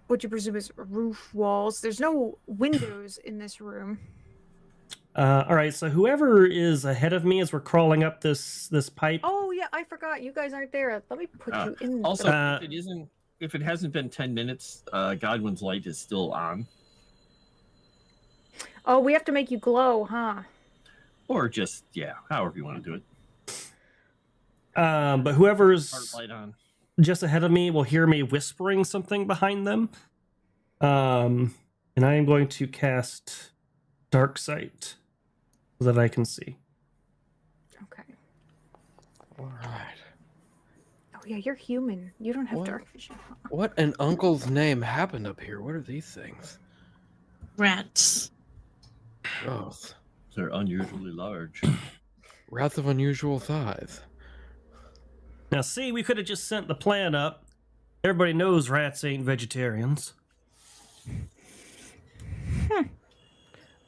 what you presume is roof walls. There's no windows in this room. All right, so whoever is ahead of me as we're crawling up this pipe. Oh yeah, I forgot. You guys aren't there. Let me put you in. Also, if it hasn't been 10 minutes, Godwin's light is still on. Oh, we have to make you glow, huh? Or just, yeah, however you want to do it. But whoever's Heart light on. just ahead of me will hear me whispering something behind them. And I am going to cast Dark Sight so that I can see. Okay. All right. Oh yeah, you're human. You don't have dark vision. Huh? What in uncle's name happened up here? What are these things? Rats. Gross. They're unusually large. Rats of unusual size. Now, see, we could have just sent the plan up. Everybody knows rats ain't vegetarians.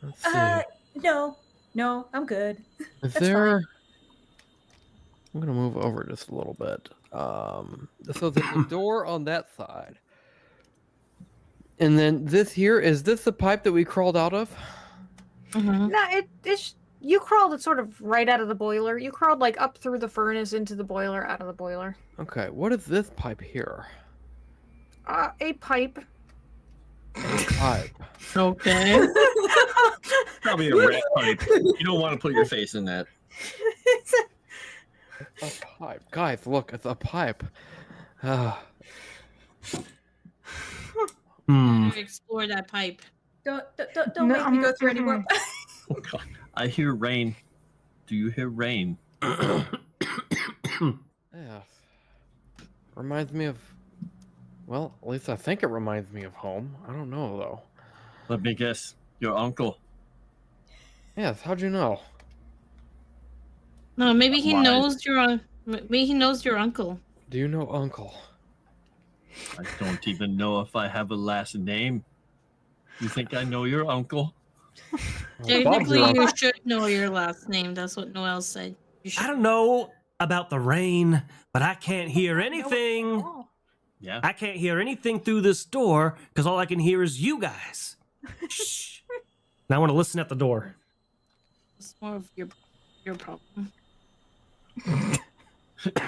Let's see. No, I'm good. Is that's there? fine. I'm gonna move over just a little bit. So there's a door on that side, and then this here is this the pipe that we crawled out of? Mm-hmm. No, it's you crawled sort of right out of the boiler. You crawled like up through the furnace into the boiler, out of the boiler. Okay, what is this pipe here? A pipe. Pipe. Okay. Probably a rat pipe. You don't want to put your face in that. A pipe, guys. Look, it's a pipe. Explore that pipe. Don't make me go through anymore. Oh, God. I hear rain. Do you hear rain? Yeah. Reminds me of. Well, at least I think it reminds me of home. I don't know though. Let me guess. Your uncle. Yes. How'd you know? No, maybe he Why? knows maybe he knows your uncle. Do you know Uncle? I don't even know if I have a last name. You think I know your uncle? Technically, you should know your last name. That's what Noel said. You should. I don't know about the rain, but I can't hear anything. Yeah. I can't hear anything through this door because all I can hear is you guys. Shh. Now I want to listen at the door. It's more of your problem.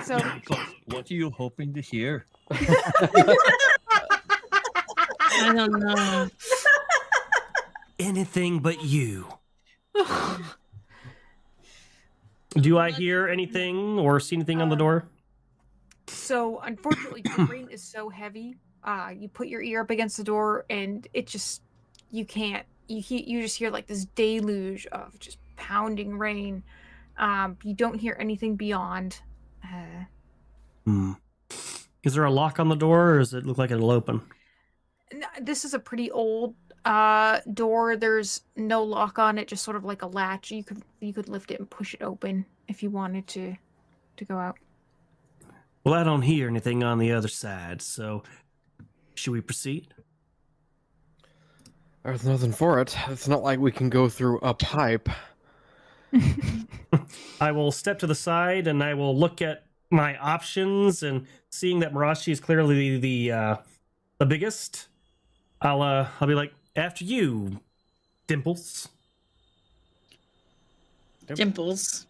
So What are you hoping to hear? I don't know. Anything but you. Do I hear anything or see anything on the door? So unfortunately, the rain is so heavy. You put your ear up against the door, and it just you can't. You just hear like this deluge of just pounding rain. You don't hear anything beyond. Is there a lock on the door, or does it look like it'll open? This is a pretty old door. There's no lock on it, just sort of like a latch. You could lift it and push it open if you wanted to go out. Well, I don't hear anything on the other side, so should we proceed? There's nothing for it. It's not like we can go through a pipe. I will step to the side and I will look at my options, and seeing that Mirashi is clearly the biggest, I'll be like, after you, Dimples. Dimples.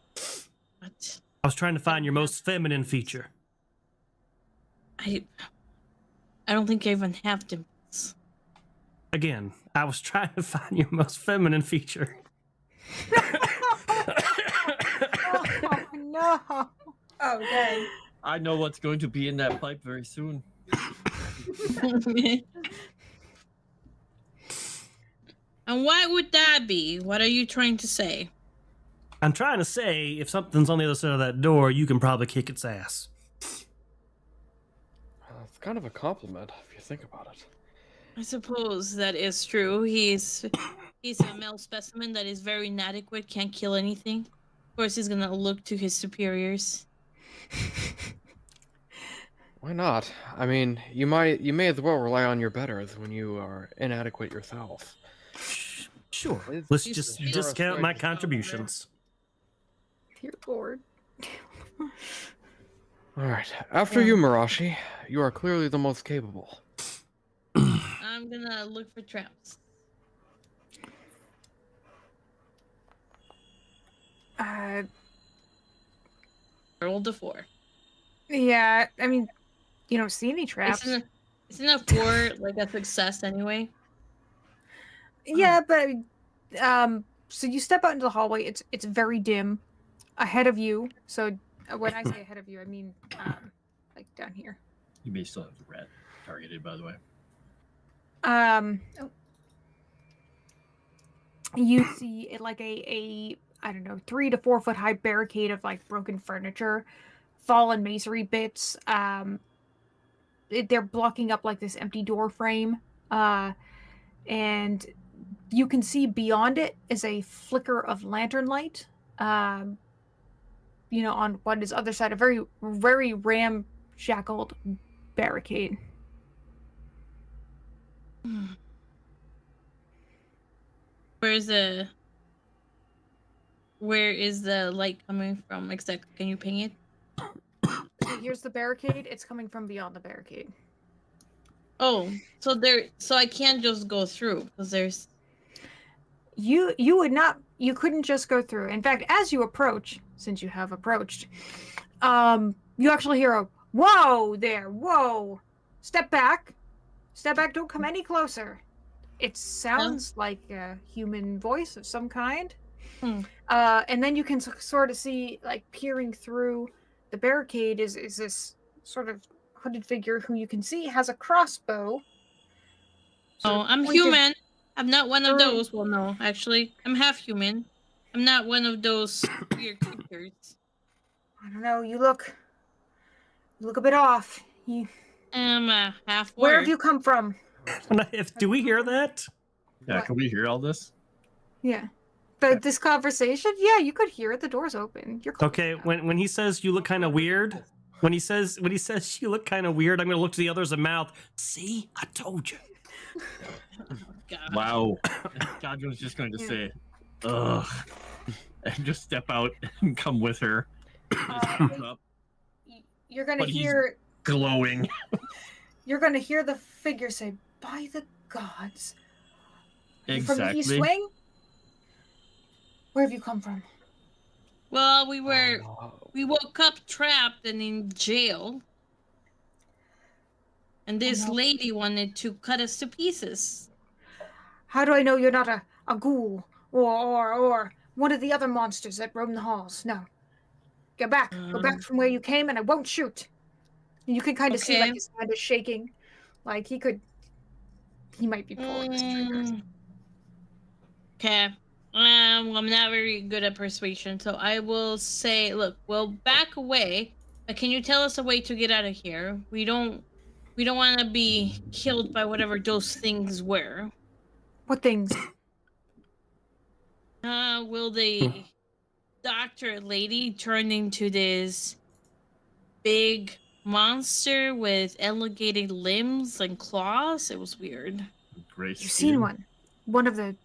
What? I was trying to find your most feminine feature. I don't think I even have dimples. Again, I was trying to find your most feminine feature. Oh no. Oh, dang. I know what's going to be in that pipe very soon. And what would that be? What are you trying to say? I'm trying to say, if something's on the other side of that door, you can probably kick its ass. It's kind of a compliment if you think about it. I suppose that is true. He's a male specimen that is very inadequate, can't kill anything. Of course, he's gonna look to his superiors. Why not? I mean, you may as well rely on your betters when you are inadequate yourself. Sure. It's Let's decent. just discount my contributions. Dear Lord. All right. After you, Mirashi. You are clearly the most capable. I'm gonna look for traps. Rolled a 4. Yeah, I mean, you don't see any traps. Isn't a 4 like a success anyway? Yeah, but so you step out into the hallway. It's very dim ahead of you. So when I say ahead of you, I mean like down here. You may still have the rat targeted, by the way. You see it like a I don't know, 3 to 4 foot high barricade of like broken furniture, fallen masonry bits. They're blocking up like this empty door frame, and you can see beyond it is a flicker of lantern light. On what is other side, a very, very ramshackled barricade. Where is the light coming from exactly? Can you ping it? So here's the barricade. It's coming from beyond the barricade. Oh, so I can't just go through because there's. You couldn't just go through. In fact, as you approach, since you have approached, you actually hear a whoa there, whoa. Step back, don't come any closer. It sounds like a human voice of some kind. And then you can sort of see, like, peering through the barricade is this sort of hooded figure who you can see has a crossbow. Oh, I'm human. I'm not one of those. Well, no, actually, I'm half human. I'm not one of those weird creatures. I don't know. You look a bit off. I'm half. Where have you come from? Do we hear that? Yeah, What? can we hear all this? Yeah. But this conversation, yeah, you could hear it. The door's open. You're close Okay, enough. when he says you look kind of weird, when he says you look kind of weird, I'm gonna look to the others and mouth. See, I told you. God. Wow. Godwin's just going to say, ugh, and just step out and come with her. You're gonna But he's hear glowing. You're gonna hear the figure say, "By the gods." You from the East Exactly. Wing? Where have you come from? Well, we woke up trapped and in jail. And this lady wanted to cut us to pieces. How do I know you're not a ghoul or one of the other monsters that roam the halls? No. Go back from where you came and I won't shoot. And you can kind of see like his hand is shaking. Like he might be pulling his triggers. Okay. Well, I'm not very good at persuasion, so I will say, look, we'll back away, but can you tell us a way to get out of here? We don't want to be killed by whatever those things were. What things? Will the doctor lady turn into this big monster with elongated limbs and claws? It was weird. Great. You've seen one. One of the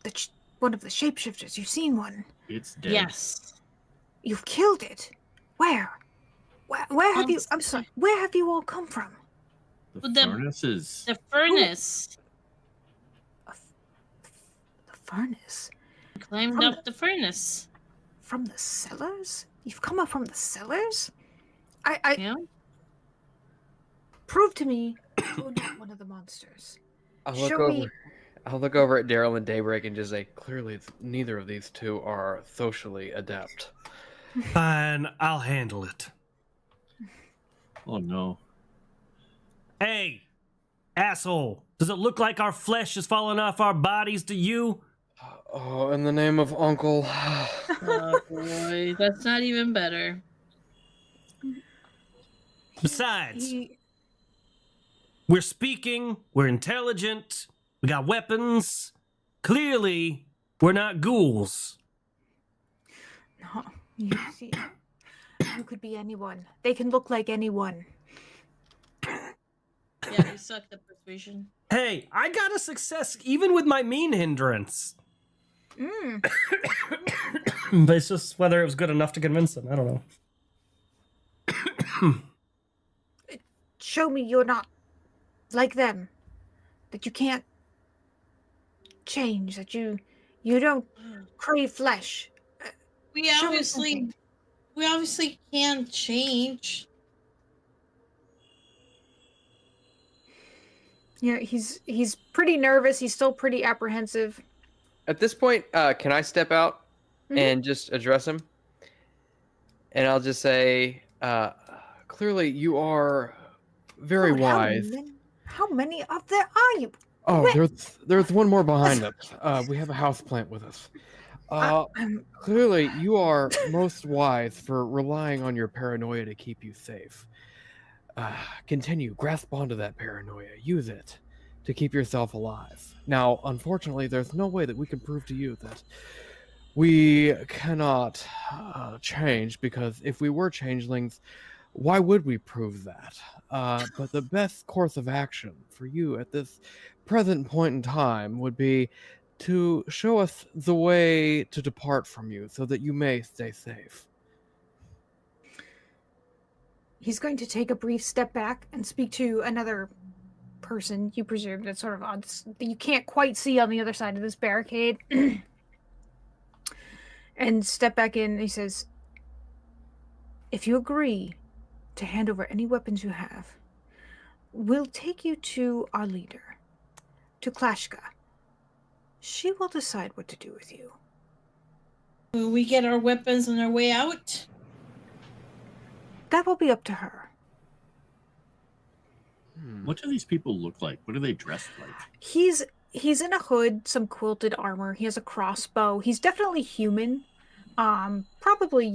shapeshifters. You've seen one. It's dead. Yes. You've killed it. Where have you? I'm sorry. Where have you all come from? The furnaces. The furnace. furnace. Climbed up the furnace. From the cellars? You've come up from the cellars? Yeah. Prove to me you're not one of the monsters. I'll look over at Daryl and Daybreak and just say, clearly neither of these two are socially adept. Fine, I'll handle it. Oh no. Hey, asshole, does it look like our flesh is falling off our bodies to you? Oh, in the name of Uncle. Oh boy, that's not even better. Besides, we're speaking, we're intelligent, we got weapons. Clearly, we're not ghouls. No, you see, you could be anyone. They can look like anyone. Yeah, you sucked at persuasion. Hey, I got a success even with my mean hindrance. But it's just whether it was good enough to convince them. I don't know. Show me you're not like them. That you can't change. That you don't crave flesh. We obviously can't change. Yeah, he's pretty nervous. He's still pretty apprehensive. At this point, can I step out and just address him? And I'll just say, clearly you are very wise. How many of there are you? Oh, there's one more behind us. We have a houseplant with us. Clearly you are most wise for relying on your paranoia to keep you safe. Continue, grasp onto that paranoia, use it to keep yourself alive. Now, unfortunately, there's no way that we can prove to you that we cannot change, because if we were changelings, why would we prove that? But the best course of action for you at this present point in time would be to show us the way to depart from you so that you may stay safe. He's going to take a brief step back and speak to another person, you presume, that's sort of on that you can't quite see on the other side of this barricade. And step back in, and he says, if you agree to hand over any weapons you have, we'll take you to our leader, to Klashka. She will decide what to do with you. Will we get our weapons on our way out? That will be up to her. What do these people look like? What are they dressed like? He's in a hood, some quilted armor. He has a crossbow. He's definitely human. Probably,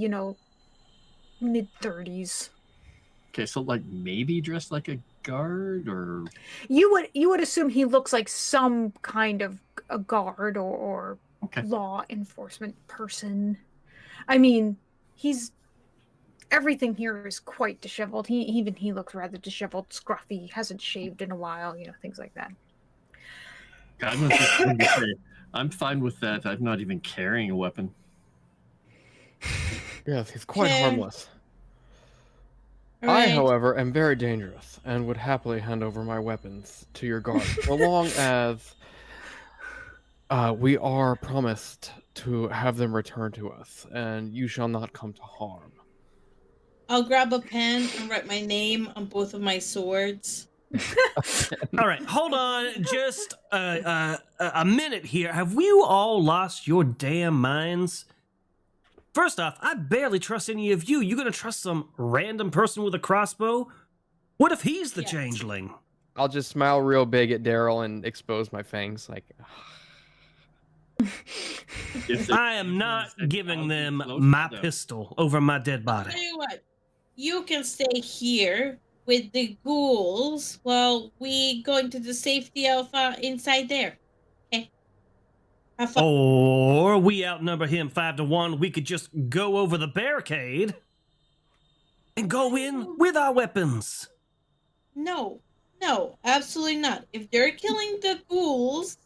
mid-30s. Okay, so like maybe dressed like a guard, or You would assume he looks like some kind of a guard or okay. law enforcement person. I mean, everything here is quite disheveled. He looks rather disheveled, scruffy, hasn't shaved in a while, things like that. Godwin's just going to say, I'm fine with that. I'm not even carrying a weapon. Yes, he's quite harmless. Right. I, however, am very dangerous and would happily hand over my weapons to your guard, so long as we are promised to have them returned to us, and you shall not come to harm. I'll grab a pen and write my name on both of my swords. All right, hold on just a minute here. Have you all lost your damn minds? First off, I barely trust any of you. You gonna trust some random person with a crossbow? What if he's the changeling? I'll just smile real big at Daryl and expose my fangs, like... I am not giving them my pistol over my dead body. I'll tell you what, you can stay here with the ghouls while we go into the safety of inside there. Okay. Have fun. Or we outnumber him 5-1. We could just go over the barricade and go in with our weapons. No, absolutely not. If they're killing the ghouls,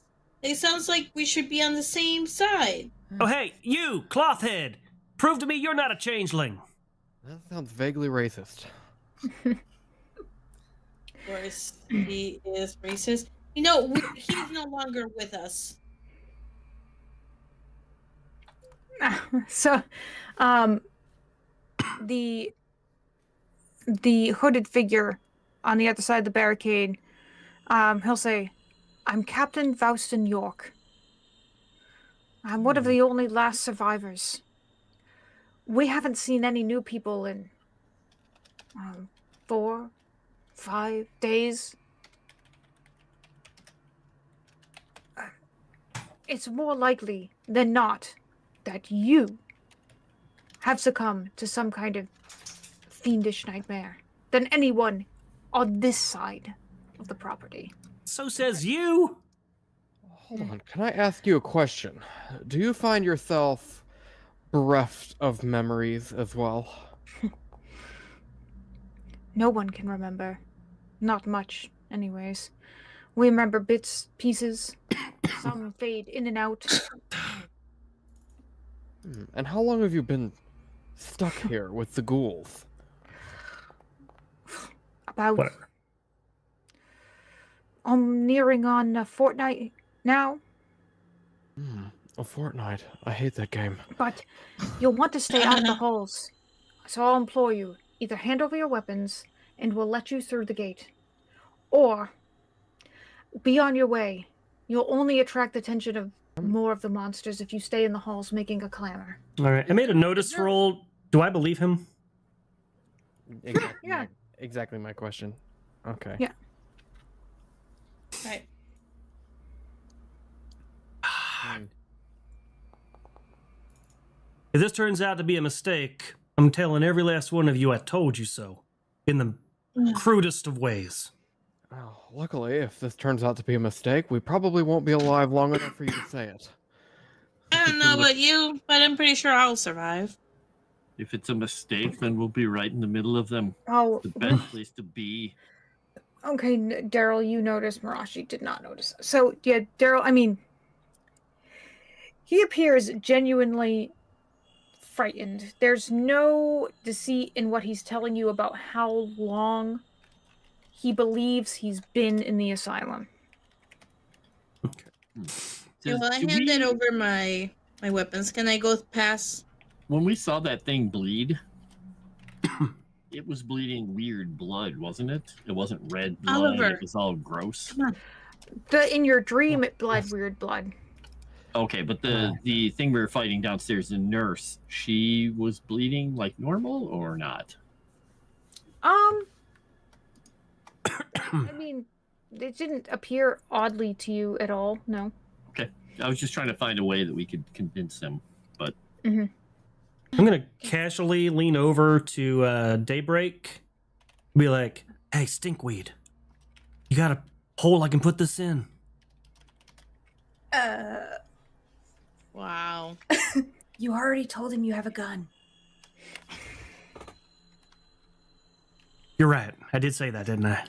it sounds like we should be on the same side. Oh, hey, you, Clothhead. Prove to me you're not a changeling. That sounds vaguely racist. Of course, he is racist. He's no longer with us. So, the hooded figure on the other side of the barricade, he'll say, "I'm Captain Faustin York. I'm one of the only last survivors. We haven't seen any new people in 4, 5 days. It's more likely than not that you have succumbed to some kind of fiendish nightmare than anyone on this side of the property." So says you. Hold on, can I ask you a question? Do you find yourself bereft of memories as well? No one can remember. Not much, anyways. We remember bits, pieces. Some fade in and out. And how long have you been stuck here with the ghouls? About Whatever. I'm nearing on a fortnight now, A fortnight. I hate that game. but you'll want to stay out of the halls. So I'll implore you, either hand over your weapons and we'll let you through the gate, or be on your way. You'll only attract the attention of more of the monsters if you stay in the halls making a clamor. All right. I made a notice roll. Do I believe him? Exactly, Yeah. exactly my question. Okay. Yeah. Right. If this turns out to be a mistake, I'm telling every last one of you I told you so. In the crudest of ways. Oh, luckily, if this turns out to be a mistake, we probably won't be alive long enough for you to say it. I don't know about you, but I'm pretty sure I'll survive. If it's a mistake, then we'll be right in the middle of them. Oh, The best place to be. okay, Daryl, you noticed. Mirashi did not notice. So, yeah, Daryl, I mean, he appears genuinely frightened. There's no deceit in what he's telling you about how long he believes he's been in the asylum. Yeah, well, I handed over my weapons. Can I go past? When we saw that thing bleed, it was bleeding weird blood, wasn't it? It wasn't red blood. Oliver. It was all gross. In your dream, it bled weird blood. Okay, but the thing we were fighting downstairs, the nurse, she was bleeding like normal or not? I mean, it didn't appear oddly to you at all, no. Okay. I was just trying to find a way that we could convince them, but I'm going to casually lean over to Dae'Breik. Be like, hey, Stinkweed. You got a hole I can put this in? Wow. You already told him you have a gun. You're right. I did say that, didn't I?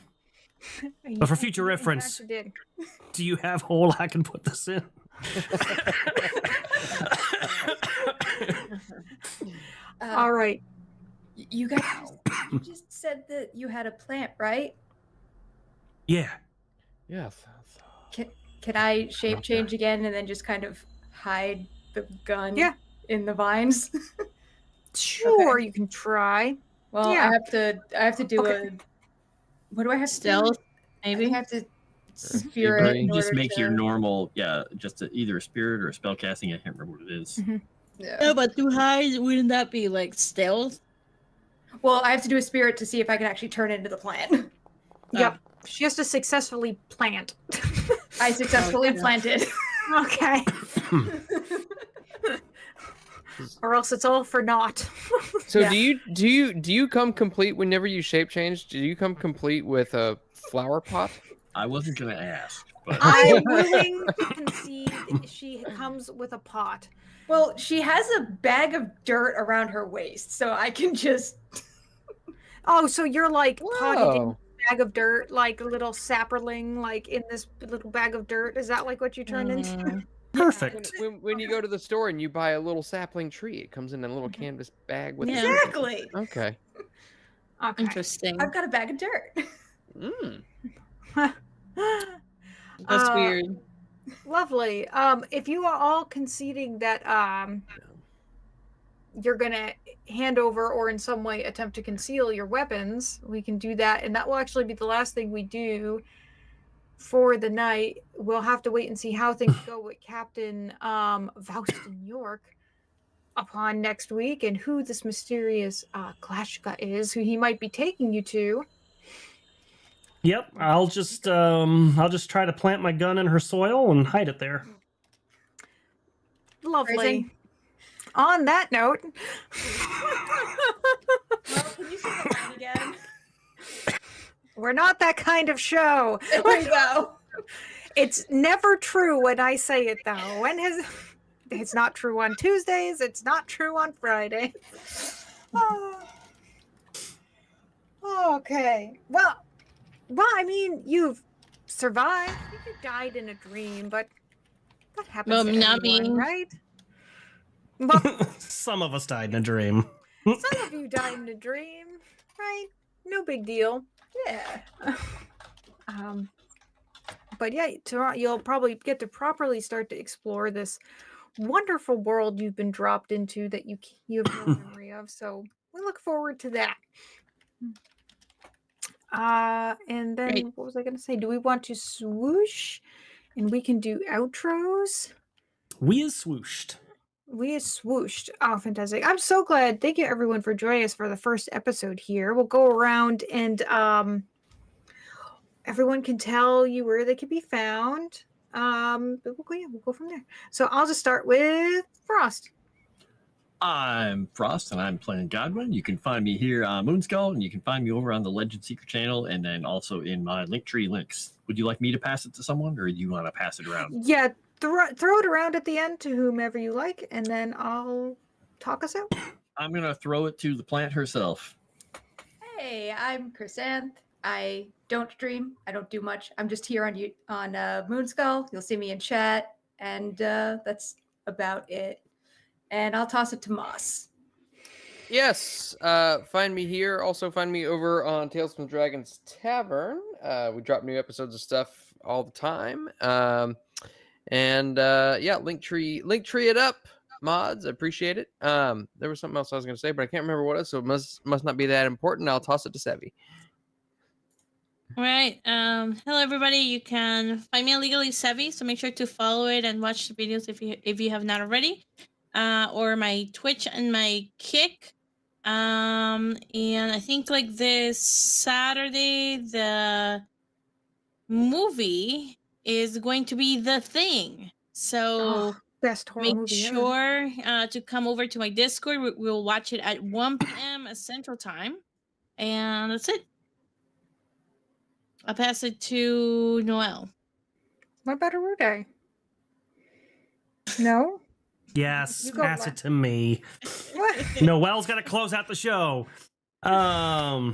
But for future reference, Did. do you have hole I can put this in? All right. You guys you just said that you had a plant, right? Yeah. Yes. Can I shape change again and then just kind of hide the gun Yeah. in the vines? Sure, you can try. Well, Yeah. I have to do Okay. what do I have to Stealth, do? maybe? I have to you spirit. in just order make your to- normal, just either a spirit or a spell casting. I can't remember what it is. Yeah. No, but to hide, wouldn't that be like stealth? Well, I have to do a spirit to see if I can actually turn it into the plant. Yep. She has to successfully plant. I successfully Okay. planted. Okay. Or else it's all for naught. So Yeah. do you come complete whenever you shape change? Do you come complete with a flower pot? I wasn't going to ask, but I'm willing to concede she comes with a pot. Well, she has a bag of dirt around her waist, so I can just. Oh, so you're like potted in Whoa. a bag of dirt, like a little sapperling, like in this little bag of dirt. Is that like what you turned into? Perfect. When you go to the store and you buy a little sapling tree, it comes in a little canvas bag with. Yeah. Exactly. Okay. Okay. Interesting. I've got a bag of dirt. Mm. That's Uh, weird. Lovely. If you are all conceding that you're going to hand over or in some way attempt to conceal your weapons, we can do that. And that will actually be the last thing we do for the night. We'll have to wait and see how things go with Captain Faustin York upon next week and who this mysterious Klashka is, who he might be taking you to. Yep, I'll just try to plant my gun in her soil and hide it there. Lovely. Phrasing. On that note, Well, can you say the line again? we're not that kind of show. There you go. It's never true when I say it, though. It's not true on Tuesdays. It's not true on Friday. Okay. Well, I mean, you've survived. I think you died in a dream, but that happens Well, to not everyone, being- right? Well, Some of us died in a dream. some of you died in a dream, right? No big deal. Yeah. But yeah, you'll probably get to properly start to explore this wonderful world you've been dropped into that you have no memory of. So we look forward to that. And then Great. what was I going to say? Do we want to swoosh, and we can do outros? We is swooshed. We swooshed. Oh, fantastic. I'm so glad. Thank you everyone for joining us for the first episode here. We'll go around and everyone can tell you where they can be found. But we'll go from there. So I'll just start with Frost. I'm Frost, and I'm playing Godwin. You can find me here on Moonskull, and you can find me over on the Legend Seeker channel, and then also in my Linktree links. Would you like me to pass it to someone, or do you want to pass it around? Yeah, throw it around at the end to whomever you like, and then I'll talk us out. I'm going to throw it to the plant herself. Hey, I'm Chrysanth. I don't stream. I don't do much. I'm just here on Moonskull. You'll see me in chat, and that's about it. And I'll toss it to Moss. Yes, find me here. Also find me over on Tales from the Dragon's Tavern. We drop new episodes of stuff all the time. Yeah, Linktree it up, mods. I appreciate it. There was something else I was going to say, but I can't remember what it was, so it must not be that important. I'll toss it to Savvy. All right. Hello, everybody. You can find me on Legally Savvy, so make sure to follow it and watch the videos if you have not already. Or my Twitch and my Kick. And I think like this Saturday, the movie is going to be The Thing. So Best horror make movie ever. sure to come over to my Discord. We'll watch it at 1 p.m. Central Time. And that's it. I'll pass it to Noelle. What about Arude? No? Yes, You go pass last. it to me. What? Noelle's got to close out the show. But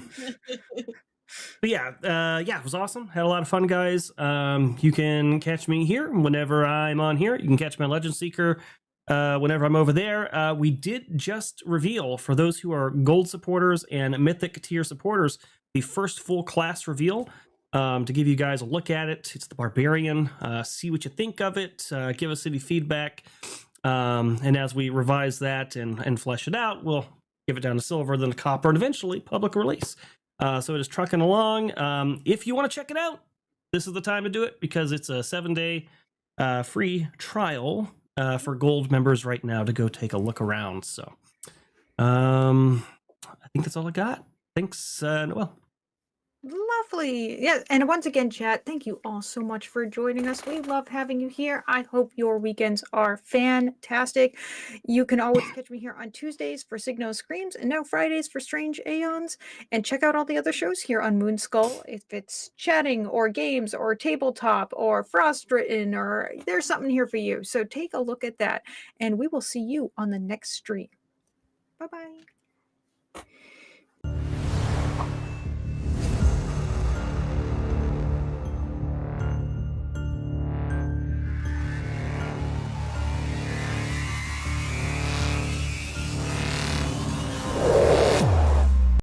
yeah, it was awesome. Had a lot of fun, guys. You can catch me here whenever I'm on here. You can catch my Legend Seeker whenever I'm over there. We did just reveal, for those who are gold supporters and mythic tier supporters, the first full class reveal. To give you guys a look at it. It's the Barbarian. See what you think of it. Give us any feedback. And as we revise that and flesh it out, we'll give it down to silver, then to copper, and eventually public release. So it is trucking along. If you want to check it out, this is the time to do it, because it's a 7-day free trial for gold members right now to go take a look around. So I think that's all I got. Thanks, Noelle. Lovely. Yeah, and once again, chat, thank you all so much for joining us. We love having you here. I hope your weekends are fantastic. You can always catch me here on Tuesdays for Signo Screams, and now Fridays for Strange Aeons. And check out all the other shows here on Moonskull. If it's chatting or games or tabletop or Frostwritten, or there's something here for you. So take a look at that, and we will see you on the next stream. Bye-bye.